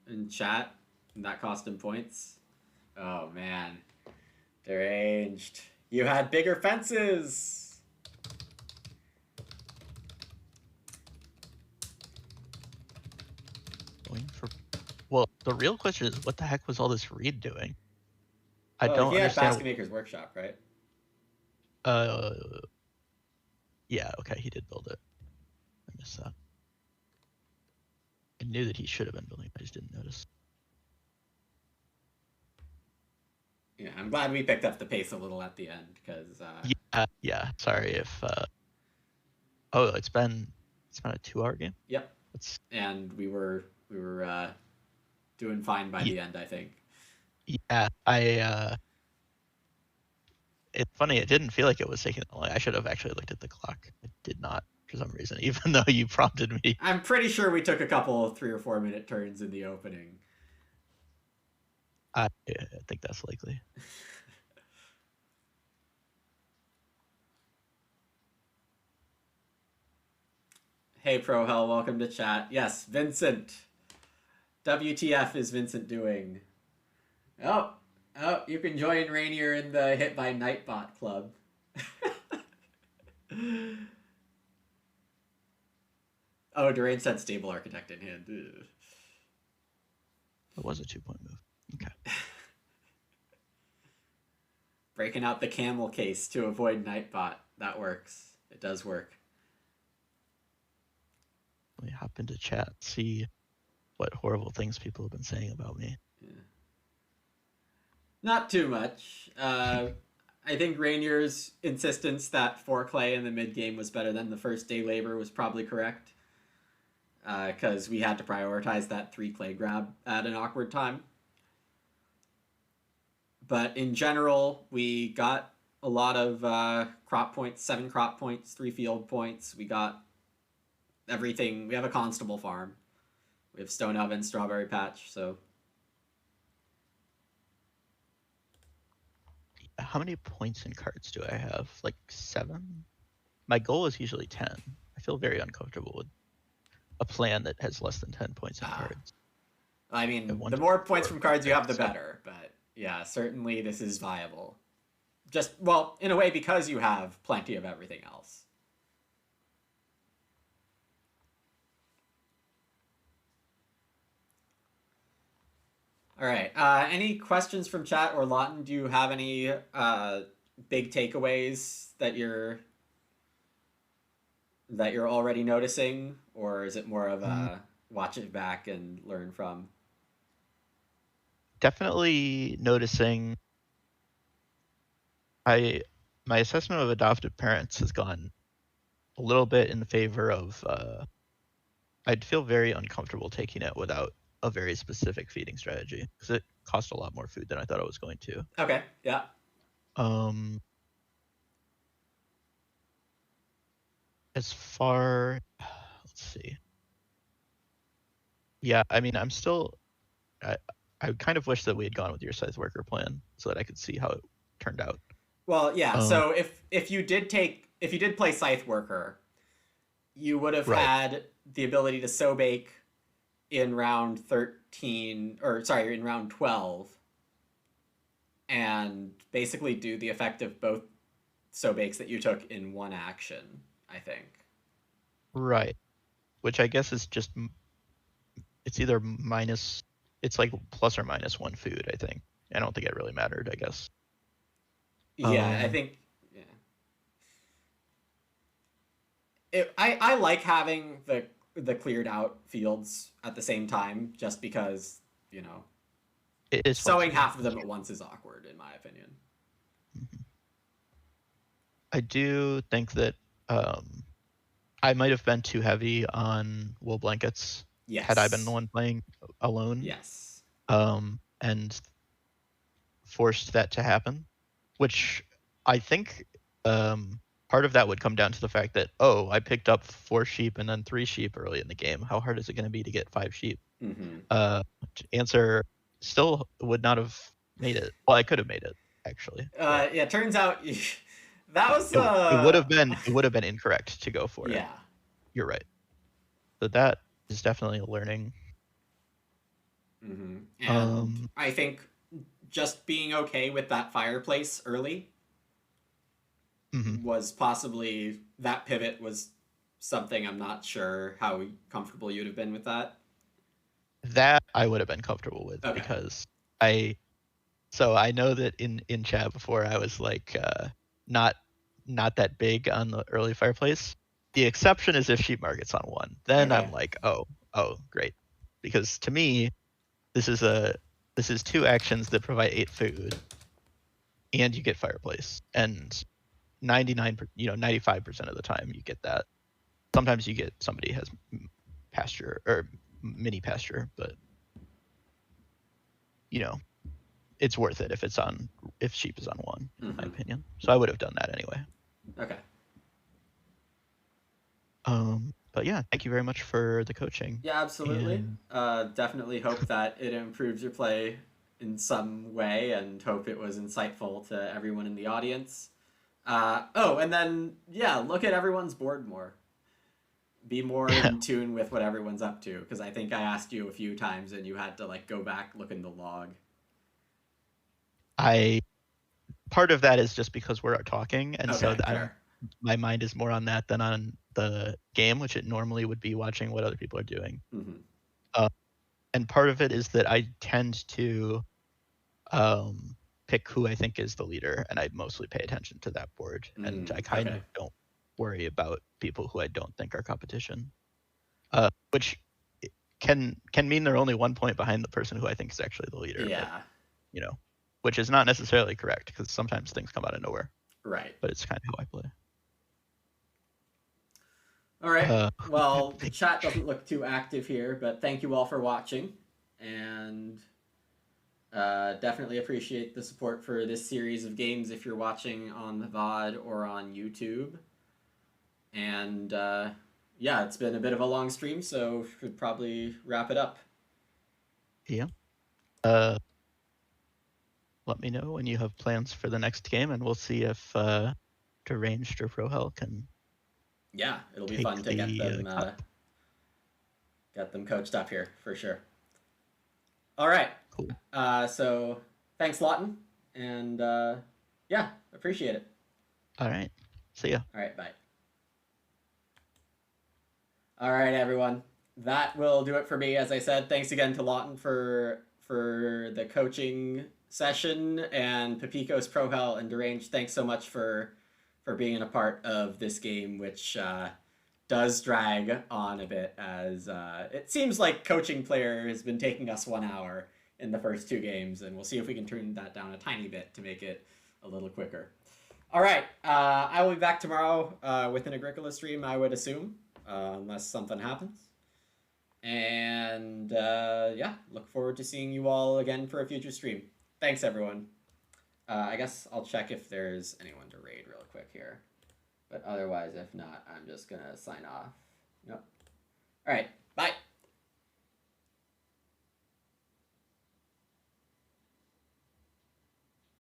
S1: in chat, and that cost him points. Oh man, Deranged, you had bigger fences.
S2: Well, the real question is, what the heck was all this Reed doing? I don't
S1: he had
S2: understand.
S1: Basket Maker's Workshop, right?
S2: Yeah, okay, he did build it. I missed that. I knew that he should have been building, I just didn't notice.
S1: Yeah, I'm glad we picked up the pace a little at the end, because
S2: yeah. Sorry if it's been a 2-hour game.
S1: Yep. And we were doing fine by the end, I think.
S2: Yeah, it's funny, it didn't feel like it was taking that long. I should have actually looked at the clock. I did not for some reason, even though you prompted me.
S1: I'm pretty sure we took a couple 3 or 4 minute turns in the opening.
S2: I think that's likely.
S1: Hey Prohell, welcome to chat. Yes, Vincent. WTF is Vincent doing? Oh, you can join Rainier in the Hit by Nightbot club. Oh, Deragned said Stable Architect in hand. Ugh.
S2: It was a 2-point move. Okay.
S1: Breaking out the camel case to avoid Nightbot. That works. It does work.
S2: Let me hop into chat, see what horrible things people have been saying about me.
S1: Yeah. Not too much. I think Rainier's insistence that 4 clay in the mid game was better than the first day labor was probably correct. Because we had to prioritize that 3 clay grab at an awkward time. But in general, we got a lot of crop points, 7 crop points, 3 field points. We got everything. We have a constable farm. We have Stone Oven, Strawberry Patch, so...
S2: How many points in cards do I have? Like 7? My goal is usually 10. I feel very uncomfortable with a plan that has less than 10 points in cards.
S1: I mean, the more points from cards you have, the better, but Yeah, certainly this is viable. Just, well, in a way, because you have plenty of everything else. All right. Any questions from chat or Lawton? Do you have any big takeaways that you're already noticing, or is it more of a watch it back and learn from?
S2: Definitely noticing. My assessment of adoptive parents has gone a little bit in favor of. I'd feel very uncomfortable taking it without a very specific feeding strategy because it cost a lot more food than I thought it was going to.
S1: Okay. Yeah.
S2: Um, as far, let's see. Yeah, I mean, I'm still. I kind of wish that we had gone with your scythe worker plan so that I could see how it turned out.
S1: Well, yeah. So if you did play Scythe Worker, you would have
S2: Right.
S1: had the ability to sow bake in round 13, or sorry, in round 12, and basically do the effect of both sow bakes that you took in one action, I think.
S2: Right. Which I guess is just it's either minus. It's like plus or minus one food. I think. I don't think it really mattered. I guess.
S1: Yeah, I think. Yeah. I like having the cleared out fields at the same time, just because
S2: It is
S1: sowing
S2: flexible.
S1: half of them at once is awkward, in my opinion.
S2: I do think that I might have been too heavy on wool blankets had I been the
S1: Yes.
S2: one playing alone.
S1: Yes.
S2: And forced that to happen, which I think part of that would come down to the fact that, oh, I picked up 4 sheep and then 3 sheep early in the game. How hard is it going to be to get 5 sheep? Answer, still would not have made it. Well, I could have made it, actually.
S1: Yeah, turns out that was
S2: it would have been incorrect to go for it.
S1: Yeah.
S2: You're right. So that is definitely a learning.
S1: And I think just being okay with that fireplace early was possibly, that pivot was something. I'm not sure how comfortable you'd have been with that.
S2: That I would have been comfortable with, because I know that in chat before I was like not that big on the early fireplace. The exception is if sheep market's on 1. Then I'm like, oh great, because to me this is 2 actions that provide 8 food, and you get fireplace, and 95% of the time you get that. Sometimes you get somebody has pasture or mini pasture, but it's worth it if sheep is on 1, in my opinion. So I would have done that anyway.
S1: Okay.
S2: But yeah, thank you very much for the coaching.
S1: Yeah, absolutely. Definitely hope that it improves your play in some way, and hope it was insightful to everyone in the audience. And then, yeah, look at everyone's board more. Be more in tune with what everyone's up to, because I think I asked you a few times and you had to go back, look in the log.
S2: Part of that is just because we're talking, and so my mind is more on that than on the game, which it normally would be watching what other people are doing. And part of it is that I tend to pick who I think is the leader, and I mostly pay attention to that board, and I kind of don't worry about people who I don't think are competition, which can mean they're only 1 point behind the person who I think is actually the leader.
S1: Yeah.
S2: But, which is not necessarily correct, because sometimes things come out of nowhere.
S1: Right.
S2: But it's kind of how I play.
S1: All right. Well, the chat doesn't look too active here, but thank you all for watching, and definitely appreciate the support for this series of games if you're watching on the VOD or on YouTube. And yeah, it's been a bit of a long stream, so we should probably wrap it up.
S2: Yeah. Let me know when you have plans for the next game, and we'll see if Deranged or Prohell can.
S1: Yeah, it'll be fun to get them coached up here for sure. All right.
S2: Cool.
S1: So thanks, Lawton. And yeah, appreciate it.
S2: All right. See ya.
S1: All right, bye. All right, everyone. That will do it for me. As I said, thanks again to Lawton for the coaching session, and Pepikos, Prohell, and Deranged. Thanks so much for being a part of this game, which does drag on a bit, as it seems like coaching player has been taking us 1 hour in the first 2 games, and we'll see if we can turn that down a tiny bit to make it a little quicker. All right, I will be back tomorrow with an Agricola stream, I would assume, unless something happens. And yeah, look forward to seeing you all again for a future stream. Thanks, everyone. I guess I'll check if there's anyone to raid real quick here. But otherwise, if not, I'm just going to sign off. Yep. All right.